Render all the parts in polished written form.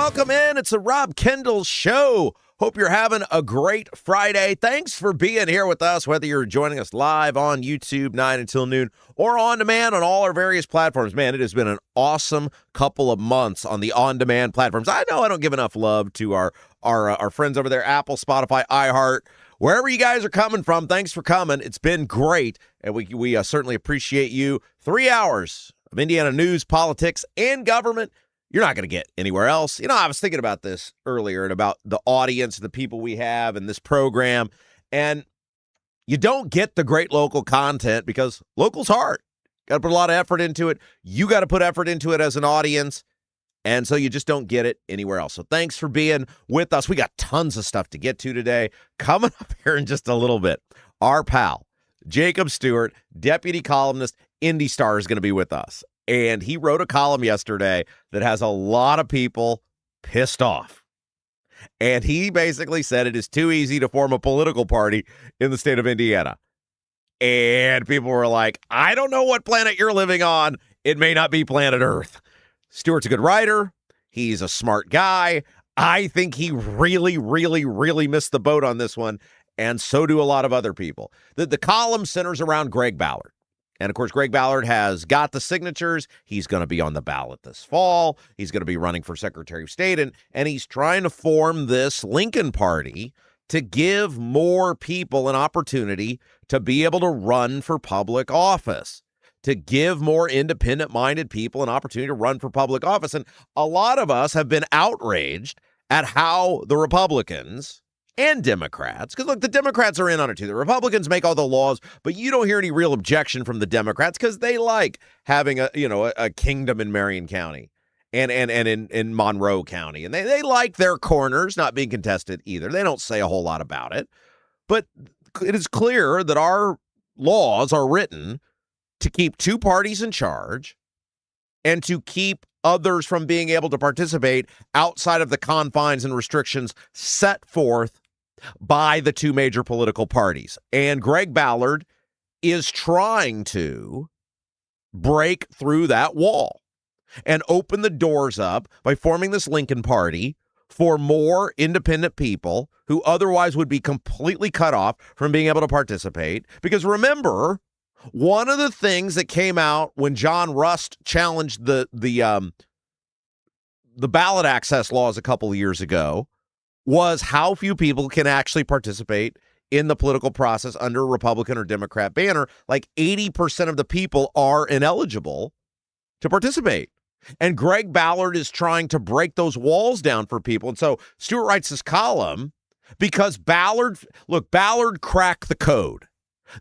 welcome in. It's a Rob Kendall Show. Hope you're having a great Friday. Thanks for being here with us, whether you're joining us live on YouTube 9 until noon or on demand on all our various platforms. Man, it has been an awesome couple of months on the on-demand platforms. I know I don't give enough love to our friends over there, Apple, Spotify, iHeart, wherever you guys are coming from. Thanks for coming. It's been great, and we certainly appreciate you. 3 hours of Indiana news, politics, and government. You're not going to get anywhere else. You know, I was thinking about this earlier and about the audience, the people we have in this program, and you don't get the great local content because local's hard. Got to put a lot of effort into it. You got to put effort into it as an audience, and so you just don't get it anywhere else. So thanks for being with us. We got tons of stuff to get to today. Coming up here in just a little bit, our pal, Jacob Stewart, deputy columnist, Indy Star, is going to be with us. And he wrote a column yesterday that has a lot of people pissed off. And he basically said it is too easy to form a political party in the state of Indiana. And people were like, I don't know what planet you're living on. It may not be planet Earth. Stewart's a good writer. He's a smart guy. I think he really, really, really missed the boat on this one. And so do a lot of other people. The column centers around Greg Ballard. And, of course, Greg Ballard has got the signatures. He's going to be on the ballot this fall. He's going to be running for Secretary of State. And he's trying to form this Lincoln Party to give more people an opportunity to be able to run for public office, to give more independent-minded people an opportunity to run for public office. And a lot of us have been outraged at how the Republicans and Democrats, because, look, the Democrats are in on it, too. The Republicans make all the laws, but you don't hear any real objection from the Democrats because they like having a kingdom in Marion County and in Monroe County. And they like their corners not being contested either. They don't say a whole lot about it. But it is clear that our laws are written to keep two parties in charge and to keep others from being able to participate outside of the confines and restrictions set forth by the two major political parties. And Greg Ballard is trying to break through that wall and open the doors up by forming this Lincoln Party for more independent people who otherwise would be completely cut off from being able to participate. Because remember, one of the things that came out when John Rust challenged the ballot access laws a couple of years ago was how few people can actually participate in the political process under a Republican or Democrat banner. Like 80% of the people are ineligible to participate. And Greg Ballard is trying to break those walls down for people. And so Stewart writes this column because Ballard cracked the code.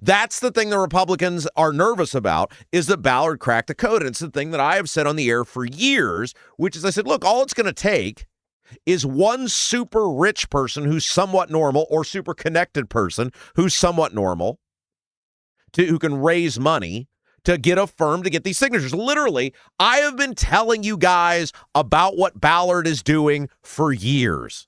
That's the thing the Republicans are nervous about, is that Ballard cracked the code. And it's the thing that I have said on the air for years, which is I said, look, all it's going to take is one super rich person who's somewhat normal or super connected person who's somewhat normal who can raise money to get a firm to get these signatures. Literally, I have been telling you guys about what Ballard is doing for years.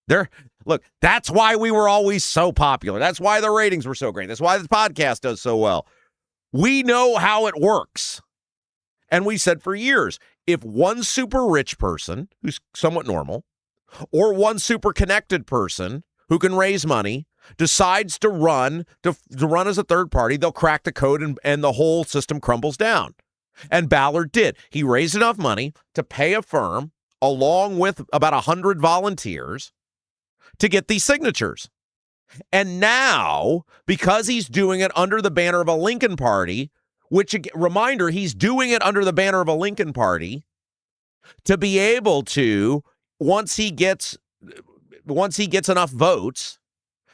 Look, that's why we were always so popular. That's why the ratings were so great. That's why this podcast does so well. We know how it works. And we said for years, if one super rich person who's somewhat normal or one super connected person who can raise money decides to run as a third party, they'll crack the code and the whole system crumbles down. And Ballard did. He raised enough money to pay a firm along with about 100 volunteers to get these signatures. And now, because he's doing it under the banner of a Lincoln Party, which, reminder, he's doing it under the banner of a Lincoln Party to be able to, once he gets enough votes,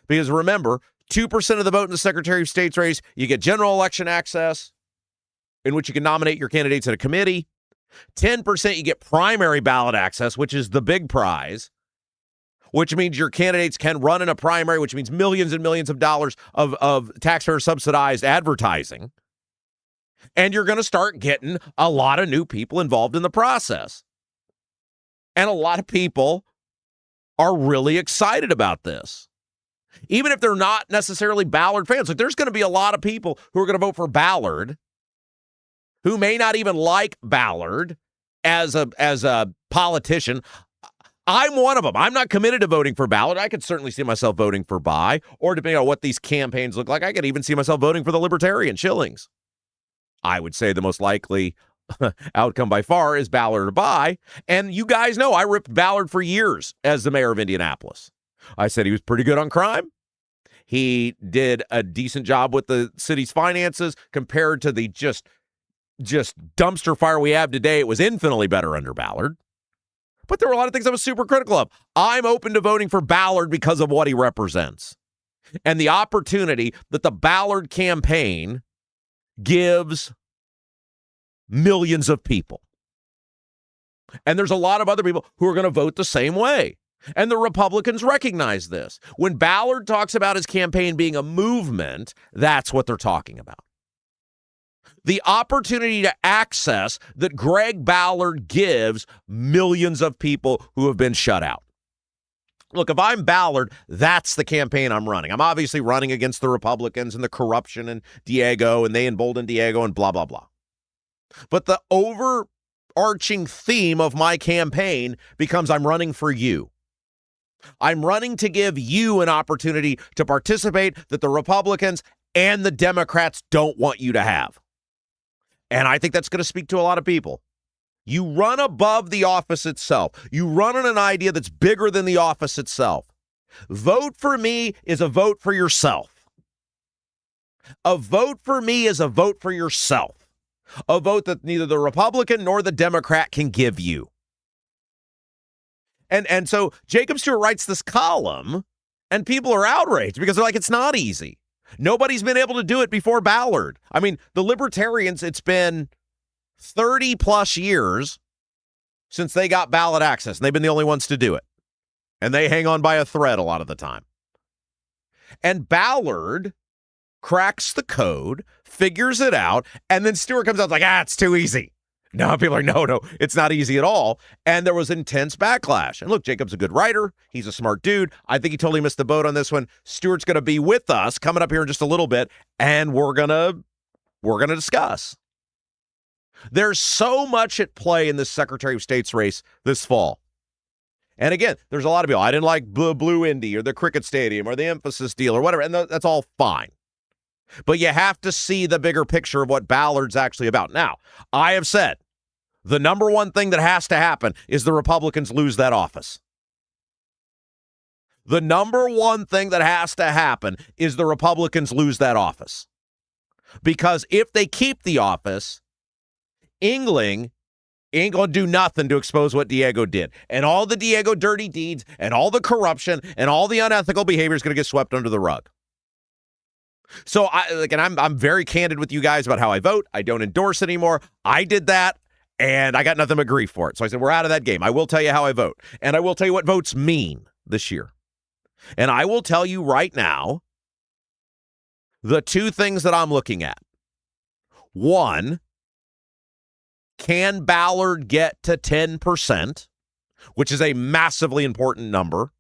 because remember, 2% of the vote in the Secretary of State's race, you get general election access, in which you can nominate your candidates in a committee. 10% you get primary ballot access, which is the big prize, which means your candidates can run in a primary, which means millions and millions of dollars of taxpayer-subsidized advertising. And you're going to start getting a lot of new people involved in the process. And a lot of people are really excited about this. Even if they're not necessarily Ballard fans. Like, there's going to be a lot of people who are going to vote for Ballard who may not even like Ballard as a politician. I'm one of them. I'm not committed to voting for Ballard. I could certainly see myself voting for Buy, or depending on what these campaigns look like, I could even see myself voting for the Libertarian Schillings. I would say the most likely outcome by far is Ballard or Buy. And you guys know I ripped Ballard for years as the mayor of Indianapolis. I said he was pretty good on crime. He did a decent job with the city's finances compared to the just dumpster fire we have today. It was infinitely better under Ballard. But there were a lot of things I was super critical of. I'm open to voting for Ballard because of what he represents and the opportunity that the Ballard campaign gives millions of people. And there's a lot of other people who are going to vote the same way. And the Republicans recognize this. When Ballard talks about his campaign being a movement, that's what they're talking about. The opportunity to access that Greg Ballard gives millions of people who have been shut out. Look, if I'm Ballard, that's the campaign I'm running. I'm obviously running against the Republicans and the corruption and Diego, and they emboldened Diego and blah, blah, blah. But the overarching theme of my campaign becomes I'm running for you. I'm running to give you an opportunity to participate that the Republicans and the Democrats don't want you to have. And I think that's going to speak to a lot of people. You run above the office itself. You run on an idea that's bigger than the office itself. Vote for me is a vote for yourself. A vote for me is a vote for yourself. A vote that neither the Republican nor the Democrat can give you. And so Jacob Stewart writes this column, and people are outraged because they're like, it's not easy. Nobody's been able to do it before Ballard. I mean, the Libertarians, it's been 30 plus years since they got ballot access, and they've been the only ones to do it. And they hang on by a thread a lot of the time. And Ballard cracks the code, figures it out, and then Stewart comes out like, it's too easy. No, people are no, it's not easy at all. And there was intense backlash. And look, Jacob's a good writer. He's a smart dude. I think he totally missed the boat on this one. Stewart's going to be with us coming up here in just a little bit, and we're going to discuss. There's so much at play in this Secretary of State's race this fall. And again, there's a lot of people. I didn't like Blue Indy or the Cricket Stadium or the emphasis deal or whatever, and that's all fine. But you have to see the bigger picture of what Ballard's actually about. Now, I have said the number one thing that has to happen is the Republicans lose that office. The number one thing that has to happen is the Republicans lose that office. Because if they keep the office, England ain't going to do nothing to expose what Diego did. And all the Diego dirty deeds and all the corruption and all the unethical behavior is going to get swept under the rug. So I'm very candid with you guys about how I vote. I don't endorse anymore. I did that, and I got nothing but grief for it. So I said, we're out of that game. I will tell you how I vote, and I will tell you what votes mean this year. And I will tell you right now the two things that I'm looking at. One, can Ballard get to 10%, which is a massively important number?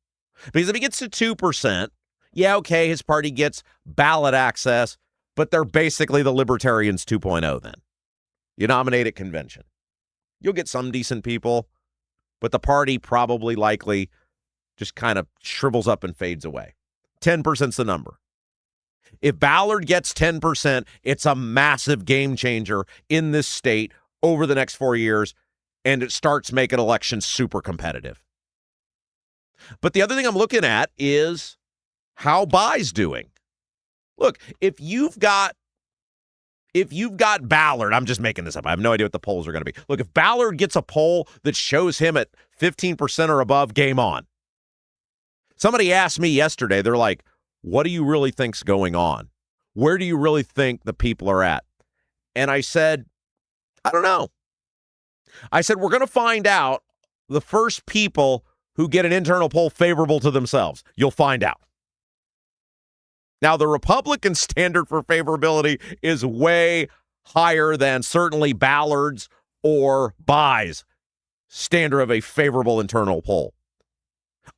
Because if he gets to 2%, yeah, okay, his party gets ballot access, but they're basically the Libertarians 2.0 then. You nominate at convention. You'll get some decent people, but the party probably likely just kind of shrivels up and fades away. 10%'s the number. If Ballard gets 10%, it's a massive game changer in this state over the next 4 years, and it starts making elections super competitive. But the other thing I'm looking at is how Buy's doing. Look, if you've got Ballard, I'm just making this up. I have no idea what the polls are going to be. Look, if Ballard gets a poll that shows him at 15% or above, game on. Somebody asked me yesterday, they're like, what do you really think's going on? Where do you really think the people are at? And I said, I don't know. I said, we're going to find out the first people who get an internal poll favorable to themselves. You'll find out. Now, the Republican standard for favorability is way higher than certainly Ballard's or Buy's standard of a favorable internal poll.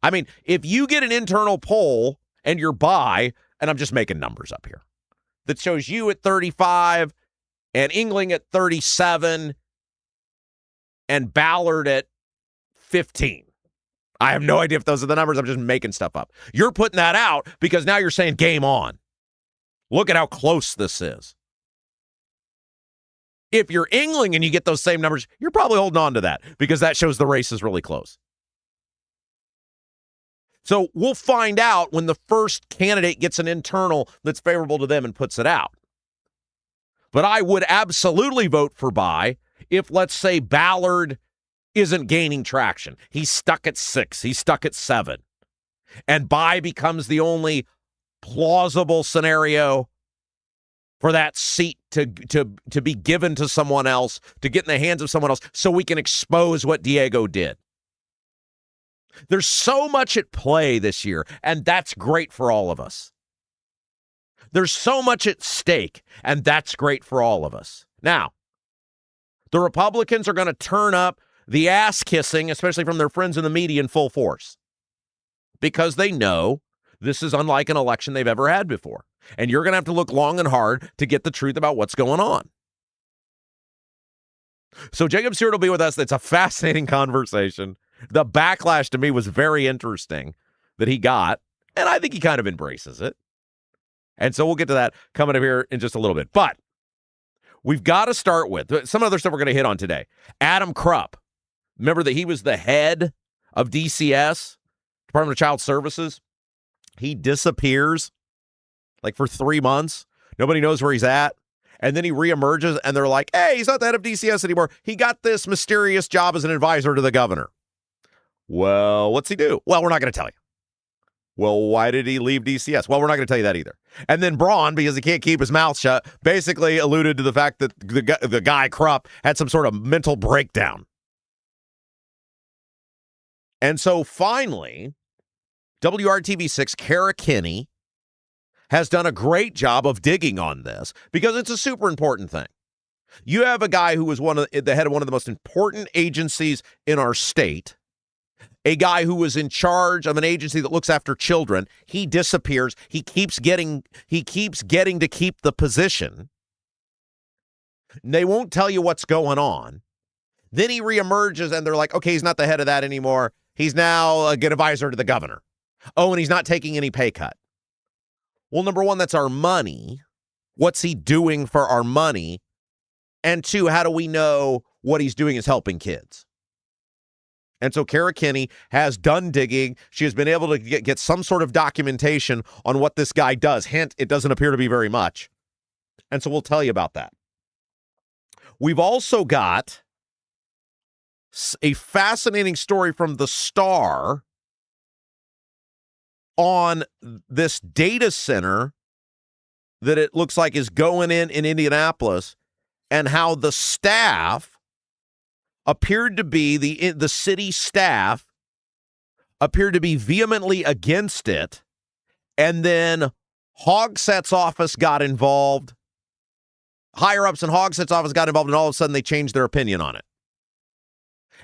I mean, if you get an internal poll and you're Buy, and I'm just making numbers up here, that shows you at 35 and England at 37 and Ballard at 15. I have no idea if those are the numbers. I'm just making stuff up. You're putting that out because now you're saying game on. Look at how close this is. If you're England and you get those same numbers, you're probably holding on to that because that shows the race is really close. So we'll find out when the first candidate gets an internal that's favorable to them and puts it out. But I would absolutely vote for Bye if, let's say, Ballard isn't gaining traction. He's stuck at 6. He's stuck at 7. And Bye becomes the only plausible scenario for that seat to be given to someone else, to get in the hands of someone else, so we can expose what Diego did. There's so much at play this year, and that's great for all of us. There's so much at stake, and that's great for all of us. Now, the Republicans are going to turn up the ass-kissing, especially from their friends in the media, in full force, because they know this is unlike an election they've ever had before. And you're going to have to look long and hard to get the truth about what's going on. So Jacob Stewart will be with us. It's a fascinating conversation. The backlash to me was very interesting that he got, and I think he kind of embraces it. And so we'll get to that coming up here in just a little bit. But we've got to start with some other stuff we're going to hit on today. Adam Krupp. Remember that he was the head of DCS, Department of Child Services. He disappears like for 3 months. Nobody knows where he's at. And then he reemerges, and they're like, hey, he's not the head of DCS anymore. He got this mysterious job as an advisor to the governor. Well, what's he do? Well, we're not going to tell you. Well, why did he leave DCS? Well, we're not going to tell you that either. And then Braun, because he can't keep his mouth shut, basically alluded to the fact that the guy Krupp had some sort of mental breakdown. And so finally, WRTV6, Kara Kinney, has done a great job of digging on this because it's a super important thing. You have a guy who was the head of one of the most important agencies in our state, a guy who was in charge of an agency that looks after children. He disappears. He keeps getting to keep the position. They won't tell you what's going on. Then he reemerges, and they're like, okay, he's not the head of that anymore. He's now a good advisor to the governor. Oh, and he's not taking any pay cut. Well, number one, that's our money. What's he doing for our money? And two, how do we know what he's doing is helping kids? And so Kara Kinney has done digging. She has been able to get some sort of documentation on what this guy does. Hint, it doesn't appear to be very much. And so we'll tell you about that. We've also got a fascinating story from the Star on this data center that it looks like is going in Indianapolis, and how the staff appeared to be, the city staff appeared to be vehemently against it, and then Hogsett's office got involved, higher-ups in Hogsett's office got involved, and all of a sudden they changed their opinion on it.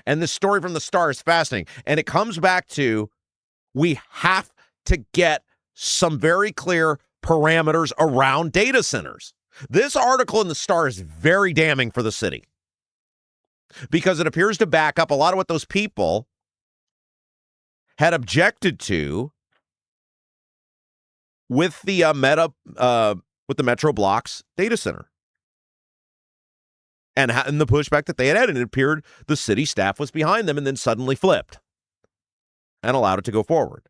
And this story from the Star is fascinating, and it comes back to we have to get some very clear parameters around data centers. This article in the Star is very damning for the city because it appears to back up a lot of what those people had objected to with the with the Metro Blocks data center and the pushback that they had. And it appeared the city staff was behind them and then suddenly flipped and allowed it to go forward.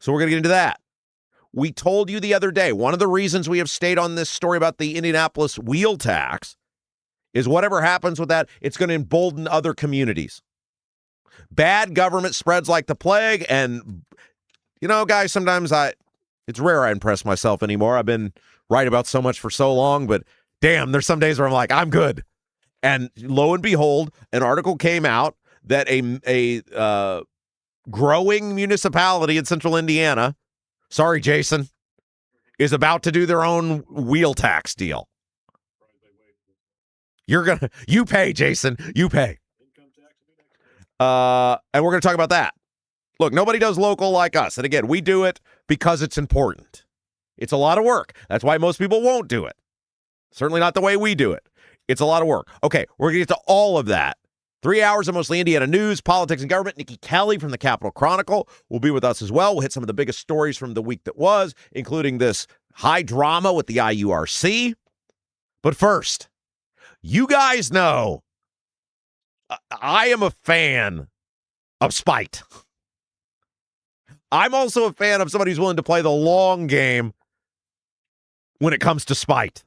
So we're going to get into that. We told you the other day, one of the reasons we have stayed on this story about the Indianapolis wheel tax is whatever happens with that, it's going to embolden other communities. Bad government spreads like the plague. And, you know, guys, sometimes it's rare I impress myself anymore. I've been right about so much for so long, but damn, there's some days where I'm like, I'm good. And lo and behold, an article came out that a growing municipality in central Indiana, sorry, Jason, is about to do their own wheel tax deal. You pay, Jason, you pay. And we're going to talk about that. Look, nobody does local like us. And again, we do it because it's important. It's a lot of work. That's why most people won't do it. Certainly not the way we do it. It's a lot of work. Okay, we're going to get to all of that 3 hours of mostly Indiana news, politics, and government. Nikki Kelly from the Capitol Chronicle will be with us as well. We'll hit some of the biggest stories from the week that was, including this high drama with the IURC. But first, you guys know I am a fan of spite. I'm also a fan of somebody who's willing to play the long game when it comes to spite.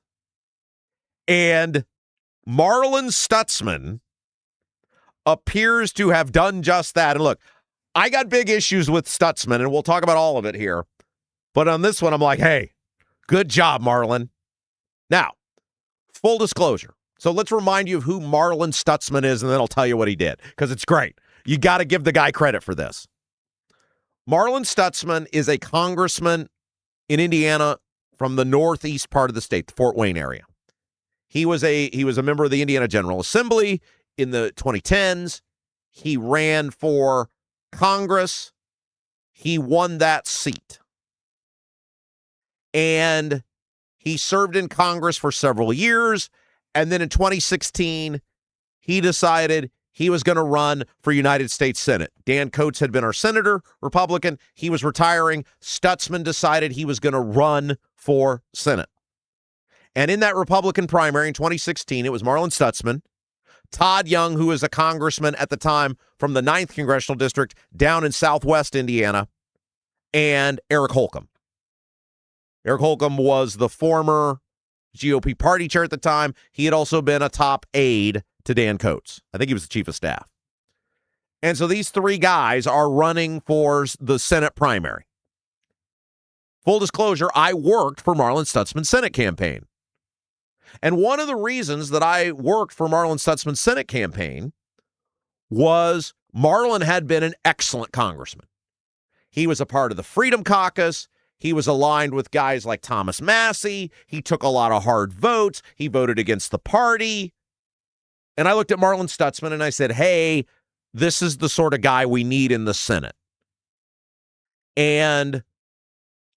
And Marlin Stutzman appears to have done just that. And look, I got big issues with Stutzman, and we'll talk about all of it here. But on this one, I'm like, hey, good job, Marlin. Now, full disclosure. So let's remind you of who Marlin Stutzman is, and then I'll tell you what he did, because it's great. You got to give the guy credit for this. Marlin Stutzman is a congressman in Indiana from the northeast part of the state, the Fort Wayne area. He was a member of the Indiana General Assembly in the 2010s. He ran for Congress. He won that seat. And he served in Congress for several years. And then in 2016, he decided he was going to run for United States Senate. Dan Coates had been our senator, Republican. He was retiring. Stutzman decided he was going to run for Senate. And in that Republican primary in 2016, it was Marlin Stutzman, Todd Young, who was a congressman at the time from the 9th Congressional District down in southwest Indiana, and Eric Holcomb. Eric Holcomb was the former GOP party chair at the time. He had also been a top aide to Dan Coates. I think he was the chief of staff. And so these three guys are running for the Senate primary. Full disclosure, I worked for Marlin Stutzman's Senate campaign. And one of the reasons that I worked for Marlin Stutzman's Senate campaign was Marlin had been an excellent congressman. He was a part of the Freedom Caucus. He was aligned with guys like Thomas Massie. He took a lot of hard votes. He voted against the party. And I looked at Marlin Stutzman and I said, hey, this is the sort of guy we need in the Senate. And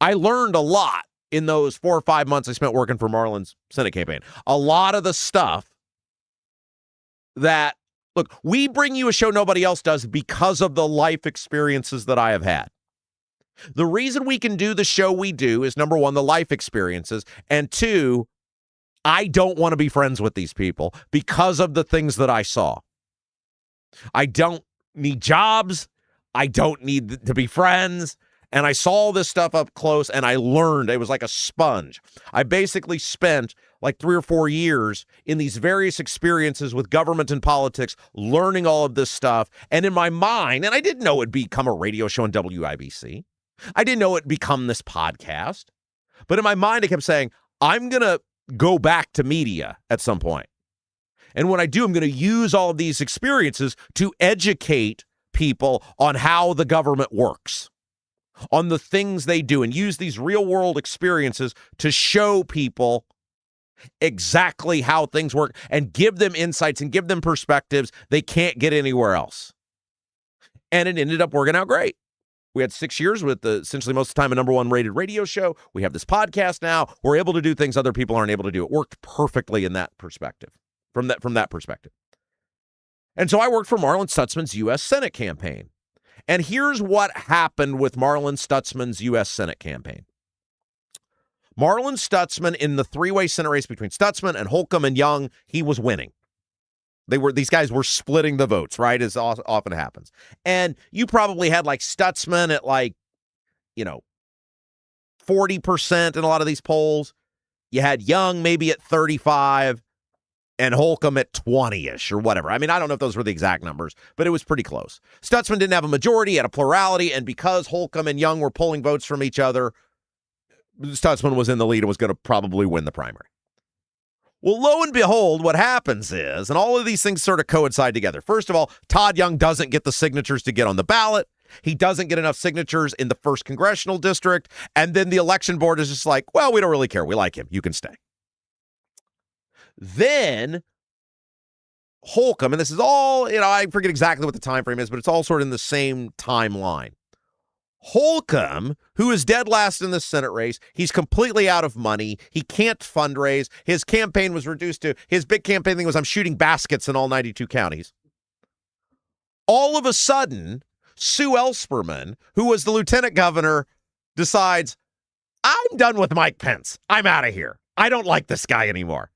I learned a lot in those 4 or 5 months I spent working for Marlin's Senate campaign. A lot of the stuff that, look, we bring you a show nobody else does because of the life experiences that I have had. The reason we can do the show we do is, number one, the life experiences, and two, I don't want to be friends with these people because of the things that I saw. I don't need jobs. I don't need to be friends. And I saw all this stuff up close, and I learned. It was like a sponge. I basically spent like 3 or 4 years in these various experiences with government and politics, learning all of this stuff. And in my mind, and I didn't know it'd become a radio show on WIBC. I didn't know it'd become this podcast. But in my mind, I kept saying, I'm going to go back to media at some point. And when I do, I'm going to use all of these experiences to educate people on how the government works, on the things they do, and use these real-world experiences to show people exactly how things work and give them insights and give them perspectives they can't get anywhere else. And it ended up working out great. We had 6 years with essentially most of the time a #1 rated radio show. We have this podcast now. We're able to do things other people aren't able to do. It worked perfectly in that perspective, from that perspective. And so I worked for Marlin Stutzman's U.S. Senate campaign. And here's what happened with Marlin Stutzman's U.S. Senate campaign. Marlin Stutzman, in the three-way Senate race between Stutzman and Holcomb and Young, he was winning. These guys were splitting the votes, right, as often happens. And you probably had like Stutzman at 40% in a lot of these polls. You had Young maybe at 35 and Holcomb at 20-ish or whatever. I mean, I don't know if those were the exact numbers, but it was pretty close. Stutzman didn't have a majority, he had a plurality, and because Holcomb and Young were pulling votes from each other, Stutzman was in the lead and was going to probably win the primary. Well, lo and behold, what happens is, and all of these things sort of coincide together. First of all, Todd Young doesn't get the signatures to get on the ballot. He doesn't get enough signatures in the 1st Congressional District. And then the election board is just like, well, we don't really care. We like him. You can stay. Then Holcomb, and this is all, I forget exactly what the time frame is, but it's all sort of in the same timeline. Holcomb, who is dead last in the Senate race, he's completely out of money. He can't fundraise. His campaign was reduced to, his big campaign thing was, I'm shooting baskets in all 92 counties. All of a sudden, Sue Ellspermann, who was the lieutenant governor, decides, I'm done with Mike Pence. I'm out of here. I don't like this guy anymore.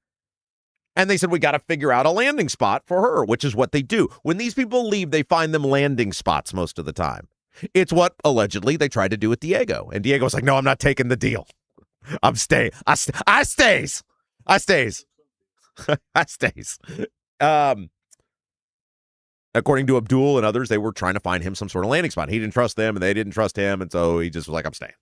And they said, we got to figure out a landing spot for her, which is what they do. When these people leave, they find them landing spots most of the time. It's what allegedly they tried to do with Diego. And Diego was like, no, I'm not taking the deal. I'm staying. I stays. I stays. According to Abdul and others, they were trying to find him some sort of landing spot. He didn't trust them, and they didn't trust him, and so he just was like, I'm staying.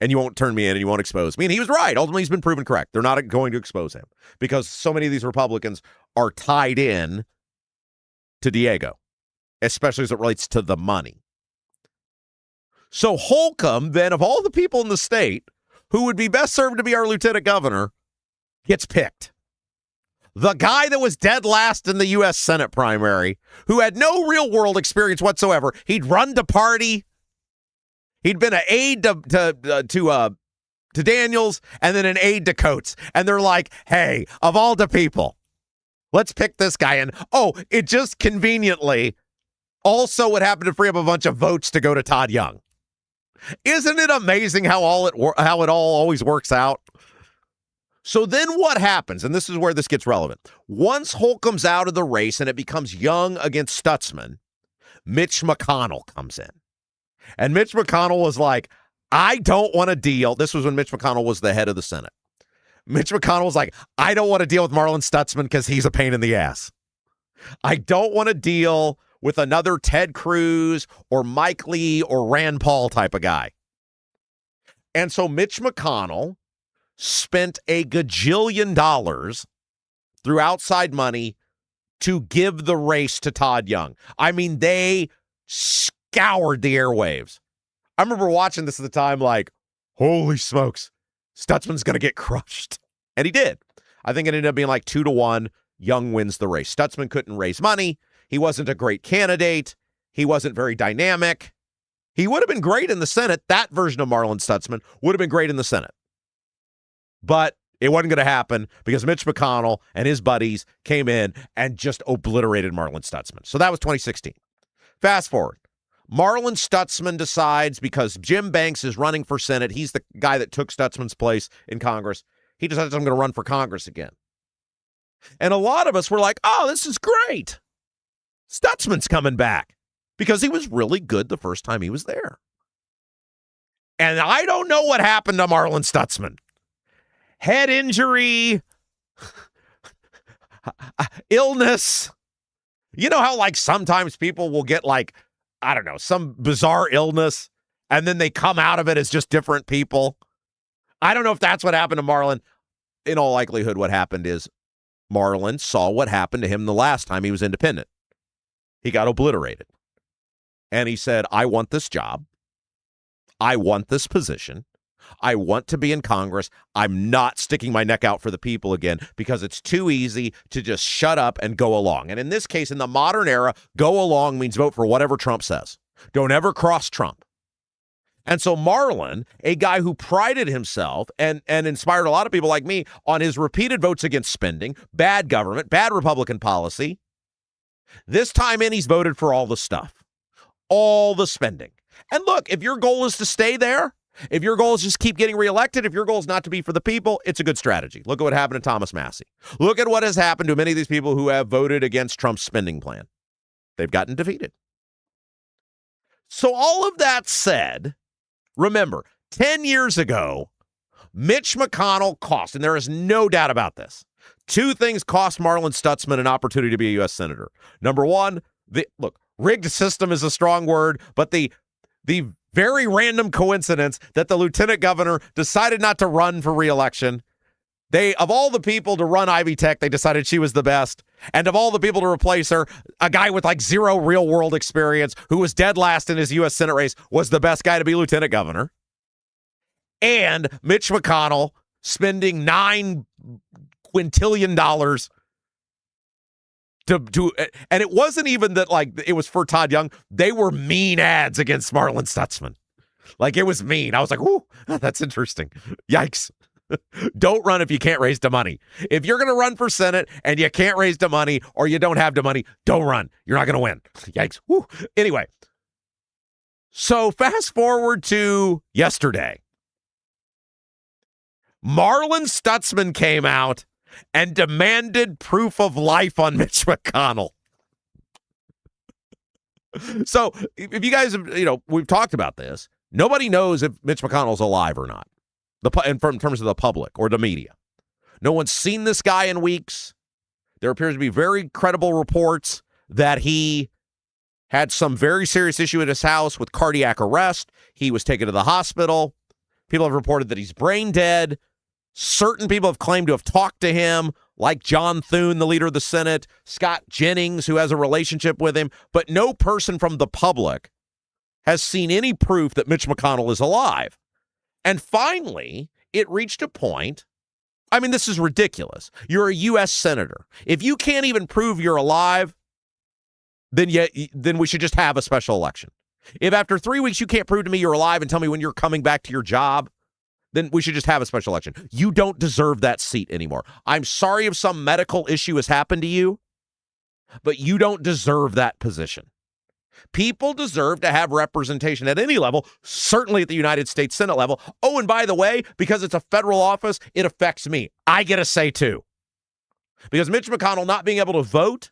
And you won't turn me in, and you won't expose me. And he was right. Ultimately, he's been proven correct. They're not going to expose him because so many of these Republicans are tied in to Diego, especially as it relates to the money. So Holcomb, then, of all the people in the state who would be best served to be our lieutenant governor, gets picked. The guy that was dead last in the U.S. Senate primary, who had no real world experience whatsoever. He'd run the party. He'd been an aide to Daniels and then an aide to Coates. And they're like, hey, of all the people, let's pick this guy. And, it just conveniently also would happen to free up a bunch of votes to go to Todd Young. Isn't it amazing how it all always works out? So then what happens, and this is where this gets relevant. Once Holcomb's out of the race and it becomes Young against Stutzman, Mitch McConnell comes in. And Mitch McConnell was like, I don't want to deal. This was when Mitch McConnell was the head of the Senate. Mitch McConnell was like, I don't want to deal with Marlin Stutzman because he's a pain in the ass. I don't want to deal with another Ted Cruz or Mike Lee or Rand Paul type of guy. And so Mitch McConnell spent a gajillion dollars through outside money to give the race to Todd Young. I mean, they scoured the airwaves. I remember watching this at the time like, holy smokes, Stutzman's going to get crushed. And he did. I think it ended up being like 2-1. Young wins the race. Stutzman couldn't raise money. He wasn't a great candidate. He wasn't very dynamic. He would have been great in the Senate. That version of Marlin Stutzman would have been great in the Senate. But it wasn't going to happen because Mitch McConnell and his buddies came in and just obliterated Marlin Stutzman. So that was 2016. Fast forward. Marlin Stutzman decides, because Jim Banks is running for Senate, he's the guy that took Stutzman's place in Congress. He decides, I'm going to run for Congress again. And a lot of us were like, oh, this is great. Stutzman's coming back because he was really good the first time he was there. And I don't know what happened to Marlin Stutzman. Head injury, illness. You know how like sometimes people will get like, I don't know, some bizarre illness and then they come out of it as just different people. I don't know if that's what happened to Marlin. In all likelihood, what happened is Marlin saw what happened to him the last time he was independent. He got obliterated. And he said, I want this job. I want this position. I want to be in Congress. I'm not sticking my neck out for the people again because it's too easy to just shut up and go along. And in this case, in the modern era, go along means vote for whatever Trump says. Don't ever cross Trump. And so Marlin, a guy who prided himself and inspired a lot of people like me on his repeated votes against spending, bad government, bad Republican policy, this time in, he's voted for all the stuff, all the spending. And look, if your goal is to stay there, if your goal is just keep getting reelected, if your goal is not to be for the people, it's a good strategy. Look at what happened to Thomas Massey. Look at what has happened to many of these people who have voted against Trump's spending plan. They've gotten defeated. So all of that said, remember, 10 years ago, Mitch McConnell cost, and there is no doubt about this, two things cost Marlin Stutzman an opportunity to be a U.S. Senator. Number one, rigged system is a strong word, but the very random coincidence that the lieutenant governor decided not to run for re-election. Of all the people to run Ivy Tech, they decided she was the best. And of all the people to replace her, a guy with like zero real world experience who was dead last in his U.S. Senate race was the best guy to be lieutenant governor. And Mitch McConnell spending $9 quintillion and it wasn't even that like it was for Todd Young. They were mean ads against Marlin Stutzman. Like it was mean. I was like, ooh, that's interesting. Yikes. Don't run if you can't raise the money. If you're going to run for Senate and you can't raise the money or you don't have the money, don't run. You're not going to win. Yikes. Woo. Anyway, so fast forward to yesterday. Marlon Stutzman came out and demanded proof of life on Mitch McConnell. So if you guys have, we've talked about this. Nobody knows if Mitch McConnell's alive or not, in terms of the public or the media. No one's seen this guy in weeks. There appears to be very credible reports that he had some very serious issue at his house with cardiac arrest. He was taken to the hospital. People have reported that he's brain dead. Certain people have claimed to have talked to him, like John Thune, the leader of the Senate, Scott Jennings, who has a relationship with him, but no person from the public has seen any proof that Mitch McConnell is alive. And finally, it reached a point. I mean, this is ridiculous. You're a U.S. senator. If you can't even prove you're alive, then we should just have a special election. If after 3 weeks you can't prove to me you're alive and tell me when you're coming back to your job, then we should just have a special election. You don't deserve that seat anymore. I'm sorry if some medical issue has happened to you, but you don't deserve that position. People deserve to have representation at any level, certainly at the United States Senate level. Oh, and by the way, because it's a federal office, it affects me. I get a say too. Because Mitch McConnell not being able to vote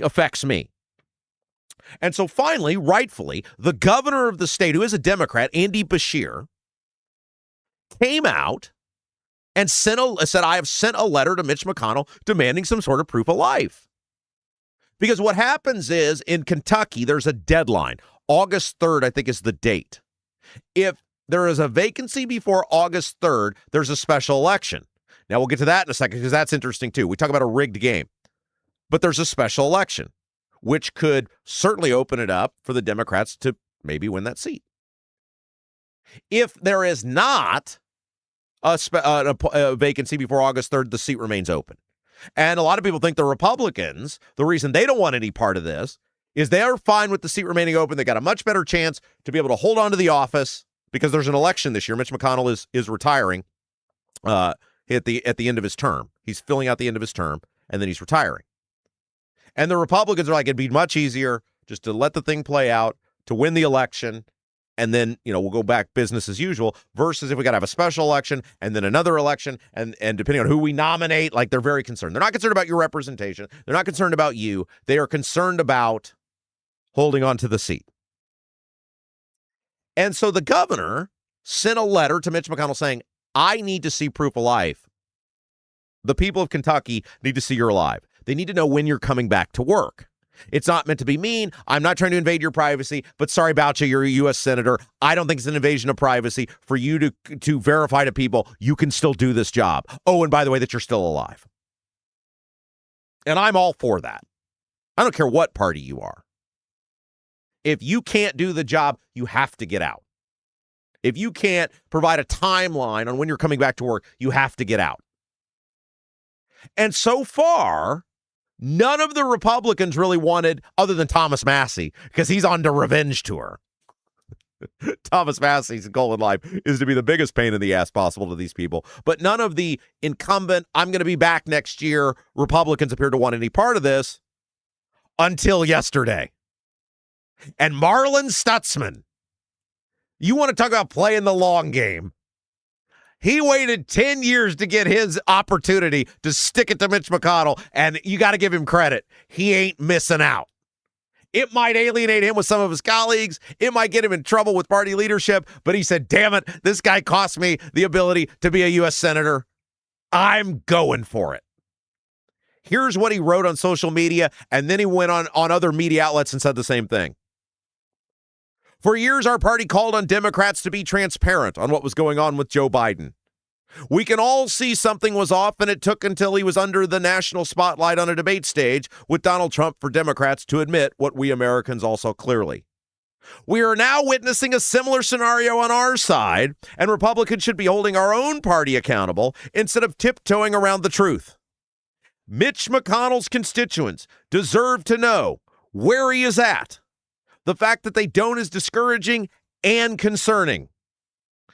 affects me. And so finally, rightfully, the governor of the state, who is a Democrat, Andy Beshear, came out and said, I have sent a letter to Mitch McConnell demanding some sort of proof of life. Because what happens is in Kentucky, there's a deadline. August 3rd, I think, is the date. If there is a vacancy before August 3rd, there's a special election. Now, we'll get to that in a second because that's interesting, too. We talk about a rigged game. But there's a special election, which could certainly open it up for the Democrats to maybe win that seat. If there is not a vacancy before August 3rd, the seat remains open. And a lot of people think the Republicans, the reason they don't want any part of this is they are fine with the seat remaining open. They got a much better chance to be able to hold on to the office because there's an election this year. Mitch McConnell is retiring at the end of his term. He's filling out the end of his term, and then he's retiring. And the Republicans are like, it'd be much easier just to let the thing play out, to win the election, and then, we'll go back business as usual, versus if we got to have a special election and then another election, and depending on who we nominate, like they're very concerned. They're not concerned about your representation. They're not concerned about you. They are concerned about holding on to the seat. And so the governor sent a letter to Mitch McConnell saying, I need to see proof of life. The people of Kentucky need to see you're alive. They need to know when you're coming back to work. It's not meant to be mean. I'm not trying to invade your privacy, but sorry about you. You're a U.S. senator. I don't think it's an invasion of privacy for you to verify to people you can still do this job. Oh, and by the way, that you're still alive. And I'm all for that. I don't care what party you are. If you can't do the job, you have to get out. If you can't provide a timeline on when you're coming back to work, you have to get out. And so far, none of the Republicans really wanted, other than Thomas Massie, because he's on the revenge tour. Thomas Massie's goal in life is to be the biggest pain in the ass possible to these people. But none of the incumbent, I'm going to be back next year, Republicans appear to want any part of this until yesterday. And Marlon Stutzman, you want to talk about playing the long game. He waited 10 years to get his opportunity to stick it to Mitch McConnell, and you got to give him credit. He ain't missing out. It might alienate him with some of his colleagues. It might get him in trouble with party leadership, but he said, damn it, this guy cost me the ability to be a U.S. senator. I'm going for it. Here's what he wrote on social media, and then he went on other media outlets and said the same thing. For years, our party called on Democrats to be transparent on what was going on with Joe Biden. We can all see something was off, and it took until he was under the national spotlight on a debate stage with Donald Trump for Democrats to admit what we Americans also clearly. We are now witnessing a similar scenario on our side, and Republicans should be holding our own party accountable instead of tiptoeing around the truth. Mitch McConnell's constituents deserve to know where he is at. The fact that they don't is discouraging and concerning.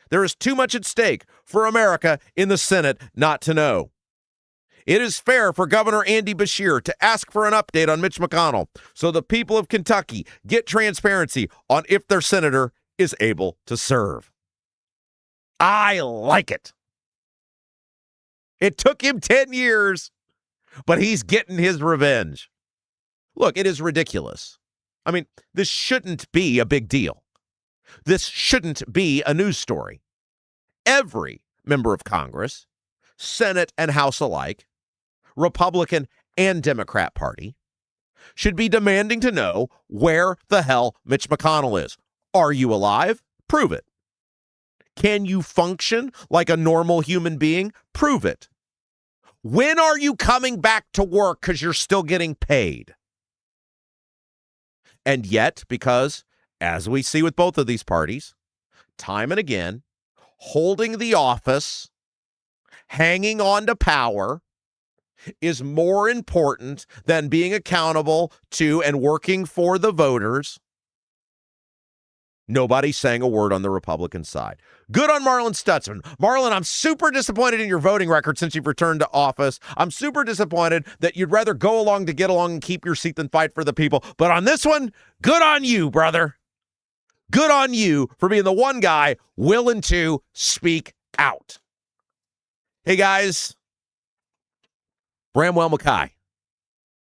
There is too much at stake for America in the Senate not to know. It is fair for Governor Andy Beshear to ask for an update on Mitch McConnell so the people of Kentucky get transparency on if their senator is able to serve. I like it. It took him 10 years, but he's getting his revenge. Look, it is ridiculous. I mean, this shouldn't be a big deal. This shouldn't be a news story. Every member of Congress, Senate and House alike, Republican and Democrat Party, should be demanding to know where the hell Mitch McConnell is. Are you alive? Prove it. Can you function like a normal human being? Prove it. When are you coming back to work because you're still getting paid? And yet, because, as we see with both of these parties, time and again, holding the office, hanging on to power, is more important than being accountable to and working for the voters. Nobody's saying a word on the Republican side. Good on Marlin Stutzman. Marlin, I'm super disappointed in your voting record since you've returned to office. I'm super disappointed that you'd rather go along to get along and keep your seat than fight for the people. But on this one, good on you, brother. Good on you for being the one guy willing to speak out. Hey, guys. Bramwell Mackay.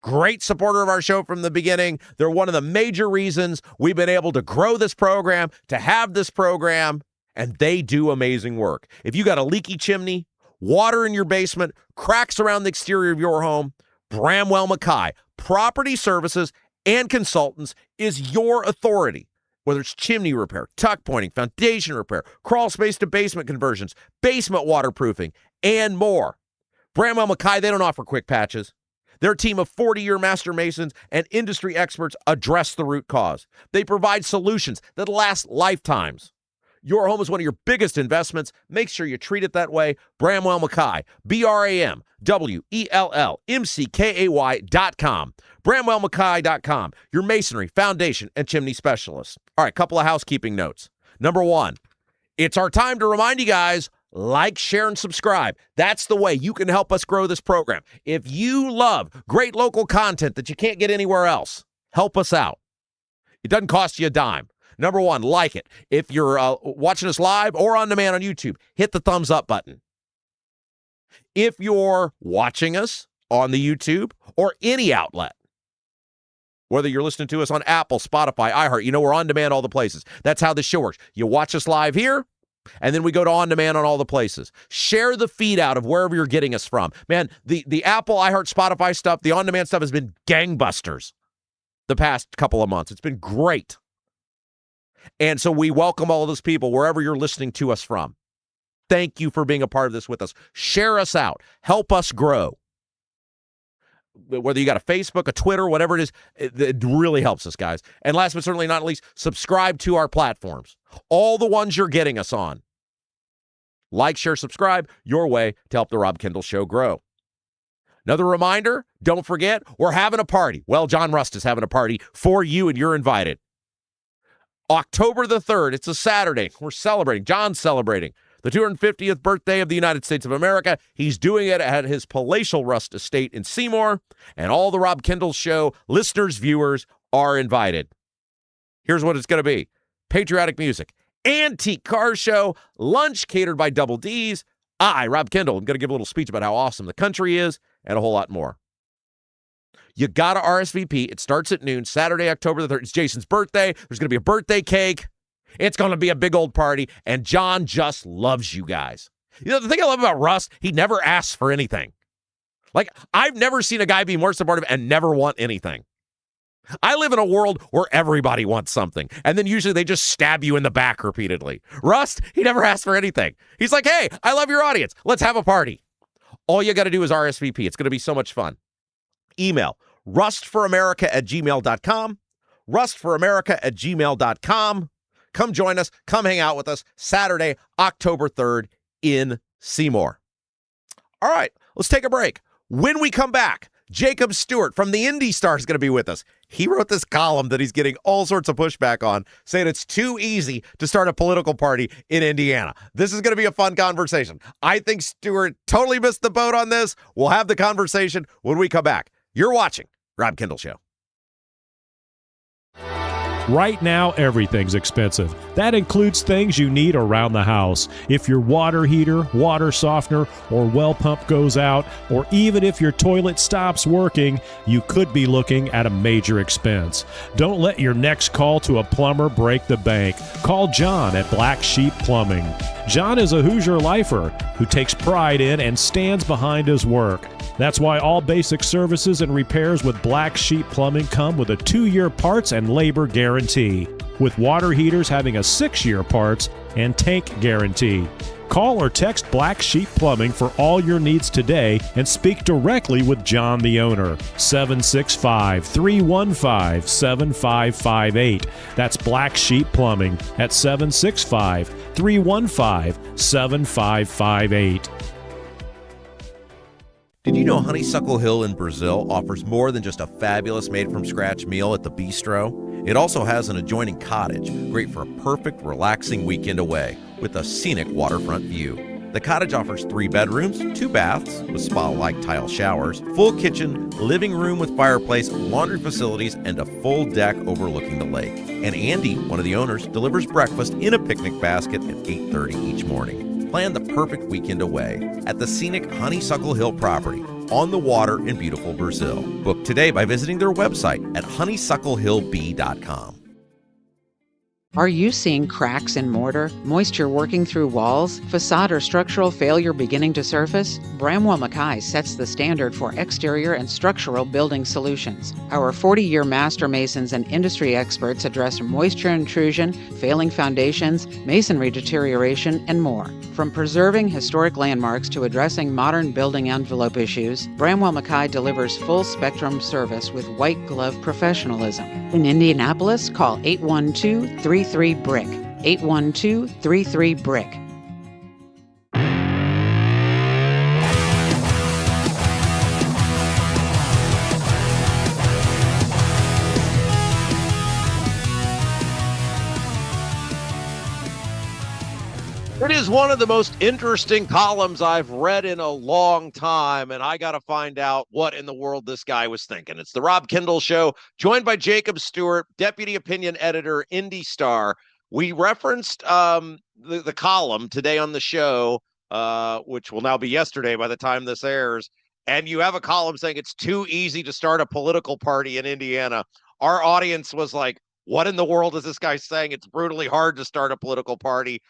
Great supporter of our show from the beginning. They're one of the major reasons we've been able to grow this program, to have this program, and they do amazing work. If you got a leaky chimney, water in your basement, cracks around the exterior of your home, Bramwell Mackay, Property Services and Consultants is your authority. Whether it's chimney repair, tuck pointing, foundation repair, crawl space to basement conversions, basement waterproofing, and more. Bramwell Mackay, they don't offer quick patches. Their team of 40-year master masons and industry experts address the root cause. They provide solutions that last lifetimes. Your home is one of your biggest investments. Make sure you treat it that way. Bramwell Mackay, BRAMWELLMCKAY.com. BramwellMackay.com, your masonry, foundation, and chimney specialist. All right, couple of housekeeping notes. Number one, it's our time to remind you guys, like, share, and subscribe. That's the way you can help us grow this program. If you love great local content that you can't get anywhere else, help us out. It doesn't cost you a dime. Number one, like it. If you're watching us live or on demand on YouTube, hit the thumbs up button. If you're watching us on the YouTube or any outlet, whether you're listening to us on Apple, Spotify, iHeart, you know we're on demand all the places. That's how this show works. You watch us live here, and then we go to on demand on all the places. Share the feed out of wherever you're getting us from. Man, the Apple, iHeart, Spotify stuff, the on-demand stuff has been gangbusters the past couple of months. It's been great. And so we welcome all of those people wherever you're listening to us from. Thank you for being a part of this with us. Share us out. Help us grow. Whether you got a Facebook, a Twitter, whatever it is, it really helps us, guys. And last but certainly not least, subscribe to our platforms. All the ones you're getting us on. Like, share, subscribe, your way to help the Rob Kendall Show grow. Another reminder, don't forget, we're having a party. Well, John Rust is having a party for you, and you're invited. October the 3rd, it's a Saturday. We're celebrating. John's celebrating the 250th birthday of the United States of America. He's doing it at his palatial Rust estate in Seymour, and all the Rob Kendall Show listeners, viewers are invited. Here's what it's going to be. Patriotic music, antique car show, lunch catered by Double D's. I, Rob Kendall, am going to give a little speech about how awesome the country is and a whole lot more. You got to RSVP. It starts at noon, Saturday, October the 3rd. It's Jason's birthday. There's going to be a birthday cake. It's going to be a big old party, and John just loves you guys. You know, the thing I love about Russ, he never asks for anything. Like, I've never seen a guy be more supportive and never want anything. I live in a world where everybody wants something, and then usually they just stab you in the back repeatedly. Rust, he never asks for anything. He's like, hey, I love your audience. Let's have a party. All you got to do is RSVP. It's going to be so much fun. Email rustforamerica@gmail.com, rustforamerica@gmail.com. Come join us. Come hang out with us Saturday, October 3rd in Seymour. All right, let's take a break. When we come back, Jacob Stewart from the Indy Star is going to be with us. He wrote this column that he's getting all sorts of pushback on, saying it's too easy to start a political party in Indiana. This is going to be a fun conversation. I think Stuart totally missed the boat on this. We'll have the conversation when we come back. You're watching Rob Kendall Show. Right now, everything's expensive. That includes things you need around the house. If your water heater, water softener, or well pump goes out, or even if your toilet stops working, you could be looking at a major expense. Don't let your next call to a plumber break the bank. Call John at Black Sheep Plumbing. John is a Hoosier lifer who takes pride in and stands behind his work. That's why all basic services and repairs with Black Sheep Plumbing come with a 2-year parts and labor guarantee, with water heaters having a 6-year parts and tank guarantee. Call or text Black Sheep Plumbing for all your needs today and speak directly with John, the owner. 765-315-7558. That's Black Sheep Plumbing at 765-315-7558. Did you know Honeysuckle Hill in Brazil offers more than just a fabulous made-from-scratch meal at the bistro? It also has an adjoining cottage, great for a perfect, relaxing weekend away with a scenic waterfront view. The cottage offers 3 bedrooms, 2 baths with spa-like tile showers, full kitchen, living room with fireplace, laundry facilities, and a full deck overlooking the lake. And Andy, one of the owners, delivers breakfast in a picnic basket at 8:30 each morning. Plan the perfect weekend away at the scenic Honeysuckle Hill property on the water in beautiful Brazil. Book today by visiting their website at honeysucklehillb.com. Are you seeing cracks in mortar, moisture working through walls, facade or structural failure beginning to surface? Bramwell Mackay sets the standard for exterior and structural building solutions. Our 40-year master masons and industry experts address moisture intrusion, failing foundations, masonry deterioration, and more. From preserving historic landmarks to addressing modern building envelope issues, Bramwell Mackay delivers full-spectrum service with white-glove professionalism. In Indianapolis, call 812-33-BRICK. 812-33-BRICK. It is one of the most interesting columns I've read in a long time, and I got to find out what in the world this guy was thinking. It's the Rob Kendall Show, joined by Jacob Stewart, Deputy Opinion Editor, Indy Star. We referenced the column today on the show, which will now be yesterday by the time this airs, and you have a column saying it's too easy to start a political party in Indiana. Our audience was like, what in the world is this guy saying? It's brutally hard to start a political party.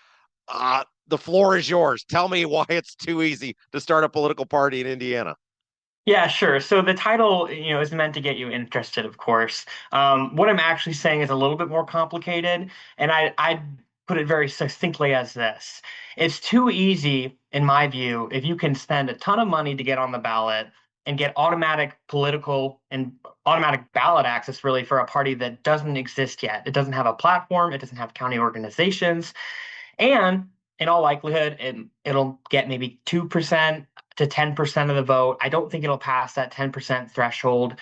The floor is yours. Tell me why it's too easy to start a political party in Indiana. Yeah, sure. So the title, is meant to get you interested, of course. What I'm actually saying is a little bit more complicated, and I'd put it very succinctly as this. It's too easy, in my view, if you can spend a ton of money to get on the ballot and get automatic political and automatic ballot access, really, for a party that doesn't exist yet. It doesn't have a platform. It doesn't have county organizations. And in all likelihood, it'll get maybe 2% to 10% of the vote. I don't think it'll pass that 10% threshold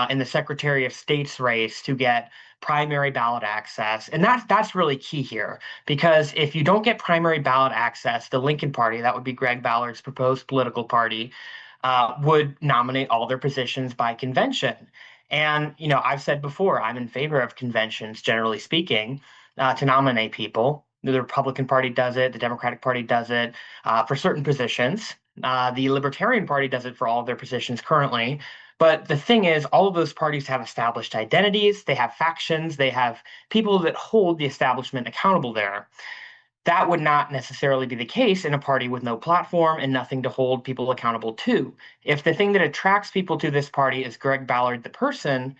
in the Secretary of State's race to get primary ballot access. And that's really key here, because if you don't get primary ballot access, the Lincoln Party, that would be Greg Ballard's proposed political party, would nominate all their positions by convention. And, I've said before, I'm in favor of conventions, generally speaking, to nominate people. The Republican Party does it. The Democratic Party does it for certain positions. The Libertarian Party does it for all of their positions currently. But the thing is, all of those parties have established identities. They have factions. They have people that hold the establishment accountable there. That would not necessarily be the case in a party with no platform and nothing to hold people accountable to. If the thing that attracts people to this party is Greg Ballard, the person,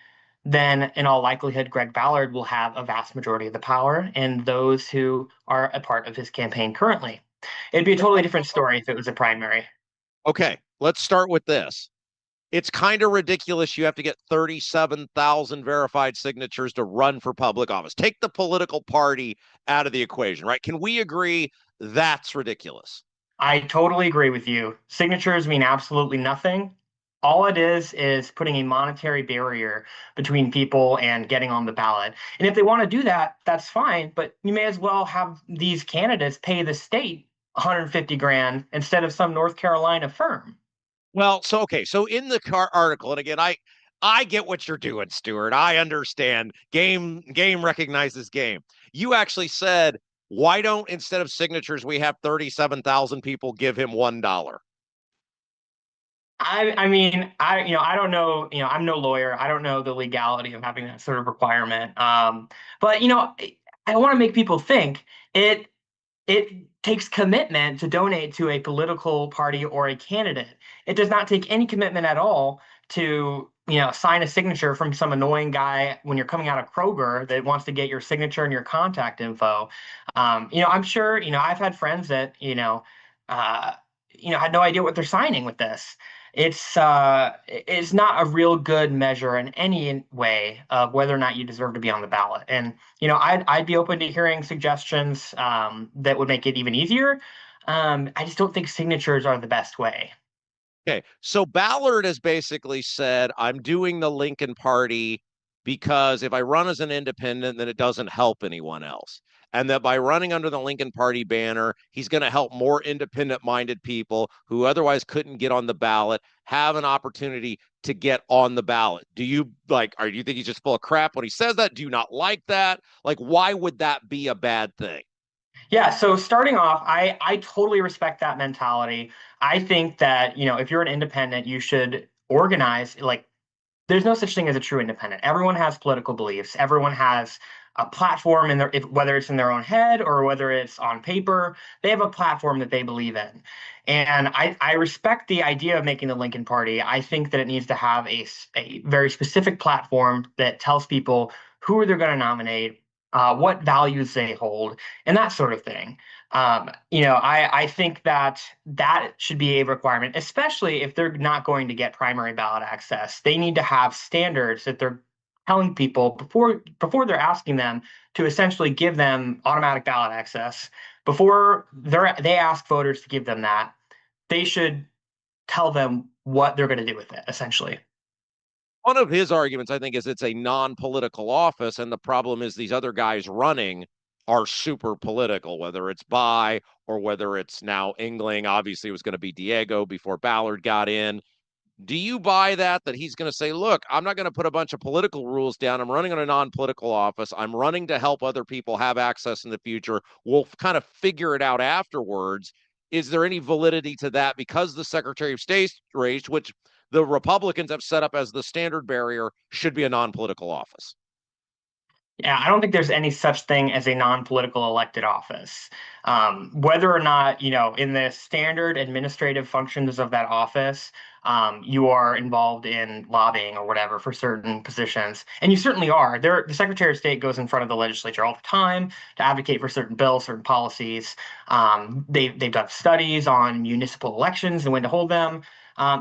then in all likelihood, Greg Ballard will have a vast majority of the power and those who are a part of his campaign currently. It'd be a totally different story if it was a primary. Okay, let's start with this. It's kind of ridiculous. You have to get 37,000 verified signatures to run for public office. Take the political party out of the equation, right? Can we agree that's ridiculous? I totally agree with you. Signatures mean absolutely nothing. All it is putting a monetary barrier between people and getting on the ballot. And if they want to do that, that's fine, but you may as well have these candidates pay the state 150 grand instead of some North Carolina firm. Well, so okay, so in the car article, and again, I get what you're doing, Stuart. I understand. Game recognizes game. You actually said, why don't instead of signatures we have 37,000 people give him $1? I mean, I don't know, I'm no lawyer. I don't know the legality of having that sort of requirement. But I want to make people think it it takes commitment to donate to a political party or a candidate. It does not take any commitment at all to, sign a signature from some annoying guy when you're coming out of Kroger that wants to get your signature and your contact info. I'm sure, I've had friends that, uh, had no idea what they're signing with this. It's not a real good measure in any way of whether or not you deserve to be on the ballot. And I'd be open to hearing suggestions that would make it even easier. I just don't think signatures are the best way. Okay, so Ballard has basically said, I'm doing the Lincoln Party because if I run as an independent, then it doesn't help anyone else. And that by running under the Lincoln Party banner, he's going to help more independent minded people who otherwise couldn't get on the ballot have an opportunity to get on the ballot. Do you do you think he's just full of crap when he says that? Do you not like that? Like, why would that be a bad thing? Yeah, so starting off, I totally respect that mentality. I think that, if you're an independent, you should organize. Like, there's no such thing as a true independent. Everyone has political beliefs. Everyone has a platform in whether it's in their own head or whether it's on paper, they have a platform that they believe in. And I respect the idea of making the Lincoln Party. I think that it needs to have a very specific platform that tells people who they're going to nominate, what values they hold, and that sort of thing. I think that that should be a requirement, especially if they're not going to get primary ballot access. They need to have standards that they're telling people before they're asking them to essentially give them automatic ballot access. Before they ask voters to give them that, they should tell them what they're going to do with it, essentially. One of his arguments, I think, is it's a non-political office, and the problem is these other guys running are super political, whether it's By or whether it's now Engling. Obviously, it was going to be Diego before Ballard got in. Do you buy that he's going to say, look, I'm not going to put a bunch of political rules down. I'm running on a non-political office. I'm running to help other people have access in the future. We'll kind of figure it out afterwards. Is there any validity to that? Because the Secretary of State race, which the Republicans have set up as the standard barrier, should be a non-political office. Yeah, I don't think there's any such thing as a non-political elected office. Whether or not, in the standard administrative functions of that office, you are involved in lobbying or whatever for certain positions, and you certainly are. The Secretary of State goes in front of the legislature all the time to advocate for certain bills, certain policies. They've done studies on municipal elections and when to hold them.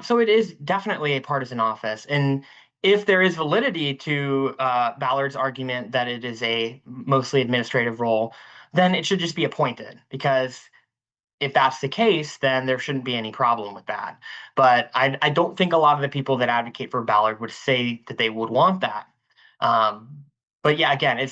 So it is definitely a partisan office, and if there is validity to Ballard's argument that it is a mostly administrative role, then it should just be appointed. Because if that's the case, then there shouldn't be any problem with that. But I don't think a lot of the people that advocate for Ballard would say that they would want that. But yeah, again,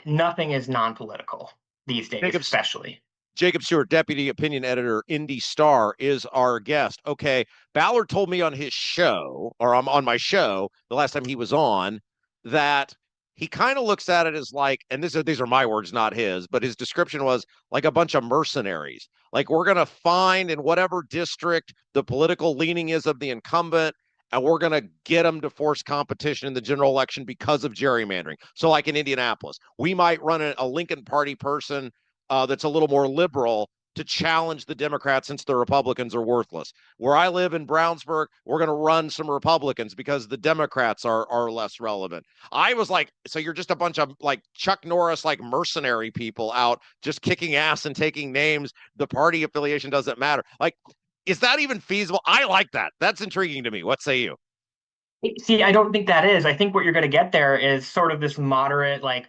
nothing is non-political these days, especially. Jacob Stewart, Deputy Opinion Editor, Indy Star, is our guest. Okay, Ballard told me on his show, or on my show, the last time he was on, that he kind of looks at it as like, and these are my words, not his, but his description was like a bunch of mercenaries. Like, we're going to find in whatever district the political leaning is of the incumbent, and we're going to get them to force competition in the general election because of gerrymandering. So like in Indianapolis, we might run a Lincoln Party person that's a little more liberal to challenge the Democrats since the Republicans are worthless. Where I live in Brownsburg, we're going to run some Republicans because the Democrats are less relevant. I was like, so you're just a bunch of like Chuck Norris, like mercenary people out just kicking ass and taking names. The party affiliation doesn't matter. Like, is that even feasible? I like that. That's intriguing to me. What say you? See, I don't think that is. I think what you're going to get there is sort of this moderate, like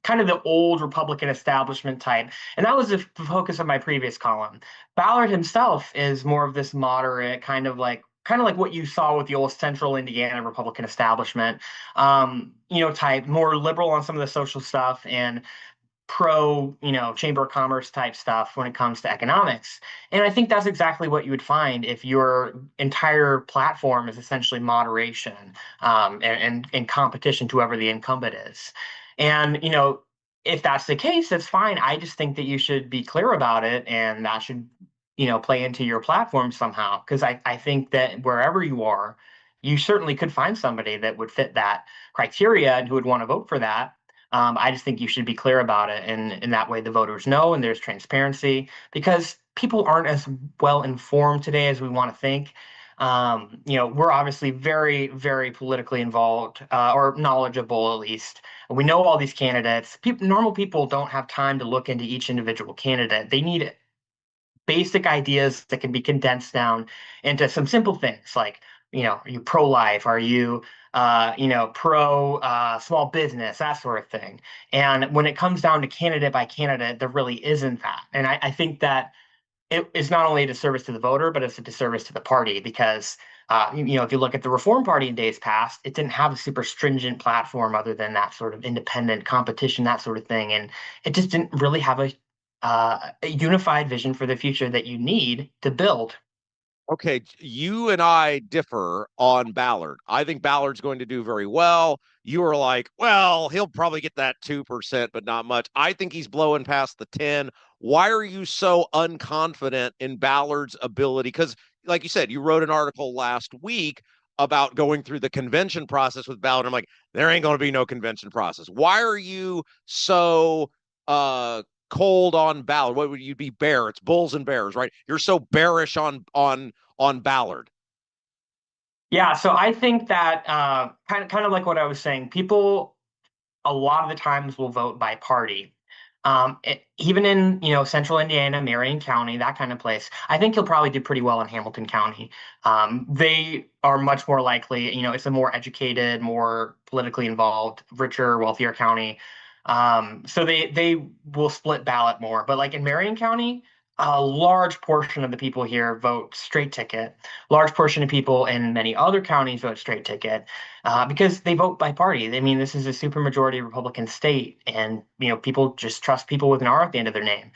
kind of the old Republican establishment type. And that was the focus of my previous column. Ballard himself is more of this moderate, kind of like kind of like what you saw with the old central Indiana Republican establishment, type more liberal on some of the social stuff and pro, chamber of commerce type stuff when it comes to economics. And I think that's exactly what you would find if your entire platform is essentially moderation, and competition to whoever the incumbent is. And, if that's the case, that's fine. I just think that you should be clear about it, and that should, play into your platform somehow. Because I think that wherever you are, you certainly could find somebody that would fit that criteria and who would want to vote for that. I just think you should be clear about it, and in that way the voters know, and there's transparency, because people aren't as well informed today as we want to think. We're obviously very, very politically involved, or knowledgeable at least. We know all these candidates. Normal people don't have time to look into each individual candidate. They need basic ideas that can be condensed down into some simple things like, are you pro-life? Are you, pro small business, that sort of thing. And when it comes down to candidate by candidate, there really isn't that. And I think that it is not only a disservice to the voter, but it's a disservice to the party because, if you look at the Reform Party in days past, it didn't have a super stringent platform other than that sort of independent competition, that sort of thing. And it just didn't really have a unified vision for the future that you need to build. Okay, you and I differ on Ballard. I think Ballard's going to do very well. You are like, well, he'll probably get that 2%, but not much. I think he's blowing past the 10. Why are you so unconfident in Ballard's ability? Because, like you said, you wrote an article last week about going through the convention process with Ballard. I'm like, there ain't going to be no convention process. Why are you so cold on Ballard? What would you be bear? It's bulls and bears, right? You're so bearish on Ballard. Yeah, so I think that kind of like what I was saying, people a lot of the times will vote by party. Even in central Indiana, Marion County, that kind of place, I think he'll probably do pretty well in Hamilton County. They are much more likely, it's a more educated, more politically involved, richer, wealthier county. So they will split ballot more. But like in Marion County, a large portion of the people here vote straight ticket. Large portion of people in many other counties vote straight ticket because they vote by party. I mean, this is a supermajority Republican state, and people just trust people with an R at the end of their name.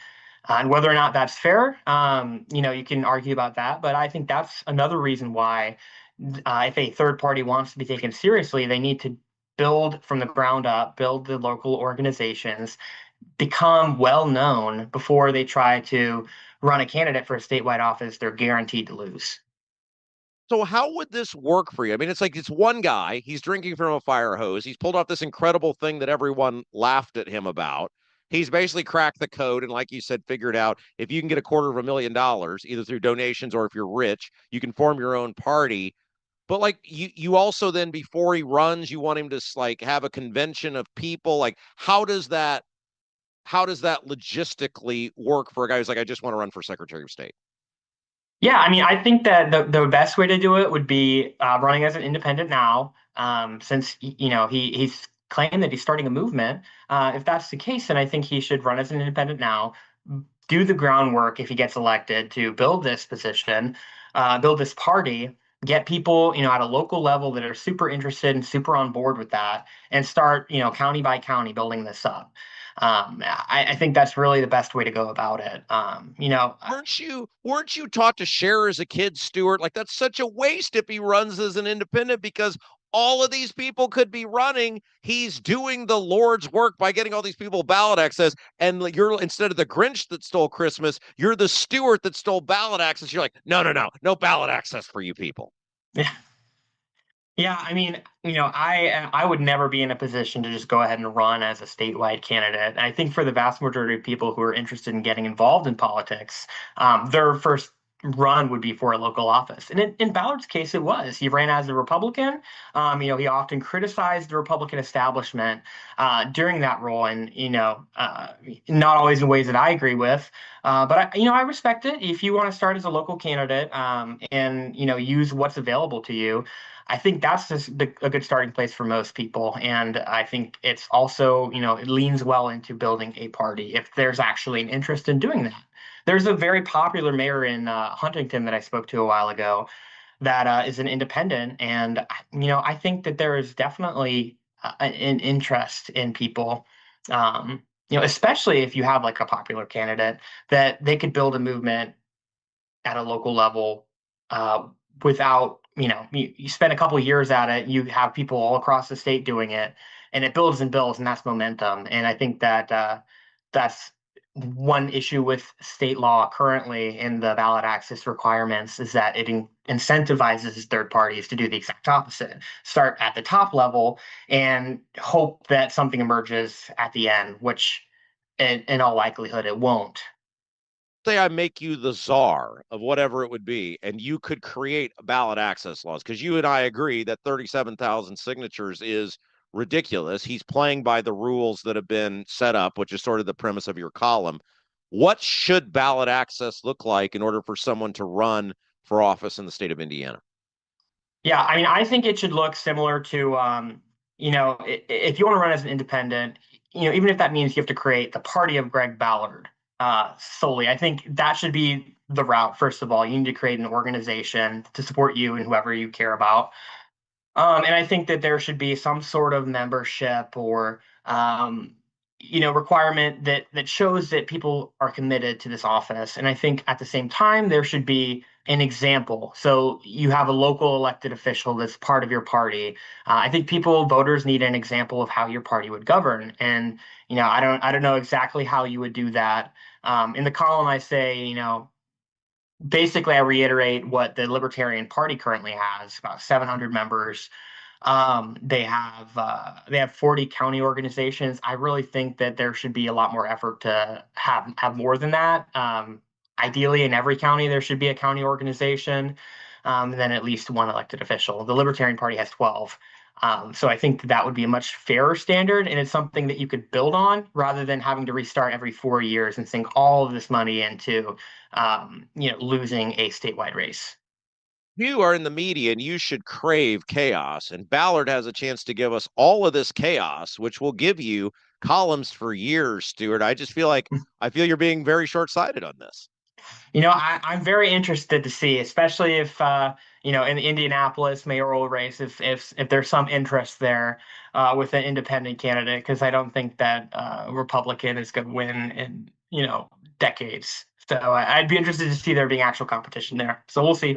And whether or not that's fair, you can argue about that. But I think that's another reason why, if a third party wants to be taken seriously, they need to build from the ground up, build the local organizations, become well known before they try to run a candidate for a statewide office they're guaranteed to lose. So how would this work for you? I mean, it's like it's one guy, he's drinking from a fire hose. He's pulled off this incredible thing that everyone laughed at him about. He's basically cracked the code and, like you said, figured out if you can get $250,000 either through donations or if you're rich, you can form your own party. But like you also then before he runs, you want him to like have a convention of people. Like how does that logistically work for a guy who's like, I just want to run for Secretary of State? Yeah, I mean, I think that the best way to do it would be running as an independent now, since he's claimed that he's starting a movement. If that's the case, then I think he should run as an independent now, do the groundwork if he gets elected to build this position, build this party, get people at a local level that are super interested and super on board with that, and start county by county building this up. I think that's really the best way to go about it. Weren't you taught to share as a kid, Stuart? Like that's such a waste if he runs as an independent because all of these people could be running. He's doing the Lord's work by getting all these people ballot access. And you're instead of the Grinch that stole Christmas, you're the Stuart that stole ballot access. You're like, no ballot access for you people. Yeah. Yeah, I mean, I would never be in a position to just go ahead and run as a statewide candidate. I think for the vast majority of people who are interested in getting involved in politics, their first run would be for a local office. And in Ballard's case, it was. He ran as a Republican. He often criticized the Republican establishment during that role, and not always in ways that I agree with. But I respect it. If you want to start as a local candidate, and use what's available to you, I think that's just a good starting place for most people. And I think it's also, it leans well into building a party if there's actually an interest in doing that. There's a very popular mayor in Huntington that I spoke to a while ago that is an independent. And, I think that there is definitely an interest in people, especially if you have like a popular candidate, that they could build a movement at a local level uh, without, you spend a couple of years at it, you have people all across the state doing it, and it builds and builds, and that's momentum. And I think that that's one issue with state law currently in the ballot access requirements is that it incentivizes third parties to do the exact opposite. Start at the top level and hope that something emerges at the end, which in all likelihood it won't. Say I make you the czar of whatever it would be, and you could create ballot access laws, because you and I agree that 37,000 signatures is ridiculous. He's playing by the rules that have been set up, which is sort of the premise of your column. What should ballot access look like in order for someone to run for office in the state of Indiana? Yeah, I mean, I think it should look similar to, if you want to run as an independent, even if that means you have to create the party of Greg Ballard solely, I think that should be the route. First of all, you need to create an organization to support you and whoever you care about. And I think that there should be some sort of membership or, requirement that shows that people are committed to this office. And I think at the same time, there should be an example. So you have a local elected official that's part of your party. I think voters need an example of how your party would govern. And, I don't know exactly how you would do that. In the column, I say, basically I reiterate what the Libertarian Party currently has, about 700 members. They have 40 county organizations. I really think that there should be a lot more effort to have more than that. Ideally, in every county, there should be a county organization, and then at least one elected official. The Libertarian Party has 12. So I think that would be a much fairer standard, and it's something that you could build on rather than having to restart every 4 years and sink all of this money into, losing a statewide race. You are in the media and you should crave chaos. And Ballard has a chance to give us all of this chaos, which will give you columns for years, Stuart. I feel you're being very short-sighted on this. I'm very interested to see, especially if, in the Indianapolis mayoral race, if there's some interest there with an independent candidate, because I don't think that Republican is going to win in, decades. So I'd be interested to see there being actual competition there. So we'll see.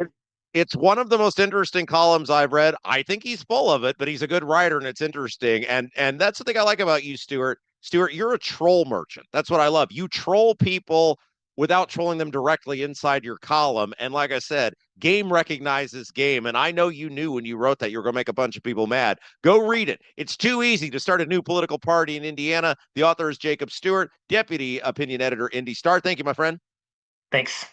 It's one of the most interesting columns I've read. I think he's full of it, but he's a good writer and it's interesting. And that's the thing I like about you, Stuart. Stuart, you're a troll merchant. That's what I love. You troll people without trolling them directly inside your column. And like I said, game recognizes game. And I know you knew when you wrote that you were going to make a bunch of people mad. Go read it. It's too easy to start a new political party in Indiana. The author is Jacob Stuart, deputy opinion editor, Indy Star. Thank you, my friend. Thanks.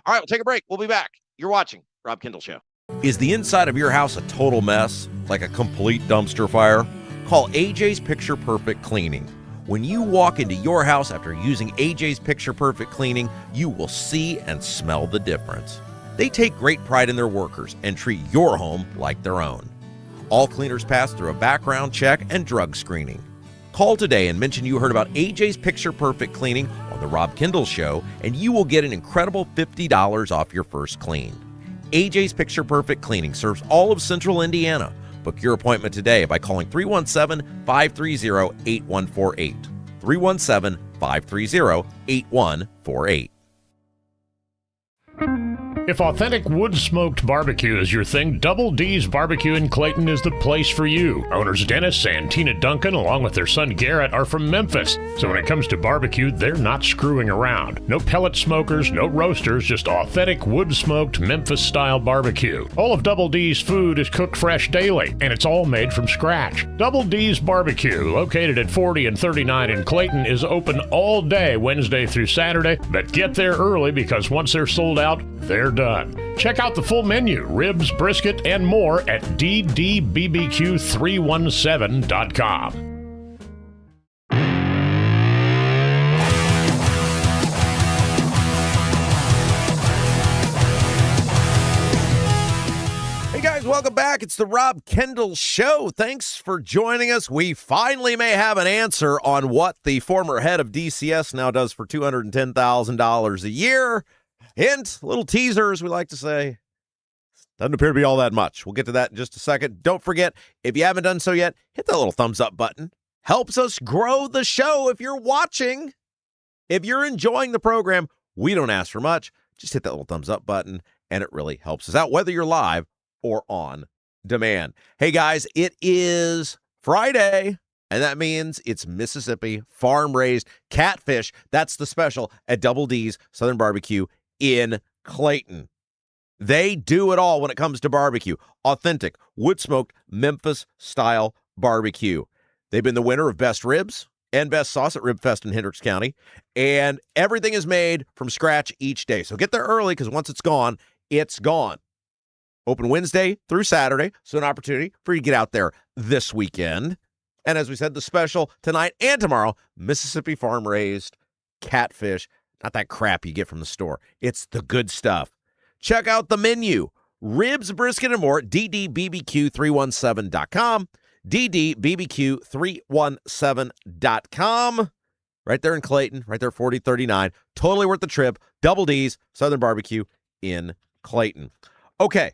All right, we'll take a break. We'll be back. You're watching Rob Kendall Show. Is the inside of your house a total mess, like a complete dumpster fire? Call AJ's Picture Perfect Cleaning. When you walk into your house after using AJ's Picture Perfect Cleaning, you will see and smell the difference. They take great pride in their workers and treat your home like their own. All cleaners pass through a background check and drug screening. Call today and mention you heard about AJ's Picture Perfect Cleaning on the Rob Kendall Show, and you will get an incredible $50 off your first clean. AJ's Picture Perfect Cleaning serves all of Central Indiana. Book your appointment today by calling 317-530-8148. 317-530-8148. If authentic wood-smoked barbecue is your thing, Double D's Barbecue in Clayton is the place for you. Owners Dennis and Tina Duncan, along with their son Garrett, are from Memphis. So when it comes to barbecue, they're not screwing around. No pellet smokers, no roasters, just authentic wood-smoked Memphis-style barbecue. All of Double D's food is cooked fresh daily, and it's all made from scratch. Double D's Barbecue, located at 40 and 39 in Clayton, is open all day, Wednesday through Saturday, but get there early because once they're sold out, they're done. Check out the full menu, ribs, brisket, and more at ddbbq317.com. Hey guys, welcome back. It's the Rob Kendall Show. Thanks for joining us. We finally may have an answer on what the former head of DCS now does for $210,000 a year. Hint, little teasers, we like to say. Doesn't appear to be all that much. We'll get to that in just a second. Don't forget, if you haven't done so yet, hit that little thumbs up button. Helps us grow the show if you're watching. If you're enjoying the program, we don't ask for much. Just hit that little thumbs up button, and it really helps us out, whether you're live or on demand. Hey, guys, it is Friday, and that means it's Mississippi farm-raised catfish. That's the special at Double D's Southern Barbecue in Clayton. They do it all when it comes to barbecue. Authentic, wood-smoked, Memphis-style barbecue. They've been the winner of Best Ribs and Best Sauce at Rib Fest in Hendricks County. And everything is made from scratch each day. So get there early, because once it's gone, it's gone. Open Wednesday through Saturday, so an opportunity for you to get out there this weekend. And as we said, the special tonight and tomorrow, Mississippi farm-raised catfish. Not that crap you get from the store. It's the good stuff. Check out the menu. Ribs, brisket, and more, ddbbq317.com. ddbbq317.com. Right there in Clayton, right there 4039. Totally worth the trip. Double D's, Southern Barbecue in Clayton. Okay.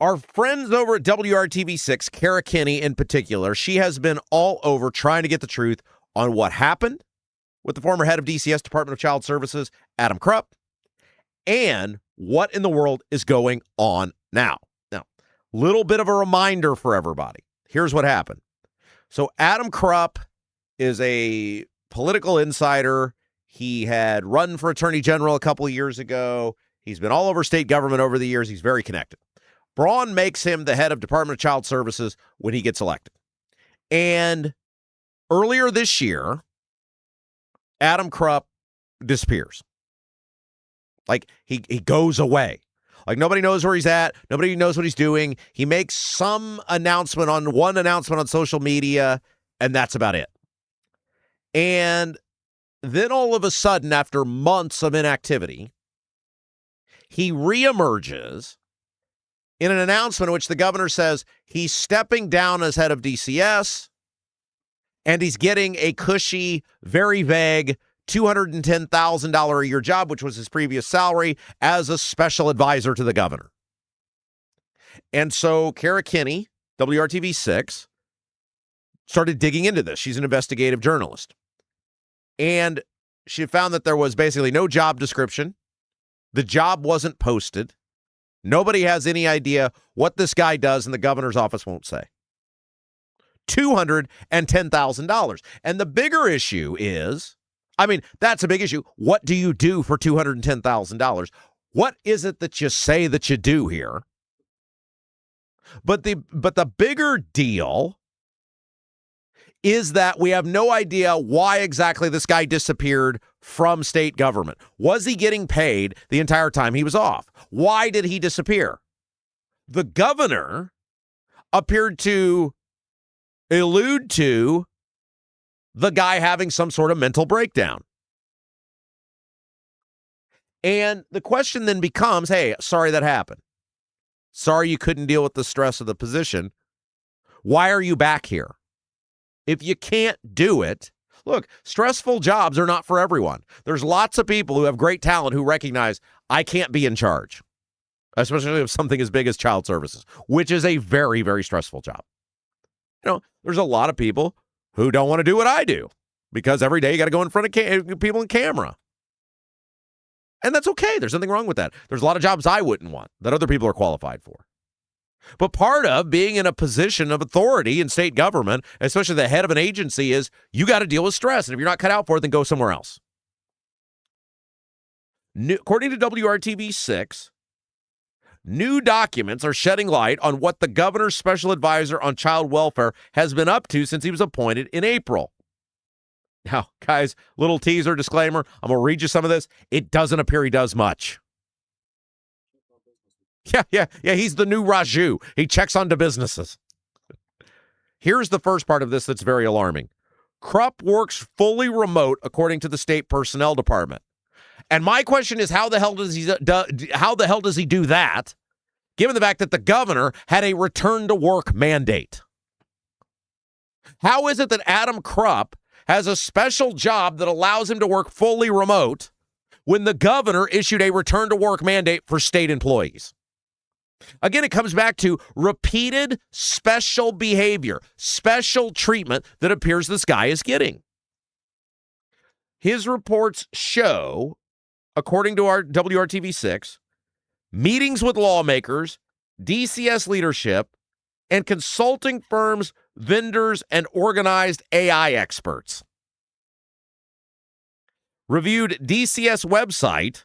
Our friends over at WRTV6, Kara Kinney in particular, she has been all over trying to get the truth on what happened with the former head of DCS, Department of Child Services, Adam Krupp, and what in the world is going on now. Now, little bit of a reminder for everybody. Here's what happened. So Adam Krupp is a political insider. He had run for attorney general a couple of years ago. He's been all over state government over the years. He's very connected. Braun makes him the head of Department of Child Services when he gets elected. And earlier this year, Adam Krupp disappears. Like, he goes away. Like, nobody knows where he's at. Nobody knows what he's doing. He makes some announcement on social media, and that's about it. And then all of a sudden, after months of inactivity, he reemerges in an announcement in which the governor says he's stepping down as head of DCS, and he's getting a cushy, very vague $210,000 a year job, which was his previous salary, as a special advisor to the governor. And so Kara Kinney, WRTV6, started digging into this. She's an investigative journalist. And she found that there was basically no job description. The job wasn't posted. Nobody has any idea what this guy does, and the governor's office won't say. $210,000. And the bigger issue is, I mean, that's a big issue. What do you do for $210,000? What is it that you say that you do here? But the bigger deal is that we have no idea why exactly this guy disappeared from state government. Was he getting paid the entire time he was off? Why did he disappear? The governor appeared to allude to the guy having some sort of mental breakdown. And the question then becomes, hey, sorry that happened. Sorry you couldn't deal with the stress of the position. Why are you back here? If you can't do it, look, stressful jobs are not for everyone. There's lots of people who have great talent who recognize I can't be in charge, especially of something as big as child services, which is a very, very stressful job. You know, there's a lot of people who don't want to do what I do because every day you got to go in front of people in camera. And that's okay. There's nothing wrong with that. There's a lot of jobs I wouldn't want that other people are qualified for. But part of being in a position of authority in state government, especially the head of an agency, is you got to deal with stress. And if you're not cut out for it, then go somewhere else. According to WRTV6, new documents are shedding light on what the governor's special advisor on child welfare has been up to since he was appointed in April. Now, guys, little teaser disclaimer. I'm going to read you some of this. It doesn't appear he does much. Yeah. He's the new Raju. He checks onto businesses. Here's the first part of this that's very alarming. Krupp works fully remote, according to the state personnel department. And my question is, how the hell does he do that, given the fact that the governor had a return to work mandate? How is it that Adam Krupp has a special job that allows him to work fully remote when the governor issued a return to work mandate for state employees? Again, it comes back to repeated special behavior, special treatment that appears this guy is getting. His reports show, according to our WRTV6, meetings with lawmakers, DCS leadership, and consulting firms, vendors, and organized AI experts. Reviewed DCS website,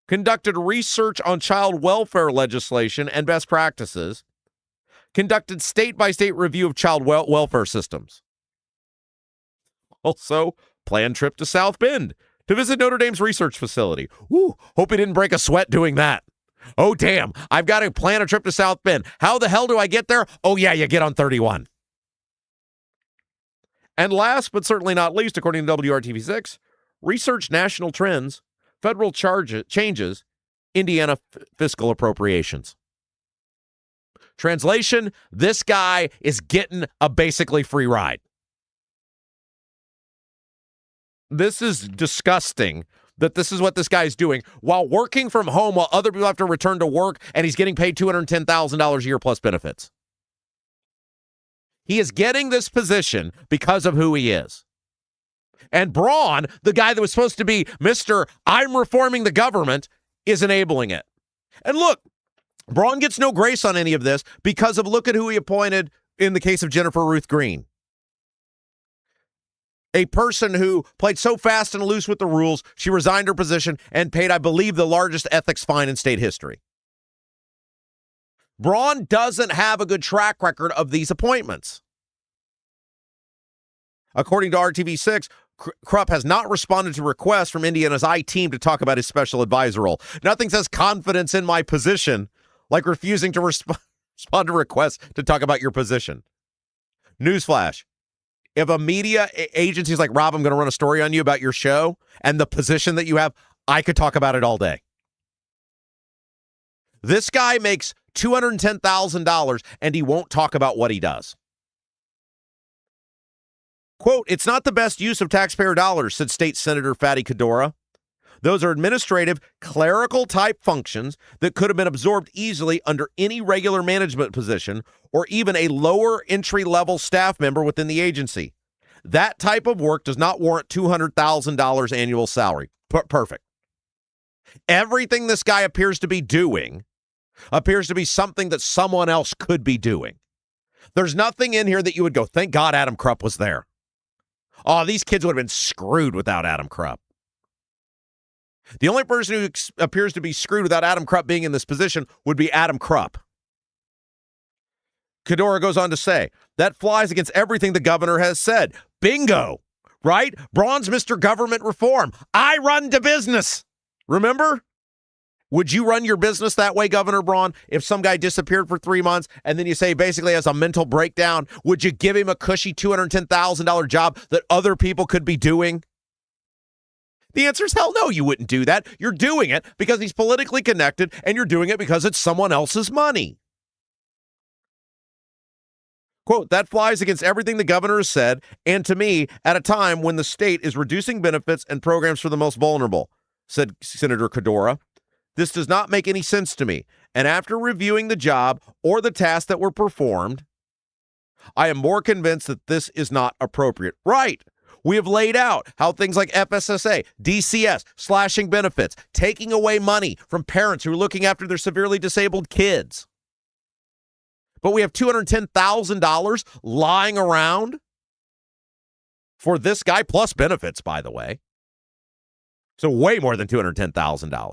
conducted research on child welfare legislation and best practices, conducted state-by-state review of child welfare systems. Also, planned trip to South Bend to visit Notre Dame's research facility. Ooh, hope he didn't break a sweat doing that. Oh, damn, I've got to plan a trip to South Bend. How the hell do I get there? Oh, yeah, you get on 31. And last but certainly not least, according to WRTV6, research national trends, federal changes, Indiana fiscal appropriations. Translation, this guy is getting a basically free ride. This is disgusting that this is what this guy's doing while working from home while other people have to return to work, and he's getting paid $210,000 a year plus benefits. He is getting this position because of who he is. And Braun, the guy that was supposed to be Mr. I'm reforming the government, is enabling it. And look, Braun gets no grace on any of this because of look at who he appointed in the case of Jennifer Ruth Green. A person who played so fast and loose with the rules, she resigned her position and paid, I believe, the largest ethics fine in state history. Braun doesn't have a good track record of these appointments. According to RTV6, Krupp has not responded to requests from Indiana's I-team to talk about his special advisor role. Nothing says confidence in my position like refusing to respond to requests to talk about your position. Newsflash. If a media agency is like, Rob, I'm going to run a story on you about your show and the position that you have, I could talk about it all day. This guy makes $210,000 and he won't talk about what he does. Quote, it's not the best use of taxpayer dollars, said State Senator Fatty Cadora. Those are administrative, clerical-type functions that could have been absorbed easily under any regular management position or even a lower entry-level staff member within the agency. That type of work does not warrant $200,000 annual salary. Perfect. Everything this guy appears to be doing appears to be something that someone else could be doing. There's nothing in here that you would go, thank God Adam Krupp was there. Oh, these kids would have been screwed without Adam Krupp. The only person who appears to be screwed without Adam Krupp being in this position would be Adam Krupp. Cadora goes on to say, that flies against everything the governor has said. Bingo, right? Braun's Mr. Government Reform. I run the business. Remember? Would you run your business that way, Governor Braun? If some guy disappeared for 3 months and then you say basically has a mental breakdown, would you give him a cushy $210,000 job that other people could be doing? The answer is hell no, you wouldn't do that. You're doing it because he's politically connected, and you're doing it because it's someone else's money. Quote, that flies against everything the governor has said, and to me, at a time when the state is reducing benefits and programs for the most vulnerable, said Senator Cadora. This does not make any sense to me. And after reviewing the job or the tasks that were performed, I am more convinced that this is not appropriate. Right. We have laid out how things like FSSA, DCS, slashing benefits, taking away money from parents who are looking after their severely disabled kids. But we have $210,000 lying around for this guy, plus benefits, by the way. So way more than $210,000.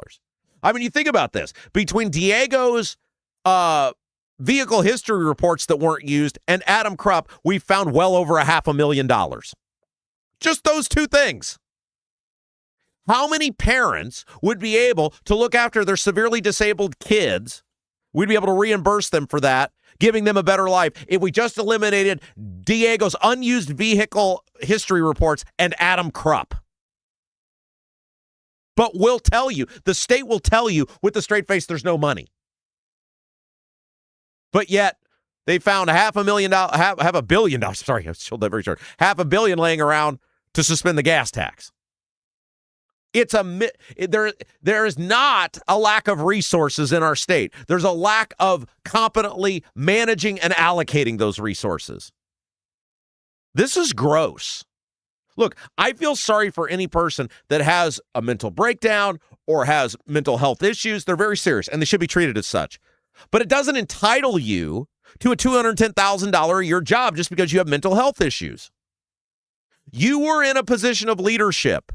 I mean, you think about this. Between Diego's vehicle history reports that weren't used and Adam Krupp, we found well over $500,000. Just those two things. How many parents would be able to look after their severely disabled kids? We'd be able to reimburse them for that, giving them a better life if we just eliminated Diego's unused vehicle history reports and Adam Krupp. But we'll tell you, the state will tell you with a straight face there's no money. But yet, they found $500 million, sorry, I showed that very short, $500 million laying around to suspend the gas tax. There is not a lack of resources in our state. There's a lack of competently managing and allocating those resources. This is gross. Look, I feel sorry for any person that has a mental breakdown or has mental health issues. They're very serious, and they should be treated as such. But it doesn't entitle you to a $210,000 a year job just because you have mental health issues. You were in a position of leadership.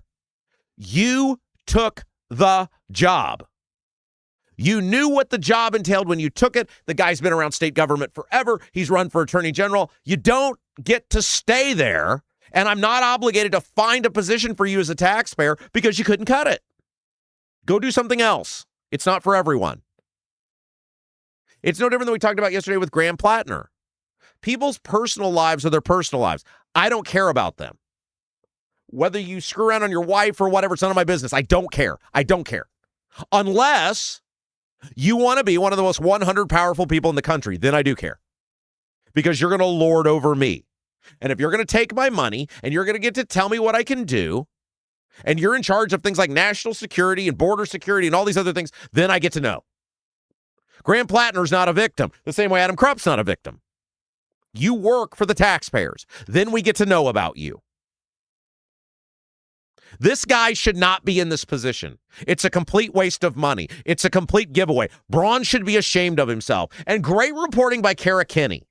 You took the job. You knew what the job entailed when you took it. The guy's been around state government forever. He's run for attorney general. You don't get to stay there, and I'm not obligated to find a position for you as a taxpayer because you couldn't cut it. Go do something else. It's not for everyone. It's no different than we talked about yesterday with Graham Plattner. People's personal lives are their personal lives. I don't care about them. Whether you screw around on your wife or whatever, it's none of my business. I don't care. I don't care. Unless you want to be one of the most 100 powerful people in the country, then I do care. Because you're going to lord over me. And if you're going to take my money and you're going to get to tell me what I can do, and you're in charge of things like national security and border security and all these other things, then I get to know. Graham Plattner's not a victim, the same way Adam Krupp's not a victim. You work for the taxpayers. Then we get to know about you. This guy should not be in this position. It's a complete waste of money. It's a complete giveaway. Braun should be ashamed of himself. And great reporting by Kara Kinney.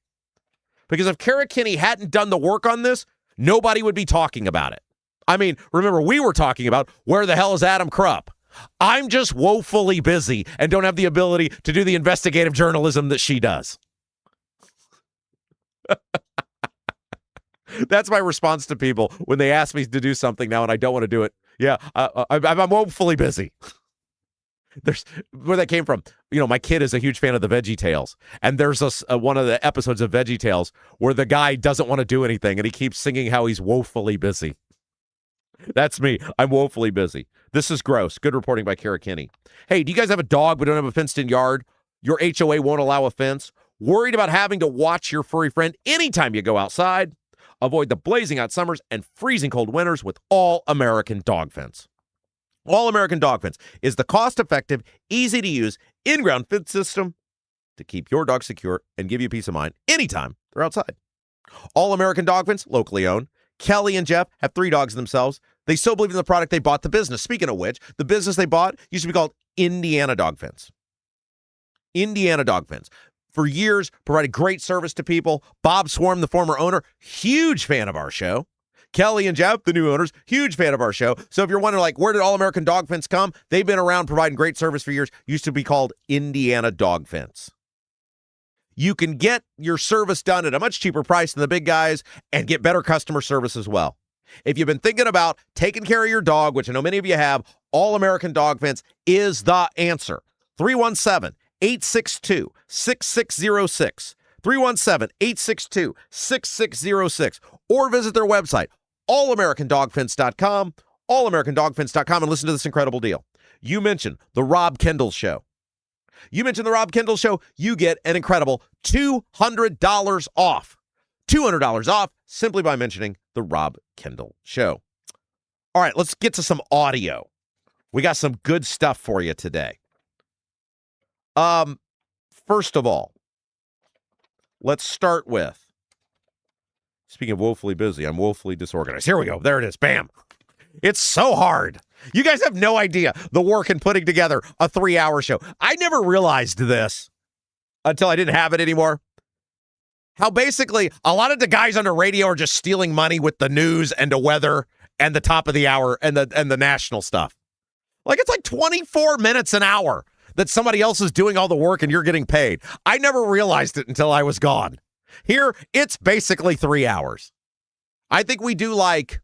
Because if Kara Kinney hadn't done the work on this, nobody would be talking about it. I mean, remember, we were talking about where the hell is Adam Krupp? I'm just woefully busy and don't have the ability to do the investigative journalism that she does. That's my response to people when they ask me to do something now and I don't want to do it. Yeah, I'm woefully busy. There's where that came from. You know, my kid is a huge fan of the Veggie Tales, and there's one of the episodes of Veggie Tales where the guy doesn't want to do anything and he keeps singing how he's woefully busy. That's me. I'm woefully busy. This is gross. Good reporting by Kara Kinney. Hey, do you guys have a dog but don't have a fenced-in yard? Your HOA won't allow a fence? Worried about having to watch your furry friend anytime you go outside? Avoid the blazing hot summers and freezing cold winters with All-American Dog Fence. All-American Dog Fence is the cost-effective, easy-to-use, in-ground fence system to keep your dog secure and give you peace of mind anytime they're outside. All-American Dog Fence, locally owned. Kelly and Jeff have 3 dogs themselves. They so believe in the product they bought the business. Speaking of which, the business they bought used to be called Indiana Dog Fence. Indiana Dog Fence. For years, provided great service to people. Bob Swarm, the former owner, huge fan of our show. Kelly and Jeff, the new owners, huge fan of our show. So if you're wondering, like, where did All-American Dog Fence come? They've been around providing great service for years. Used to be called Indiana Dog Fence. You can get your service done at a much cheaper price than the big guys and get better customer service as well. If you've been thinking about taking care of your dog, which I know many of you have, All-American Dog Fence is the answer. 317-862-6606. 317-862-6606. Or visit their website, allamericandogfence.com, allamericandogfence.com, and listen to this incredible deal. You mentioned the Rob Kendall Show. You mentioned the Rob Kendall Show, you get an incredible $200 off. $200 off simply by mentioning the Rob Kendall Show. All right, let's get to some audio. We got some good stuff for you today. First of all, let's start with, speaking of woefully busy, I'm woefully disorganized. Here we go. There it is. Bam. It's so hard. You guys have no idea the work in putting together a 3-hour show. I never realized this until I didn't have it anymore. How basically a lot of the guys on the radio are just stealing money with the news and the weather and the top of the hour and the national stuff. Like, it's like 24 minutes an hour that somebody else is doing all the work and you're getting paid. I never realized it until I was gone. Here, it's basically 3 hours. I think we do like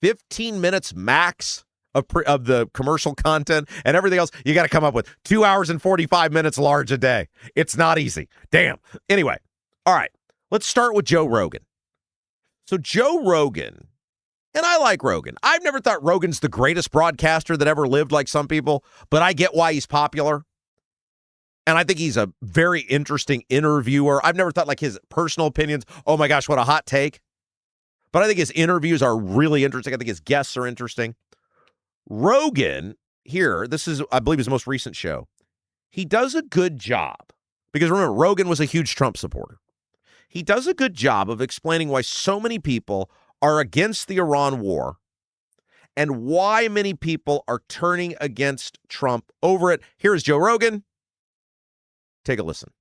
15 minutes max of the commercial content, and everything else you got to come up with 2 hours and 45 minutes large a day. It's not easy. Damn. Anyway, all right, let's start with Joe Rogan. So Joe Rogan, and I like Rogan. I've never thought Rogan's the greatest broadcaster that ever lived like some people, but I get why he's popular. And I think he's a very interesting interviewer. I've never thought like his personal opinions, oh my gosh, what a hot take. But I think his interviews are really interesting. I think his guests are interesting. Rogan here, this is, I believe, his most recent show. He does a good job because remember, Rogan was a huge Trump supporter. He does a good job of explaining why so many people are against the Iran war and why many people are turning against Trump over it. Here is Joe Rogan. Take a listen.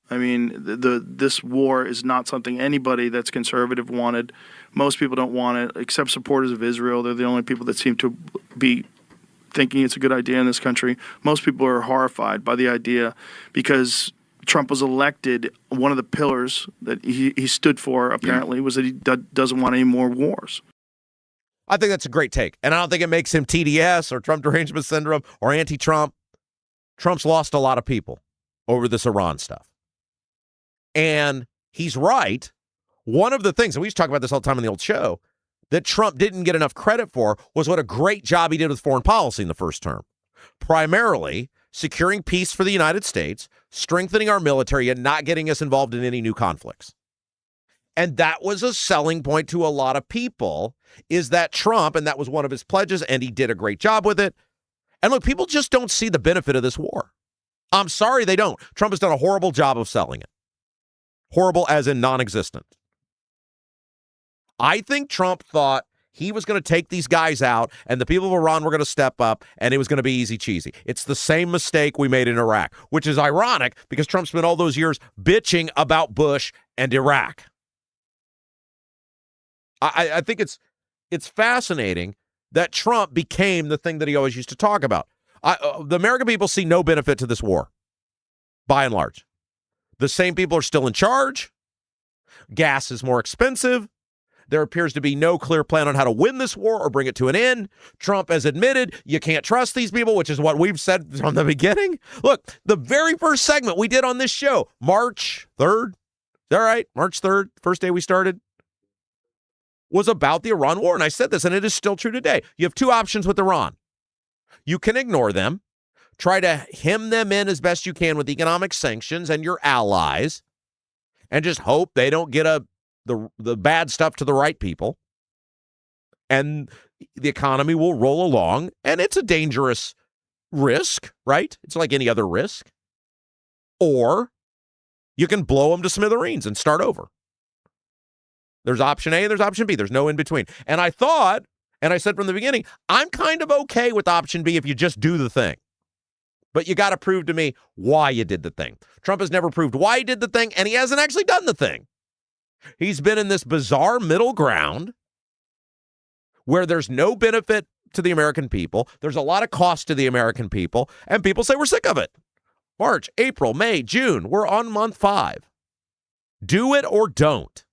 I mean, this war is not something anybody that's conservative wanted. Most people don't want it, except supporters of Israel. They're the only people that seem to be thinking it's a good idea in this country. Most people are horrified by the idea because Trump was elected. One of the pillars that he stood for, apparently, was that he doesn't want any more wars. I think that's a great take. And I don't think it makes him TDS or Trump derangement syndrome or anti-Trump. Trump's lost a lot of people over this Iran stuff. And he's right. One of the things, and we used to talk about this all the time on the old show, that Trump didn't get enough credit for was what a great job he did with foreign policy in the first term. Primarily securing peace for the United States, strengthening our military, and not getting us involved in any new conflicts. And that was a selling point to a lot of people, is that Trump, and that was one of his pledges, and he did a great job with it. And look, people just don't see the benefit of this war. I'm sorry they don't. Trump has done a horrible job of selling it. Horrible as in non-existent. I think Trump thought he was going to take these guys out and the people of Iran were going to step up and it was going to be easy cheesy. It's the same mistake we made in Iraq, which is ironic because Trump spent all those years bitching about Bush and Iraq. I think it's fascinating that Trump became the thing that he always used to talk about. The American people see no benefit to this war, by and large. The same people are still in charge. Gas is more expensive. There appears to be no clear plan on how to win this war or bring it to an end. Trump has admitted you can't trust these people, which is what we've said from the beginning. Look, the very first segment we did on this show, March 3rd, is that right? March 3rd, first day we started, was about the Iran war. And I said this, and it is still true today. You have two options with Iran. You can ignore them, try to hem them in as best you can with economic sanctions and your allies, and just hope they don't get the bad stuff to the right people, and the economy will roll along. And it's a dangerous risk, right? It's like any other risk. Or you can blow them to smithereens and start over. There's option A and there's option B. There's no in between. And I thought, and I said from the beginning, I'm kind of okay with option B if you just do the thing. But you got to prove to me why you did the thing. Trump has never proved why he did the thing, and he hasn't actually done the thing. He's been in this bizarre middle ground where there's no benefit to the American people. There's a lot of cost to the American people, and people say we're sick of it. March, April, May, June, we're on month 5. Do it or don't.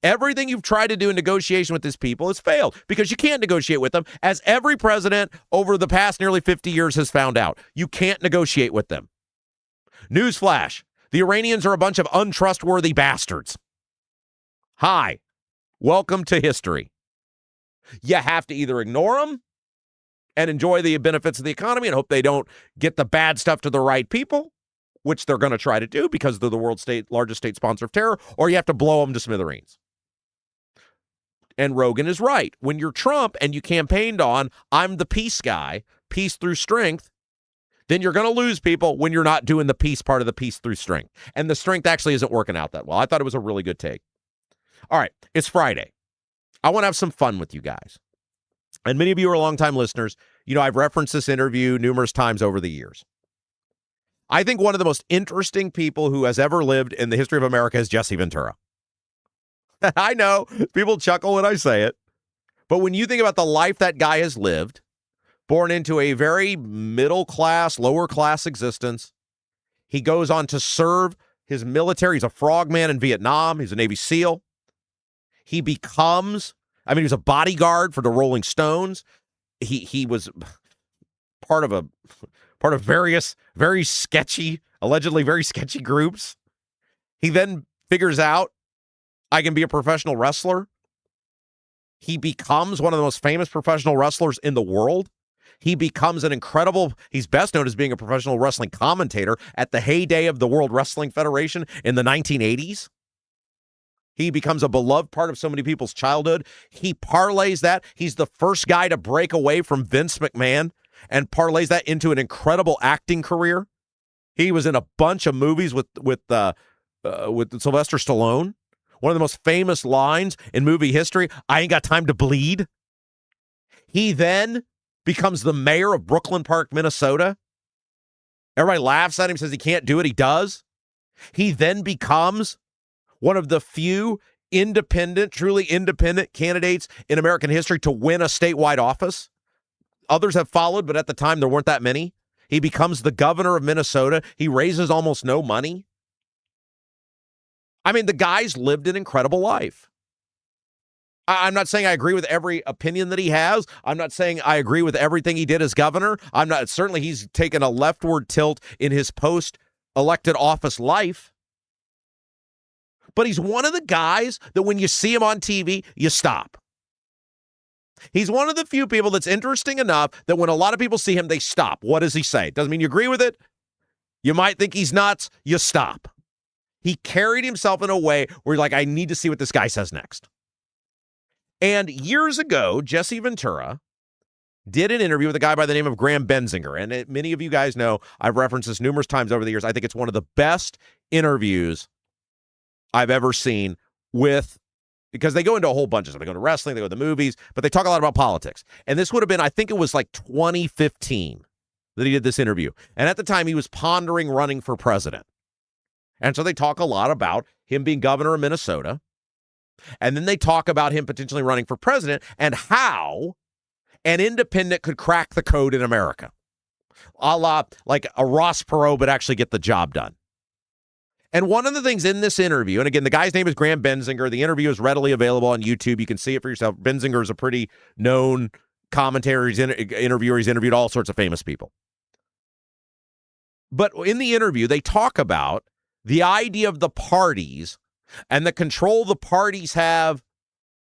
Everything you've tried to do in negotiation with these people has failed because you can't negotiate with them, as every president over the past nearly 50 years has found out. You can't negotiate with them. Newsflash, the Iranians are a bunch of untrustworthy bastards. Hi, welcome to history. You have to either ignore them and enjoy the benefits of the economy and hope they don't get the bad stuff to the right people, which they're going to try to do because they're the world's largest state sponsor of terror, or you have to blow them to smithereens. And Rogan is right. When you're Trump and you campaigned on, I'm the peace guy, peace through strength, then you're going to lose people when you're not doing the peace part of the peace through strength. And the strength actually isn't working out that well. I thought it was a really good take. All right, it's Friday. I want to have some fun with you guys. And many of you are longtime listeners. You know, I've referenced this interview numerous times over the years. I think one of the most interesting people who has ever lived in the history of America is Jesse Ventura. I know people chuckle when I say it, but when you think about the life that guy has lived, born into a very middle class, lower class existence, he goes on to serve his military. He's a frogman in Vietnam. He's a Navy SEAL. He becomes, he was a bodyguard for the Rolling Stones. He was part of various very sketchy, allegedly very sketchy groups. He then figures out, I can be a professional wrestler. He becomes one of the most famous professional wrestlers in the world. He becomes he's best known as being a professional wrestling commentator at the heyday of the World Wrestling Federation in the 1980s. He becomes a beloved part of so many people's childhood. He parlays that. He's the first guy to break away from Vince McMahon and parlays that into an incredible acting career. He was in a bunch of movies with Sylvester Stallone. One of the most famous lines in movie history, "I ain't got time to bleed." He then becomes the mayor of Brooklyn Park, Minnesota. Everybody laughs at him, says he can't do it. He does. He then becomes one of the few truly independent candidates in American history to win a statewide office. Others have followed, but at the time there weren't that many. He becomes the governor of Minnesota. He raises almost no money. I mean, the guy's lived an incredible life. I'm not saying I agree with every opinion that he has. I'm not saying I agree with everything he did as governor. Certainly he's taken a leftward tilt in his post-elected office life. But he's one of the guys that when you see him on TV, you stop. He's one of the few people that's interesting enough that when a lot of people see him, they stop. What does he say? Doesn't mean you agree with it. You might think he's nuts. You stop. He carried himself in a way where you're like, I need to see what this guy says next. And years ago, Jesse Ventura did an interview with a guy by the name of Graham Benzinger. And many of you guys know I've referenced this numerous times over the years. I think it's one of the best interviews I've ever seen because they go into a whole bunch of stuff. They go to wrestling, they go to the movies, but they talk a lot about politics. And this would have been, I think it was like 2015 that he did this interview. And at the time, he was pondering running for president. And so they talk a lot about him being governor of Minnesota. And then they talk about him potentially running for president and how an independent could crack the code in America. A la like a Ross Perot, but actually get the job done. And one of the things in this interview, and again, the guy's name is Graham Benzinger. The interview is readily available on YouTube. You can see it for yourself. Benzinger is a pretty known commentator. Interviewer. He's interviewed all sorts of famous people. But in the interview, they talk about the idea of the parties and the control the parties have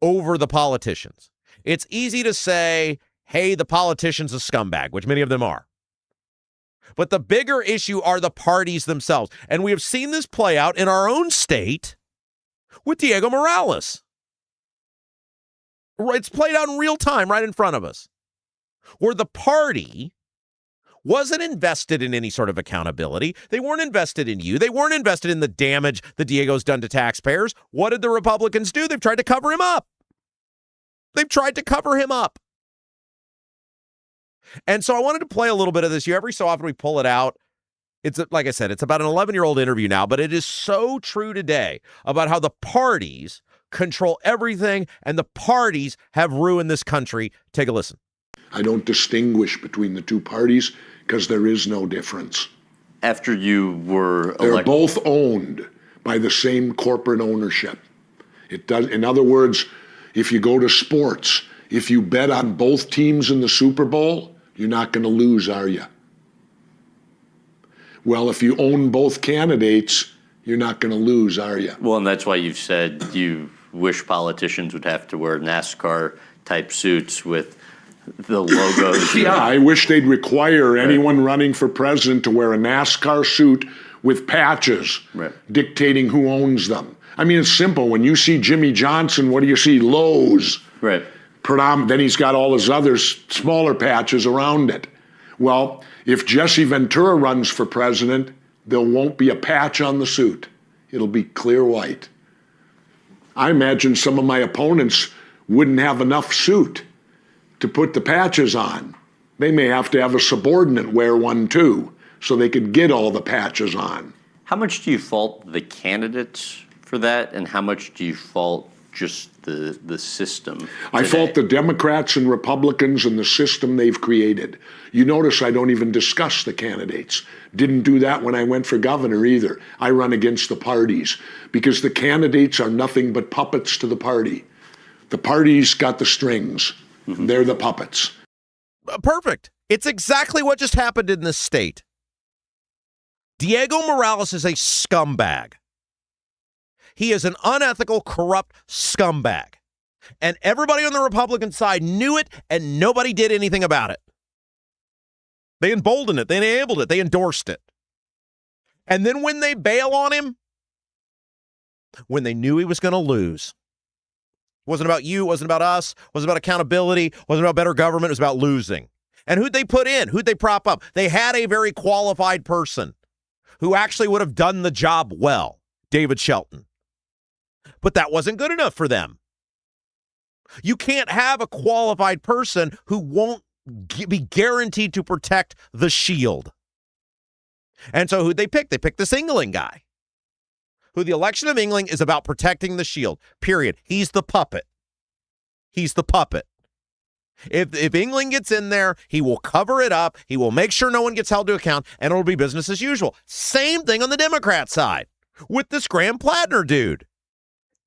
over the politicians. It's easy to say, hey, the politician's a scumbag, which many of them are. But the bigger issue are the parties themselves. And we have seen this play out in our own state with Diego Morales. It's played out in real time right in front of us, where the party wasn't invested in any sort of accountability. They weren't invested in you. They weren't invested in the damage that Diego's done to taxpayers. What did the Republicans do? They've tried to cover him up. And so I wanted to play a little bit of this. Every so often we pull it out. It's like I said, it's about an 11-year-old interview now, but it is so true today about how the parties control everything and the parties have ruined this country. Take a listen. I don't distinguish between the two parties because there is no difference. After you were elected, they're both owned by the same corporate ownership. It does. In other words, if you go to sports, if you bet on both teams in the Super Bowl, you're not going to lose, are you? Well, if you own both candidates, you're not going to lose, are you? Well, and that's why you've said you wish politicians would have to wear NASCAR-type suits with the logos. Yeah, I wish they'd require anyone running for president to wear a NASCAR suit with patches dictating who owns them. I mean, it's simple. When you see Jimmy Johnson, what do you see? Lowe's. Right. Then he's got all his other smaller patches around it. Well, if Jesse Ventura runs for president, there won't be a patch on the suit. It'll be clear white. I imagine some of my opponents wouldn't have enough suit to put the patches on. They may have to have a subordinate wear one too, so they could get all the patches on. How much do you fault the candidates for that, and how much do you fault just the system today? I fault the Democrats and Republicans and the system they've created. You notice I don't even discuss the candidates. Didn't do that when I went for governor either. I run against the parties because the candidates are nothing but puppets to the party. The party's got the strings. Mm-hmm. They're the puppets. Perfect. It's exactly what just happened in this state. Diego Morales is a scumbag. He is an unethical, corrupt scumbag. And everybody on the Republican side knew it, and nobody did anything about it. They emboldened it. They enabled it. They endorsed it. And then when they bail on him, when they knew he was going to lose. It wasn't about you, it wasn't about us, it wasn't about accountability, it wasn't about better government, it was about losing. And who'd they put in? Who'd they prop up? They had a very qualified person who actually would have done the job well, David Shelton. But that wasn't good enough for them. You can't have a qualified person who won't be guaranteed to protect the shield. And so who'd they pick? They picked this England guy, who the election of England is about protecting the shield, period. He's the puppet. He's the puppet. If England gets in there, he will cover it up. He will make sure no one gets held to account, and it'll be business as usual. Same thing on the Democrat side with this Graham Plattner dude.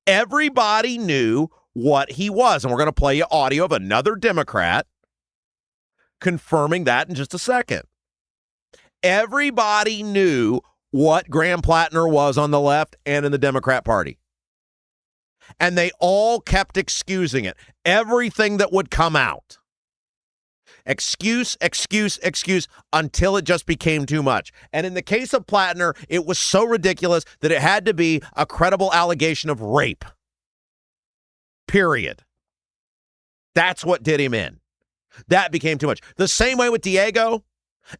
Everybody knew what he was, and we're going to play you audio of another Democrat confirming that in just a second. Everybody knew what Graham Plattner was on the left and in the Democrat Party. And they all kept excusing it. Everything that would come out. Excuse, excuse, excuse, until it just became too much. And in the case of Plattner, it was so ridiculous that it had to be a credible allegation of rape. Period. That's what did him in. That became too much. The same way with Diego.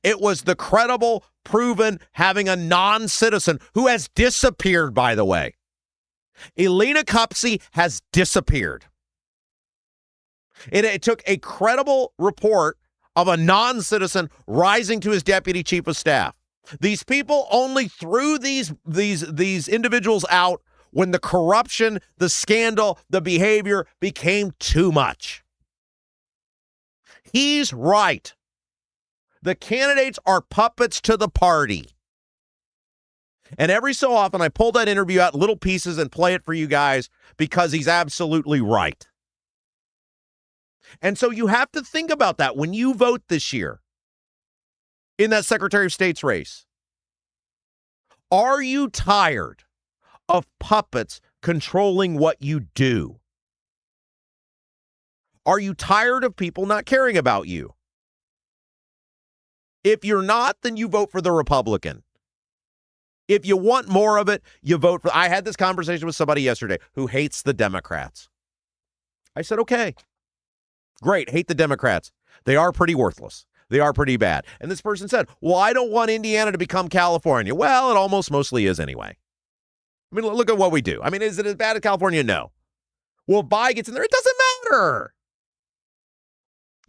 It was the credible, proven, having a non-citizen who has disappeared, by the way. Elena Cupsey has disappeared. It took a credible report of a non-citizen rising to his deputy chief of staff. These people only threw these individuals out when the corruption, the scandal, the behavior became too much. He's right. The candidates are puppets to the party. And every so often I pull that interview out in little pieces and play it for you guys because he's absolutely right. And so you have to think about that when you vote this year in that Secretary of State's race. Are you tired of puppets controlling what you do? Are you tired of people not caring about you? If you're not, then you vote for the Republican. If you want more of it, you vote for... I had this conversation with somebody yesterday who hates the Democrats. I said, okay, great, hate the Democrats. They are pretty worthless. They are pretty bad. And this person said, well, I don't want Indiana to become California. Well, it almost mostly is anyway. I mean, look at what we do. I mean, is it as bad as California? No. Well, if Biden gets in there, it doesn't matter.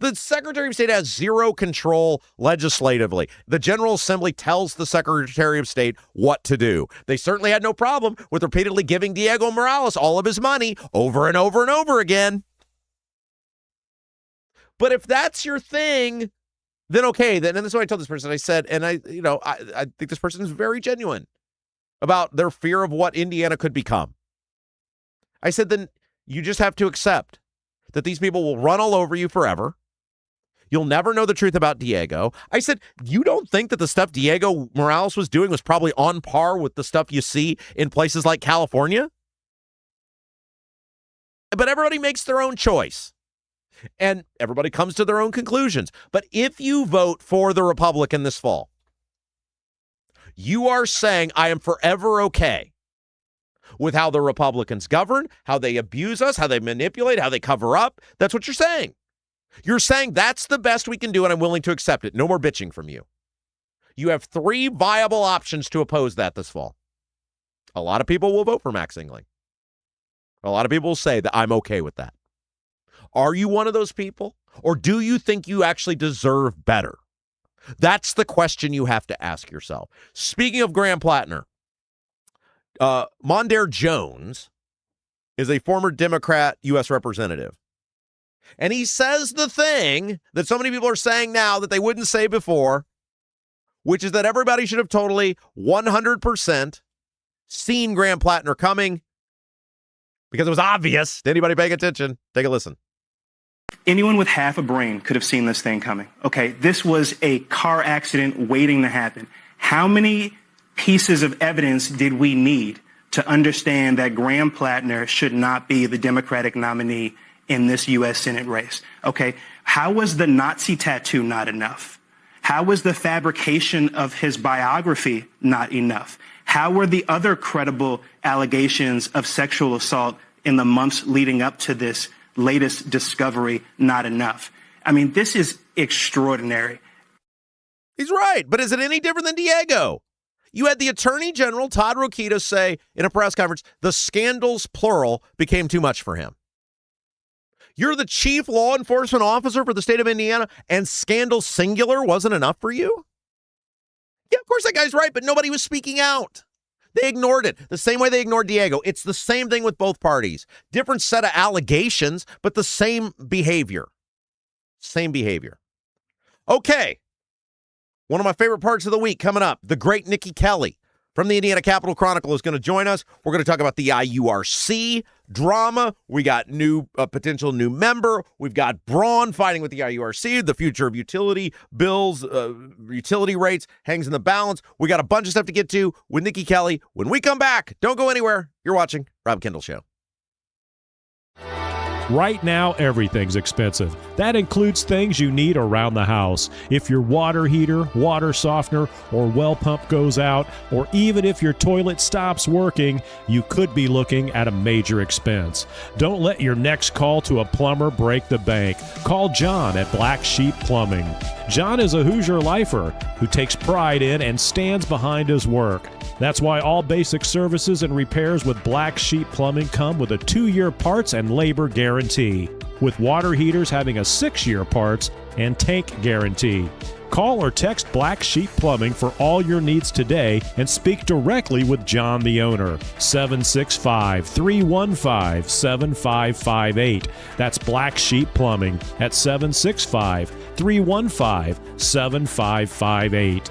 The Secretary of State has zero control legislatively. The General Assembly tells the Secretary of State what to do. They certainly had no problem with repeatedly giving Diego Morales all of his money over and over and over again. But if that's your thing, then okay. Then, and this is what I told this person. I said, and I think this person is very genuine about their fear of what Indiana could become. I said, then you just have to accept that these people will run all over you forever. You'll never know the truth about Diego. I said, you don't think that the stuff Diego Morales was doing was probably on par with the stuff you see in places like California? But everybody makes their own choice. And everybody comes to their own conclusions. But if you vote for the Republican this fall, you are saying, I am forever okay with how the Republicans govern, how they abuse us, how they manipulate, how they cover up. That's what you're saying. You're saying that's the best we can do, and I'm willing to accept it. No more bitching from you. You have 3 viable options to oppose that this fall. A lot of people will vote for Max Engling. A lot of people will say that I'm okay with that. Are you one of those people? Or do you think you actually deserve better? That's the question you have to ask yourself. Speaking of Graham Plattner, Mondaire Jones is a former Democrat U.S. representative. And he says the thing that so many people are saying now that they wouldn't say before, which is that everybody should have totally 100% seen Graham Plattner coming because it was obvious to anybody paying attention. Take a listen. Anyone with half a brain could have seen this thing coming. Okay, this was a car accident waiting to happen. How many pieces of evidence did we need to understand that Graham Plattner should not be the Democratic nominee in this U.S. Senate race? Okay, how was the Nazi tattoo not enough? How was the fabrication of his biography not enough? How were the other credible allegations of sexual assault in the months leading up to this latest discovery not enough? I mean, this is extraordinary. He's right, but is it any different than Diego? You had the Attorney General, Todd Rokita, say in a press conference, the scandals, plural, became too much for him. You're the chief law enforcement officer for the state of Indiana, and scandal singular wasn't enough for you? Yeah, of course that guy's right, but nobody was speaking out. They ignored it the same way they ignored Diego. It's the same thing with both parties. Different set of allegations, but the same behavior. Same behavior. Okay. One of my favorite parts of the week coming up, the great Nikki Kelly from the Indiana Capital Chronicle is going to join us. We're going to talk about the IURC drama. We got potential new member. We've got Braun fighting with the IURC. The future of utility bills, utility rates hangs in the balance. We got a bunch of stuff to get to with Nikki Kelly. When we come back, don't go anywhere. You're watching Rob Kendall Show. Right now, everything's expensive. That includes things you need around the house. If your water heater, water softener, or well pump goes out, or even if your toilet stops working, you could be looking at a major expense. Don't let your next call to a plumber break the bank. Call John at Black Sheep Plumbing. John is a Hoosier lifer who takes pride in and stands behind his work. That's why all basic services and repairs with Black Sheep Plumbing come with a 2-year parts and labor guarantee, with water heaters having a 6-year parts and tank guarantee. Call or text Black Sheep Plumbing for all your needs today and speak directly with John, the owner. 765-315-7558. That's Black Sheep Plumbing at 765-315-7558.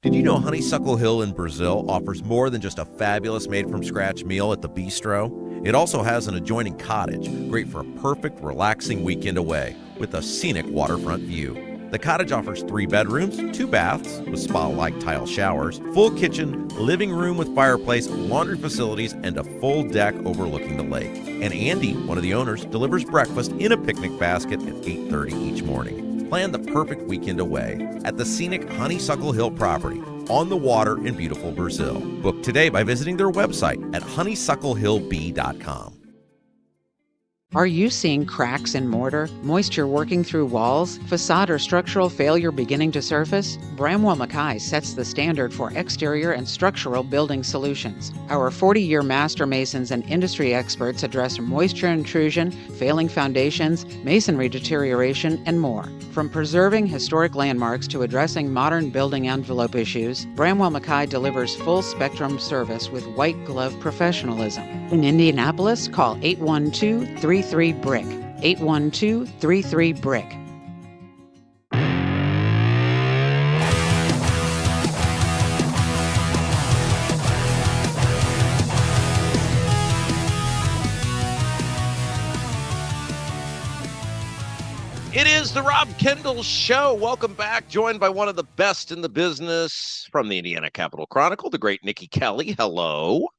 Did you know Honeysuckle Hill in Brazil offers more than just a fabulous made-from-scratch meal at the bistro? It also has an adjoining cottage, great for a perfect, relaxing weekend away with a scenic waterfront view. The cottage offers 3 bedrooms, 2 baths with spa-like tile showers, full kitchen, living room with fireplace, laundry facilities, and a full deck overlooking the lake. And Andy, one of the owners, delivers breakfast in a picnic basket at 8:30 each morning. Plan the perfect weekend away at the scenic Honeysuckle Hill property on the water in beautiful Brazil. Book today by visiting their website at honeysucklehillb.com. Are you seeing cracks in mortar, moisture working through walls, facade or structural failure beginning to surface? Bramwell Mackay sets the standard for exterior and structural building solutions. Our 40-year master masons and industry experts address moisture intrusion, failing foundations, masonry deterioration, and more. From preserving historic landmarks to addressing modern building envelope issues, Bramwell Mackay delivers full-spectrum service with white-glove professionalism. In Indianapolis, call 812-33-BRICK. 812-33-BRICK. It is the Rob Kendall Show. Welcome back. Joined by one of the best in the business from the Indiana Capital Chronicle, the great Nikki Kelly. Hello.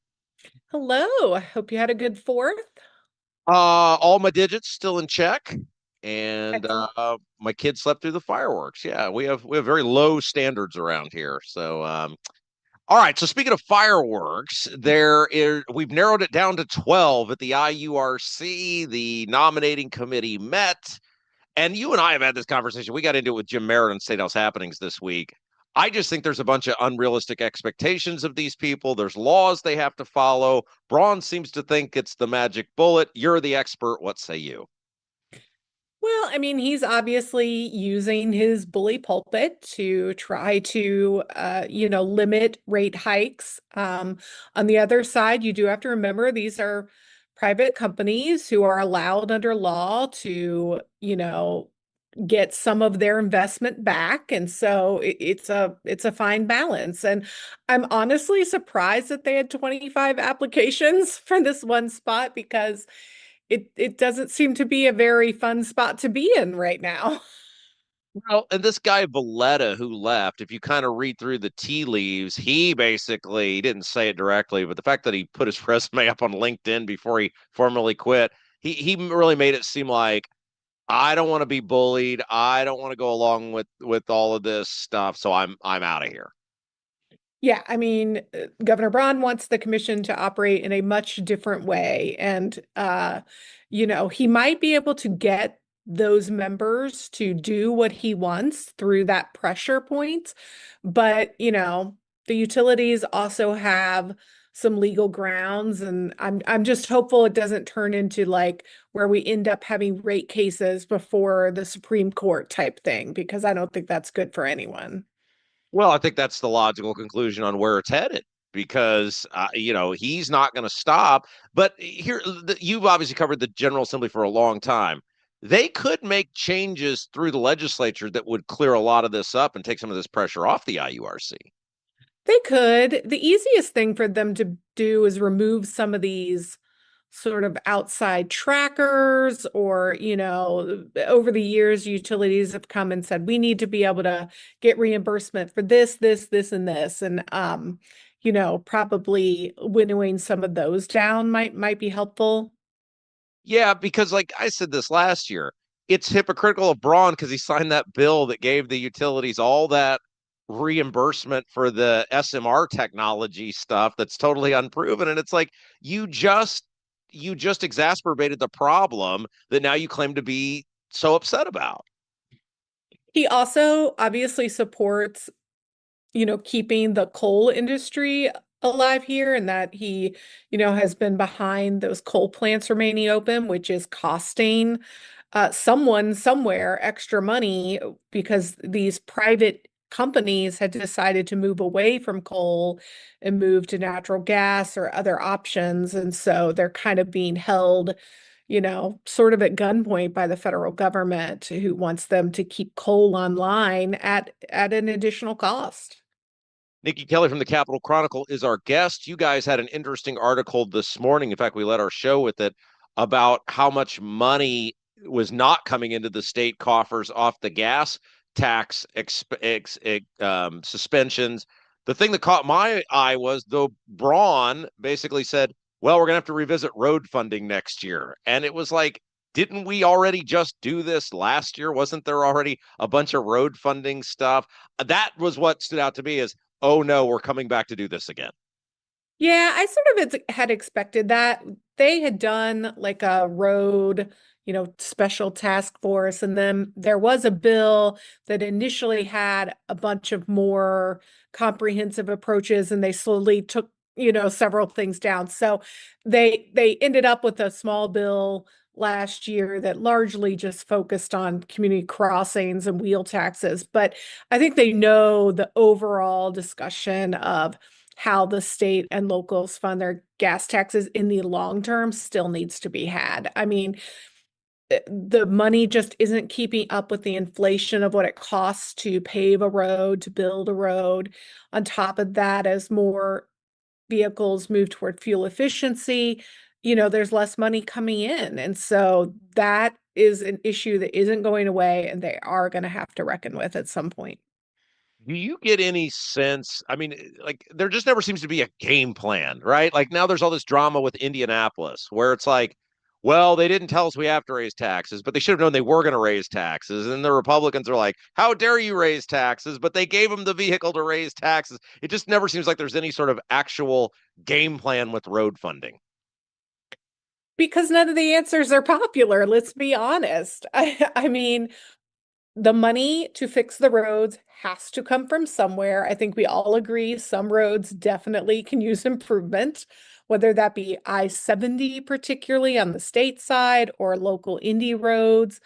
Hello. I hope you had a good 4th. All my digits still in check, and Excellent. my kids slept through the fireworks. Yeah, we have very low standards around here. So, all right. So speaking of fireworks, we've narrowed it down to 12 at the IURC. The nominating committee met. And you and I have had this conversation. We got into it with Jim Merritt on Statehouse Happenings this week. I just think there's a bunch of unrealistic expectations of these people. There's laws they have to follow. Braun seems to think it's the magic bullet. You're the expert. What say you? Well, I mean, he's obviously using his bully pulpit to try to, limit rate hikes. On the other side, you do have to remember these are private companies who are allowed under law to, get some of their investment back. And so it's a fine balance. And I'm honestly surprised that they had 25 applications for this one spot because it doesn't seem to be a very fun spot to be in right now. Well, and this guy Valletta who left, if you kind of read through the tea leaves, he didn't say it directly, but the fact that he put his resume up on LinkedIn before he formally quit, he really made it seem like I don't want to be bullied. I don't want to go along with all of this stuff. So I'm out of here. Yeah, I mean, Governor Braun wants the commission to operate in a much different way. And, he might be able to get those members to do what he wants through that pressure point. But, the utilities also have some legal grounds, and I'm just hopeful it doesn't turn into like where we end up having rate cases before the Supreme Court type thing, because I don't think that's good for anyone. Well, I think that's the logical conclusion on where it's headed because, he's not going to stop. But here, you've obviously covered the General Assembly for a long time. They could make changes through the legislature that would clear a lot of this up and take some of this pressure off the IURC. They could. The easiest thing for them to do is remove some of these sort of outside trackers, or, over the years, utilities have come and said, we need to be able to get reimbursement for this, this, and this. And, probably winnowing some of those down might be helpful. Yeah, because like I said this last year, it's hypocritical of Braun because he signed that bill that gave the utilities all that reimbursement for the SMR technology stuff that's totally unproven. And it's like you just exacerbated the problem that now you claim to be so upset about. He also obviously supports keeping the coal industry alive here, and that he, has been behind those coal plants remaining open, which is costing someone somewhere extra money because these private companies had decided to move away from coal and move to natural gas or other options. And so they're kind of being held, sort of at gunpoint by the federal government, who wants them to keep coal online at an additional cost. Nikki Kelly from the Capitol Chronicle is our guest. You guys had an interesting article this morning. In fact, we led our show with it about how much money was not coming into the state coffers off the gas tax suspensions. The thing that caught my eye was though Braun basically said, well, we're going to have to revisit road funding next year. And it was like, didn't we already just do this last year? Wasn't there already a bunch of road funding stuff? That was what stood out to me as, oh no, we're coming back to do this again. Yeah, I sort of had expected that. They had done like a road, special task force, and then there was a bill that initially had a bunch of more comprehensive approaches, and they slowly took, several things down. So they ended up with a small bill last year that largely just focused on community crossings and wheel taxes. But I think they know the overall discussion of how the state and locals fund their gas taxes in the long term still needs to be had. I mean, the money just isn't keeping up with the inflation of what it costs to pave a road, to build a road. On top of that, as more vehicles move toward fuel efficiency, there's less money coming in. And so that is an issue that isn't going away, and they are going to have to reckon with at some point. Do you get any sense? I mean, like, there just never seems to be a game plan, right? Like, now there's all this drama with Indianapolis where it's like, well, they didn't tell us we have to raise taxes, but they should have known they were going to raise taxes. And the Republicans are like, how dare you raise taxes? But they gave them the vehicle to raise taxes. It just never seems like there's any sort of actual game plan with road funding. Because none of the answers are popular, let's be honest. I mean, the money to fix the roads has to come from somewhere. I think we all agree some roads definitely can use improvement, whether that be I-70, particularly on the state side, or local indie roads.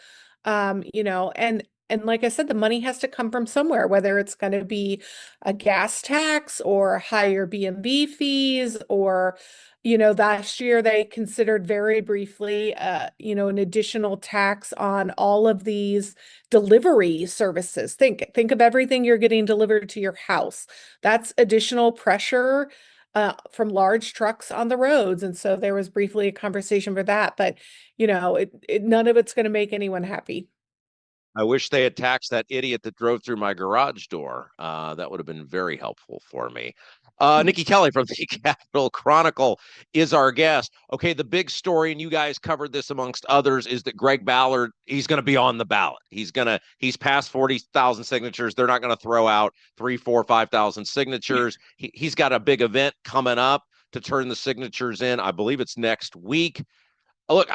And like I said, the money has to come from somewhere, whether it's going to be a gas tax or higher B&B fees, or, last year they considered very briefly, an additional tax on all of these delivery services. Think of everything you're getting delivered to your house. That's additional pressure from large trucks on the roads. And so there was briefly a conversation for that, but none of it's going to make anyone happy. I wish they had taxed that idiot that drove through my garage door. That would have been very helpful for me. Nikki Kelly from the Capitol Chronicle is our guest. Okay, the big story, and you guys covered this amongst others, is that Greg Ballard, he's going to be on the ballot. He's passed 40,000 signatures. They're not going to throw out 3, 4, 5,000 signatures. He's got a big event coming up to turn the signatures in. I believe it's next week. Look,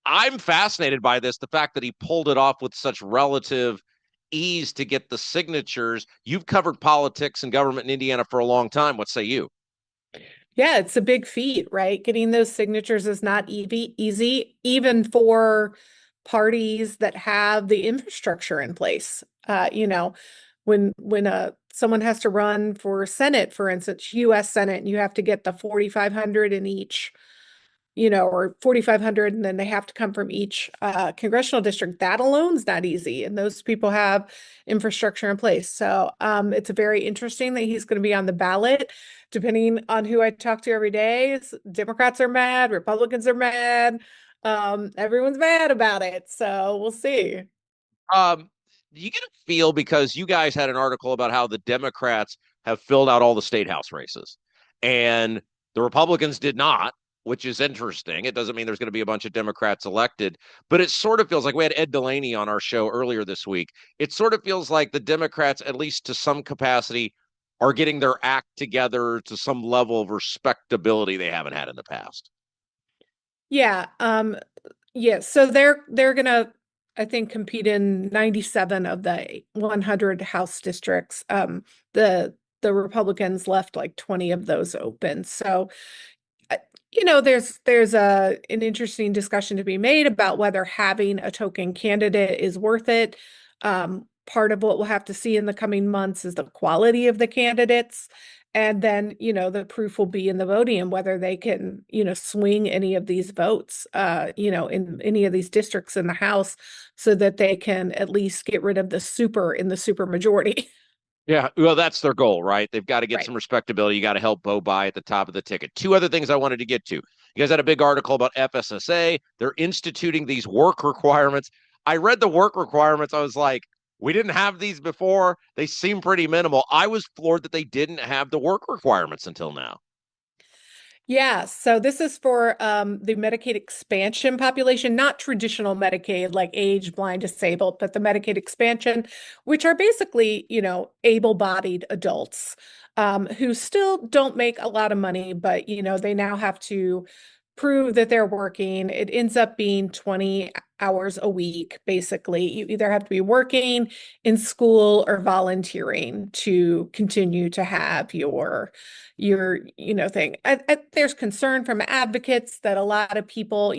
I'm fascinated by this, the fact that he pulled it off with such relative ease to get the signatures. You've covered politics and government in Indiana for a long time. What say you? Yeah, it's a big feat, right? Getting those signatures is not easy, even for parties that have the infrastructure in place. When someone has to run for Senate, for instance, U.S. Senate, and you have to get the 4,500 in each, or 4,500, and then they have to come from each congressional district. That alone is not easy, and those people have infrastructure in place. So it's very interesting that he's going to be on the ballot. Depending on who I talk to every day, Democrats are mad, Republicans are mad, everyone's mad about it. So we'll see. You get a feel, because you guys had an article about how the Democrats have filled out all the Statehouse races, and the Republicans did not, which is interesting. It doesn't mean there's going to be a bunch of Democrats elected, but it sort of feels like, we had Ed Delaney on our show earlier this week. It sort of feels like the Democrats, at least to some capacity, are getting their act together to some level of respectability they haven't had in the past. Yeah. Yeah. So they're gonna, I think, compete in 97 of the 100 House districts. The Republicans left like 20 of those open. So there's an interesting discussion to be made about whether having a token candidate is worth it. Part of what we'll have to see in the coming months is the quality of the candidates. And then, the proof will be in the voting and whether they can, swing any of these votes, in any of these districts in the House, so that they can at least get rid of the super majority. Yeah, well, that's their goal, right? They've got to get Right. some respectability. You got to help Bo by at the top of the ticket. Two other things I wanted to get to. You guys had a big article about FSSA. They're instituting these work requirements. I read the work requirements. I was like, we didn't have these before. They seem pretty minimal. I was floored that they didn't have the work requirements until now. Yeah, so this is for the Medicaid expansion population, not traditional Medicaid like age, blind, disabled, but the Medicaid expansion, which are basically, able-bodied adults who still don't make a lot of money, but, they now have to prove that they're working. It ends up being 20 hours a week, basically. You either have to be working, in school, or volunteering to continue to have your thing. There's concern from advocates that a lot of people,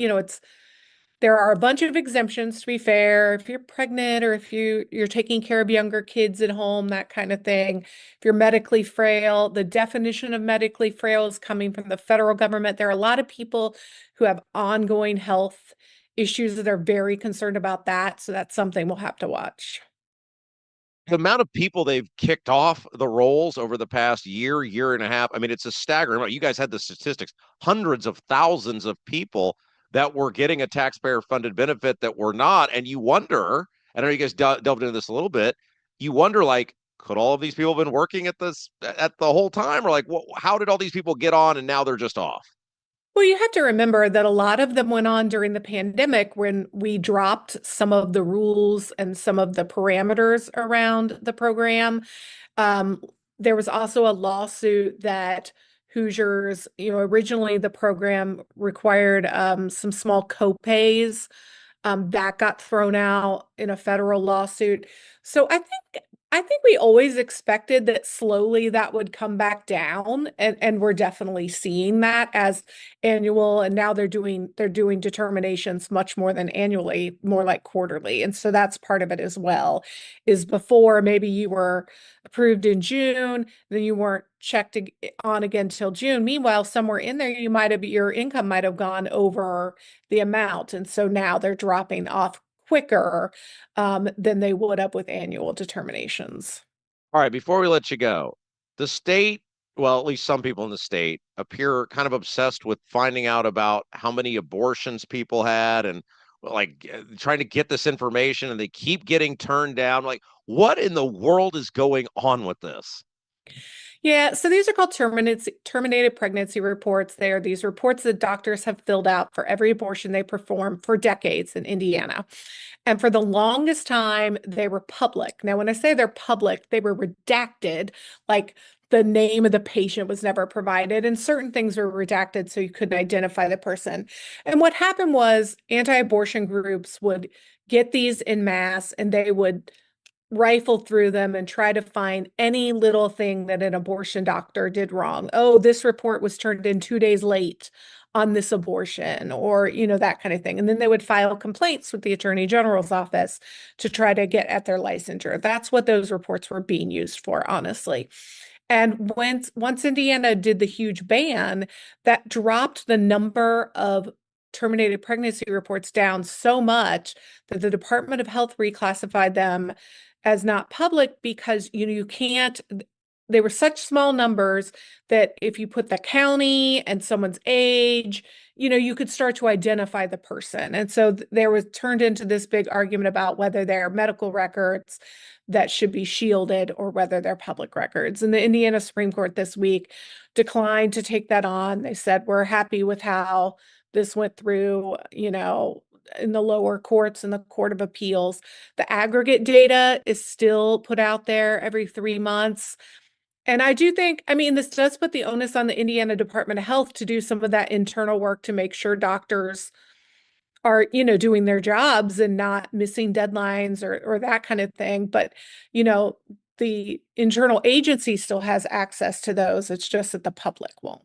there are a bunch of exemptions, to be fair. If you're pregnant, or if you're taking care of younger kids at home, that kind of thing. If you're medically frail, the definition of medically frail is coming from the federal government. There are a lot of people who have ongoing health issues that are very concerned about that. So that's something we'll have to watch. The amount of people they've kicked off the rolls over the past year and a half, I mean, it's a staggering amount. You guys had the statistics, hundreds of thousands of people that were getting a taxpayer-funded benefit that were not. And you wonder, I know you guys delved into this a little bit, you wonder, like, could all of these people have been working at the whole time? Or like, how did all these people get on and now they're just off? Well, you have to remember that a lot of them went on during the pandemic when we dropped some of the rules and some of the parameters around the program. There was also a lawsuit that Hoosiers, originally the program required some small co-pays that got thrown out in a federal lawsuit. So I think we always expected that slowly that would come back down, and we're definitely seeing that as annual, and now they're doing determinations much more than annually, more like quarterly. And so that's part of it as well, is before maybe you were approved in June, then you weren't checked on again till June. Meanwhile, somewhere in there your income might have gone over the amount. And so now they're dropping off quicker than they would have with annual determinations. All right, before we let you go, the state, well, at least some people in the state, appear kind of obsessed with finding out about how many abortions people had and like trying to get this information and they keep getting turned down. Like, what in the world is going on with this? Yeah, so these are called terminated pregnancy reports. They are these reports that doctors have filled out for every abortion they perform for decades in Indiana. And for the longest time, they were public. Now, when I say they're public, they were redacted, like the name of the patient was never provided, and certain things were redacted so you couldn't identify the person. And what happened was anti-abortion groups would get these in mass and they would rifle through them and try to find any little thing that an abortion doctor did wrong. Oh, this report was turned in 2 days late on this abortion, or, that kind of thing. And then they would file complaints with the Attorney General's office to try to get at their licensure. That's what those reports were being used for, honestly. And once Indiana did the huge ban, that dropped the number of terminated pregnancy reports down so much that the Department of Health reclassified them as not public because you can't, they were such small numbers that if you put the county and someone's age, you could start to identify the person. And so there was turned into this big argument about whether they're medical records that should be shielded or whether they're public records. And the Indiana Supreme Court this week declined to take that on. They said, we're happy with how this went through, in the lower courts and the Court of Appeals. The aggregate data is still put out there every 3 months. And I do think, this does put the onus on the Indiana Department of Health to do some of that internal work to make sure doctors are, doing their jobs and not missing deadlines or that kind of thing. But, the internal agency still has access to those. It's just that the public won't.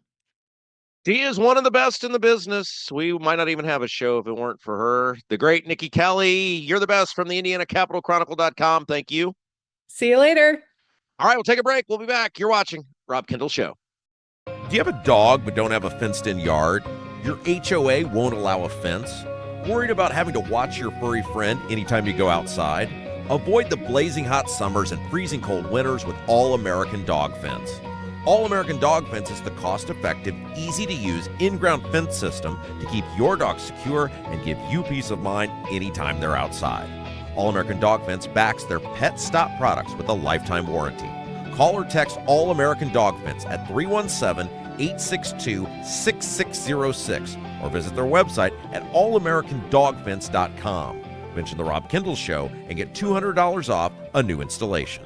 She is one of the best in the business. We might not even have a show if it weren't for her. The great Nikki Kelly, you're the best from the IndianaCapitalChronicle.com. Thank you. See you later. All right, we'll take a break. We'll be back. You're watching Rob Kendall Show. Do you have a dog but don't have a fenced-in yard? Your HOA won't allow a fence? Worried about having to watch your furry friend anytime you go outside? Avoid the blazing hot summers and freezing cold winters with All-American Dog Fence. All-American Dog Fence is the cost-effective, easy-to-use in-ground fence system to keep your dog secure and give you peace of mind anytime they're outside. All-American Dog Fence backs their Pet Stop products with a lifetime warranty. Call or text All-American Dog Fence at 317-862-6606 or visit their website at allamericandogfence.com. Mention the Rob Kendall Show and get $200 off a new installation.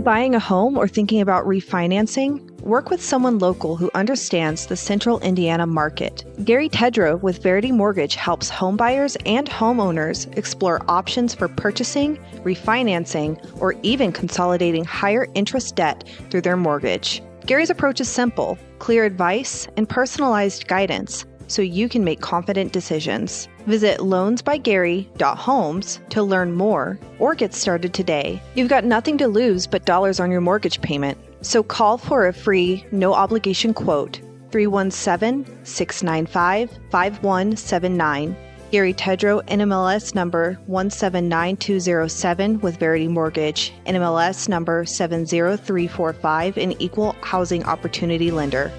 Buying a home or thinking about refinancing? Work with someone local who understands the central Indiana market. Gary Tedrow with Verity Mortgage helps homebuyers and homeowners explore options for purchasing, refinancing, or even consolidating higher interest debt through their mortgage. Gary's approach is simple, clear advice, and personalized guidance, so you can make confident decisions. Visit loansbygary.homes to learn more or get started today. You've got nothing to lose but dollars on your mortgage payment. So call for a free, no-obligation quote, 317-695-5179. Gary Tedrow, NMLS number 179207 with Verity Mortgage, NMLS number 70345, an equal housing opportunity lender.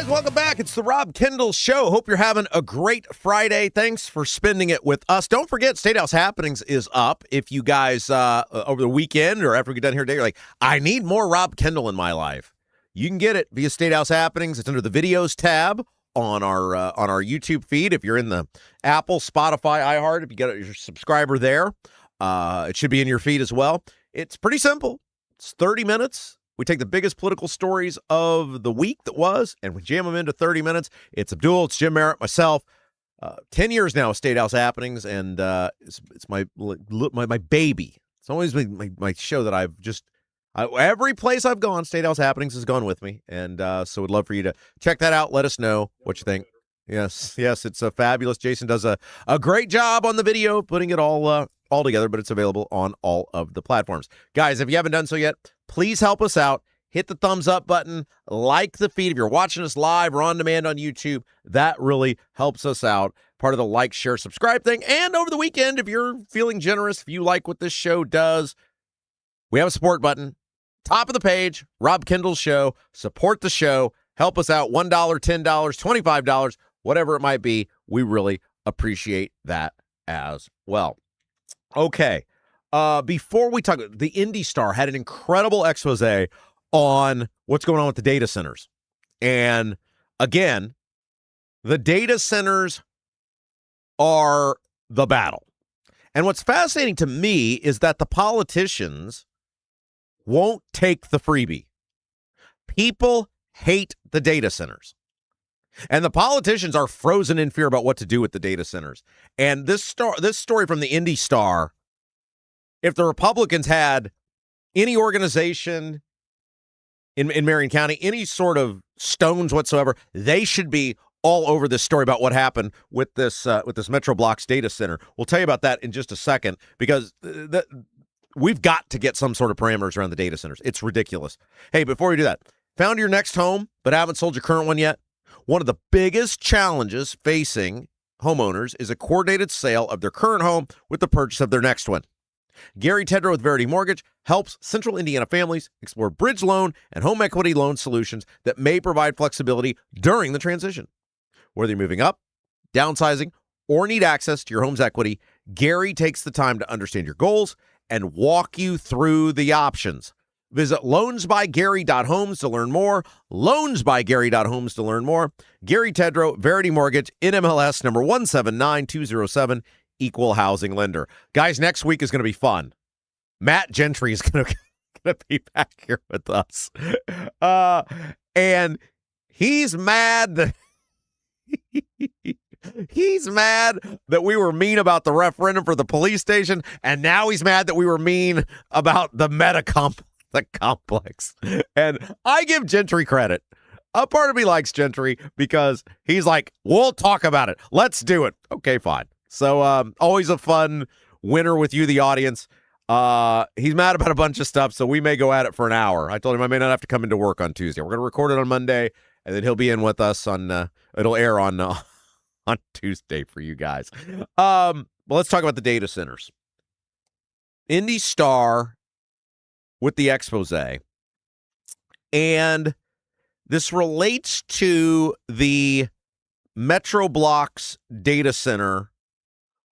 Welcome back. It's the Rob Kendall Show. Hope you're having a great Friday. Thanks for spending it with us. Don't forget, Statehouse Happenings is up. If you guys, over the weekend or after we get done here today, you're like, I need more Rob Kendall in my life. You can get it via Statehouse Happenings. It's under the videos tab on our YouTube feed. If you're in the Apple, Spotify, iHeart, if you get your subscriber there, it should be in your feed as well. It's pretty simple. It's 30 minutes. We take the biggest political stories of the week that was, and we jam them into 30 minutes. It's Abdul, it's Jim Merritt, myself. 10 years now of Statehouse Happenings, and it's my baby. It's always my show that I've just every place I've gone, Statehouse Happenings has gone with me, and so would love for you to check that out. Let us know what you think. Yes, it's fabulous. Jason does a great job on the video, putting it all together, but it's available on all of the platforms. Guys, if you haven't done so yet, please help us out. Hit the thumbs up button, like the feed. If you're watching us live or on demand on YouTube, that really helps us out. Part of the like, share, subscribe thing. And over the weekend, if you're feeling generous, if you like what this show does, we have a support button. Top of the page, Rob Kendall Show. Support the show. Help us out. $1, $10, $25, whatever it might be. We really appreciate that as well. Okay. Before we talk, the Indy Star had an incredible expose on what's going on with the data centers. And again, the data centers are the battle. And what's fascinating to me is that the politicians won't take the freebie. People hate the data centers. And the politicians are frozen in fear about what to do with the data centers. And this story from the Indy Star, if the Republicans had any organization in Marion County, any sort of stones whatsoever, they should be all over this story about what happened with this Metro Blocks data center. We'll tell you about that in just a second, because we've got to get some sort of parameters around the data centers. It's ridiculous. Hey, before we do that, found your next home but haven't sold your current one yet? One of the biggest challenges facing homeowners is a coordinated sale of their current home with the purchase of their next one. Gary Tedrow with Verity Mortgage helps Central Indiana families explore bridge loan and home equity loan solutions that may provide flexibility during the transition. Whether you're moving up, downsizing, or need access to your home's equity, Gary takes the time to understand your goals and walk you through the options. Visit loansbygary.homes to learn more. Loansbygary.homes to learn more. Gary Tedrow, Verity Mortgage, NMLS number 179207, equal housing lender. Guys, next week is going to be fun. Matt Gentry is going to be back here with us. And he's mad that he's mad that we were mean about the referendum for the police station, and now he's mad that we were mean about the the complex. And I give Gentry credit. A part of me likes Gentry because he's like, we'll talk about it. Let's do it. Okay, fine. So always a fun winner with you, the audience. He's mad about a bunch of stuff, so we may go at it for an hour. I told him I may not have to come into work on Tuesday. We're going to record it on Monday, and then he'll be in with us on, it'll air on Tuesday for you guys. Well, let's talk about the data centers. Indy Star with the expose. And this relates to the Metro Blocks data center,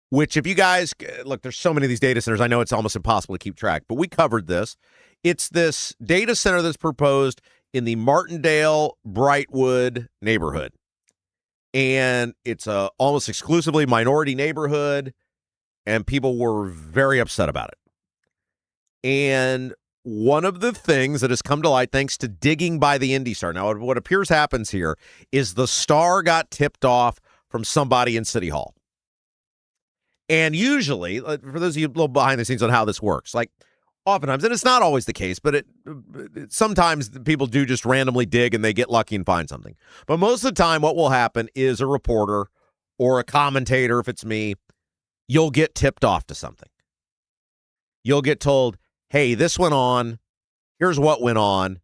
which if you guys look, there's so many of these data centers. I know it's almost impossible to keep track, but we covered this. It's this data center that's proposed in the Martindale Brightwood neighborhood. And it's a almost exclusively minority neighborhood, and people were very upset about it. And one of the things that has come to light thanks to digging by the Indy Star. Now, what appears happens here is the Star got tipped off from somebody in City Hall. And usually, for those of you a little behind the scenes on how this works, like oftentimes, and it's not always the case, but sometimes people do just randomly dig and they get lucky and find something. But most of the time, what will happen is a reporter or a commentator, if it's me, you'll get tipped off to something. You'll get told, hey, this went on, here's what went on,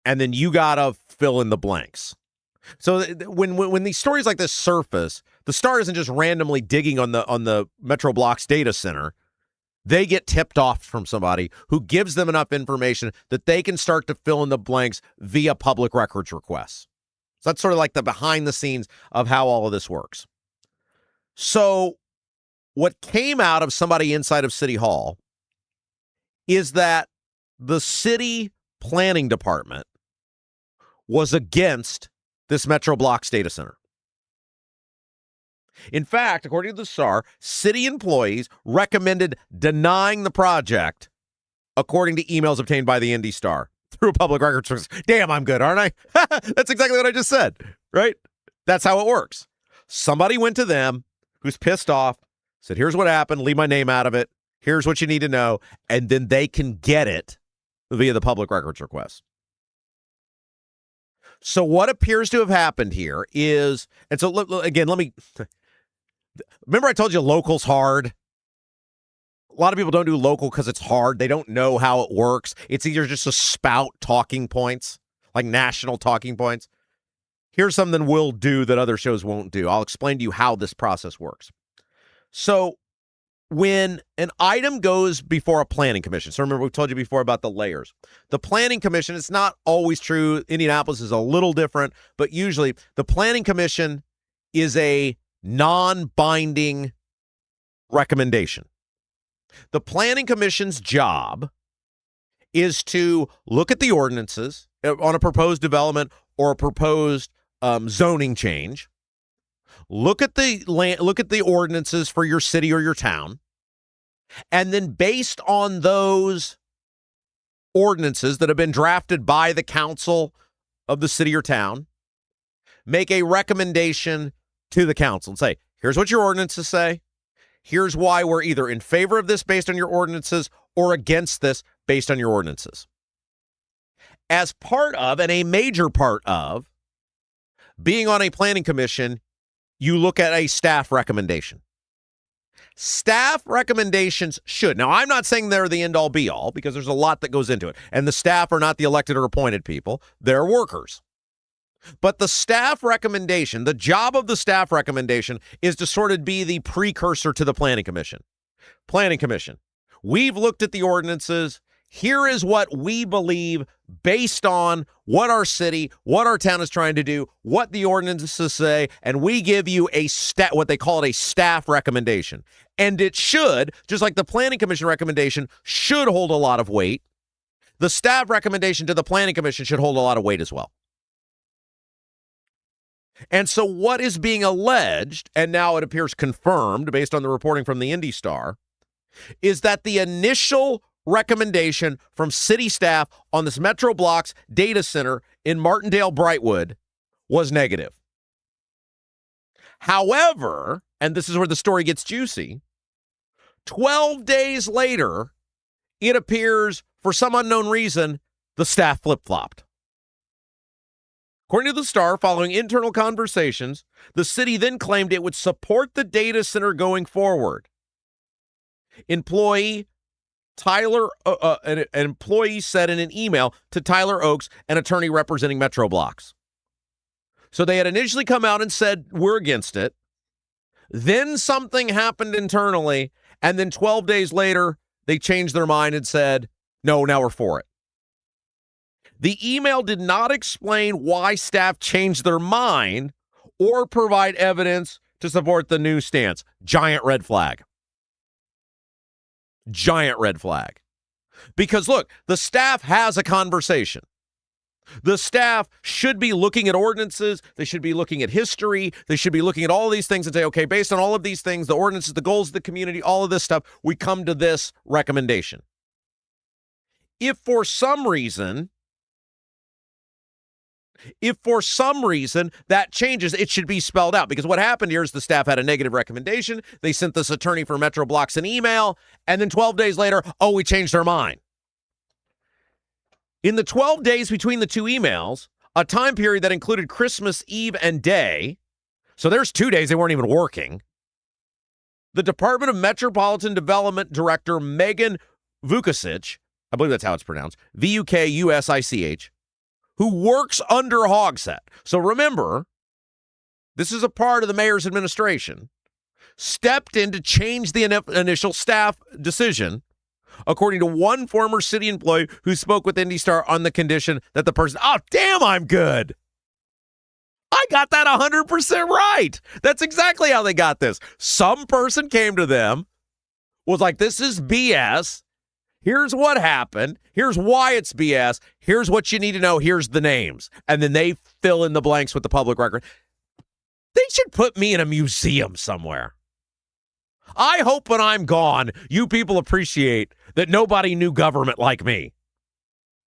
and then you got to fill in the blanks. So when these stories like this surface, the Star isn't just randomly digging on the Metro Blocks data center. They get tipped off from somebody who gives them enough information that they can start to fill in the blanks via public records requests. So that's sort of like the behind the scenes of how all of this works. So what came out of somebody inside of City Hall is that the city planning department was against this Metro Blocks data center. In fact, according to the Star, city employees recommended denying the project, according to emails obtained by the Indy Star through a public records service. Damn, I'm good, aren't I? That's exactly what I just said, right? That's how it works. Somebody went to them who's pissed off, said, here's what happened, leave my name out of it, here's what you need to know, and then they can get it via the public records request. So what appears to have happened here is, and so again, let me, remember I told you local's hard? A lot of people don't do local because it's hard. They don't know how it works. It's either just to spout talking points, like national talking points. Here's something we'll do that other shows won't do. I'll explain to you how this process works. So when an item goes before a planning commission, so remember we told you before about the layers. The planning commission, it's not always true. Indianapolis is a little different, but usually the planning commission is a non-binding recommendation. The planning commission's job is to look at the ordinances on a proposed development or a proposed zoning change. Look at the ordinances for your city or your town, and then based on those ordinances that have been drafted by the council of the city or town, make a recommendation to the council and say, here's what your ordinances say. Here's why we're either in favor of this based on your ordinances or against this based on your ordinances. As part of, and a major part of, being on a planning commission, you look at a staff recommendation. Staff recommendations should. Now, I'm not saying they're the end-all be-all because there's a lot that goes into it. And the staff are not the elected or appointed people. They're workers. But the staff recommendation, the job of the staff recommendation is to sort of be the precursor to the planning commission. Planning commission, we've looked at the ordinances. Here is what we believe based on what our city, what our town is trying to do, what the ordinances say, and we give you what they call it a staff recommendation. And it should, just like the planning commission recommendation should hold a lot of weight, the staff recommendation to the planning commission should hold a lot of weight as well. And so what is being alleged, and now it appears confirmed based on the reporting from the Indy Star, is that the initial recommendation from city staff on this Metro Blocks data center in Martindale-Brightwood was negative. However, and this is where the story gets juicy, 12 days later, it appears, for some unknown reason, the staff flip-flopped. According to the Star, following internal conversations, the city then claimed it would support the data center going forward. Employee an employee said in an email to Tyler Oaks, an attorney representing Metro Blocks. So they had initially come out and said, we're against it. Then something happened internally, and then 12 days later, they changed their mind and said, no, now we're for it. The email did not explain why staff changed their mind or provide evidence to support the new stance. Giant red flag. Giant red flag. Because look, the staff has a conversation. The staff should be looking at ordinances. They should be looking at history. They should be looking at all these things and say, okay, based on all of these things, the ordinances, the goals of the community, all of this stuff, we come to this recommendation. If for some reason that changes, it should be spelled out, because what happened here is the staff had a negative recommendation. They sent this attorney for Metro Blocks an email, and then 12 days later, we changed our mind. In the 12 days between the two emails, a time period that included Christmas Eve and day, so there's 2 days they weren't even working, the Department of Metropolitan Development Director Megan Vukasich, I believe that's how it's pronounced, Vukusich, who works under Hogsett. So remember, this is a part of the mayor's administration, stepped in to change the initial staff decision, according to one former city employee who spoke with Indy Star on the condition that the person, damn, I'm good. I got that 100% right. That's exactly how they got this. Some person came to them, was like, this is BS. Here's what happened. Here's why it's BS. Here's what you need to know. Here's the names. And then they fill in the blanks with the public record. They should put me in a museum somewhere. I hope when I'm gone, you people appreciate that nobody knew government like me.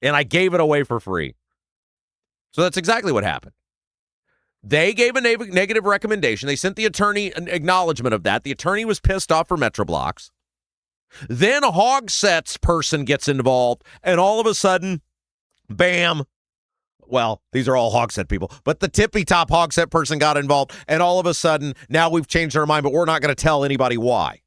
And I gave it away for free. So that's exactly what happened. They gave a negative recommendation. They sent the attorney an acknowledgement of that. The attorney was pissed off for Metro Blocks. Then a Hogsett's person gets involved, and all of a sudden, bam, well, these are all Hogsett people, but the tippy-top Hogsett person got involved, and all of a sudden, now we've changed our mind, but we're not going to tell anybody why.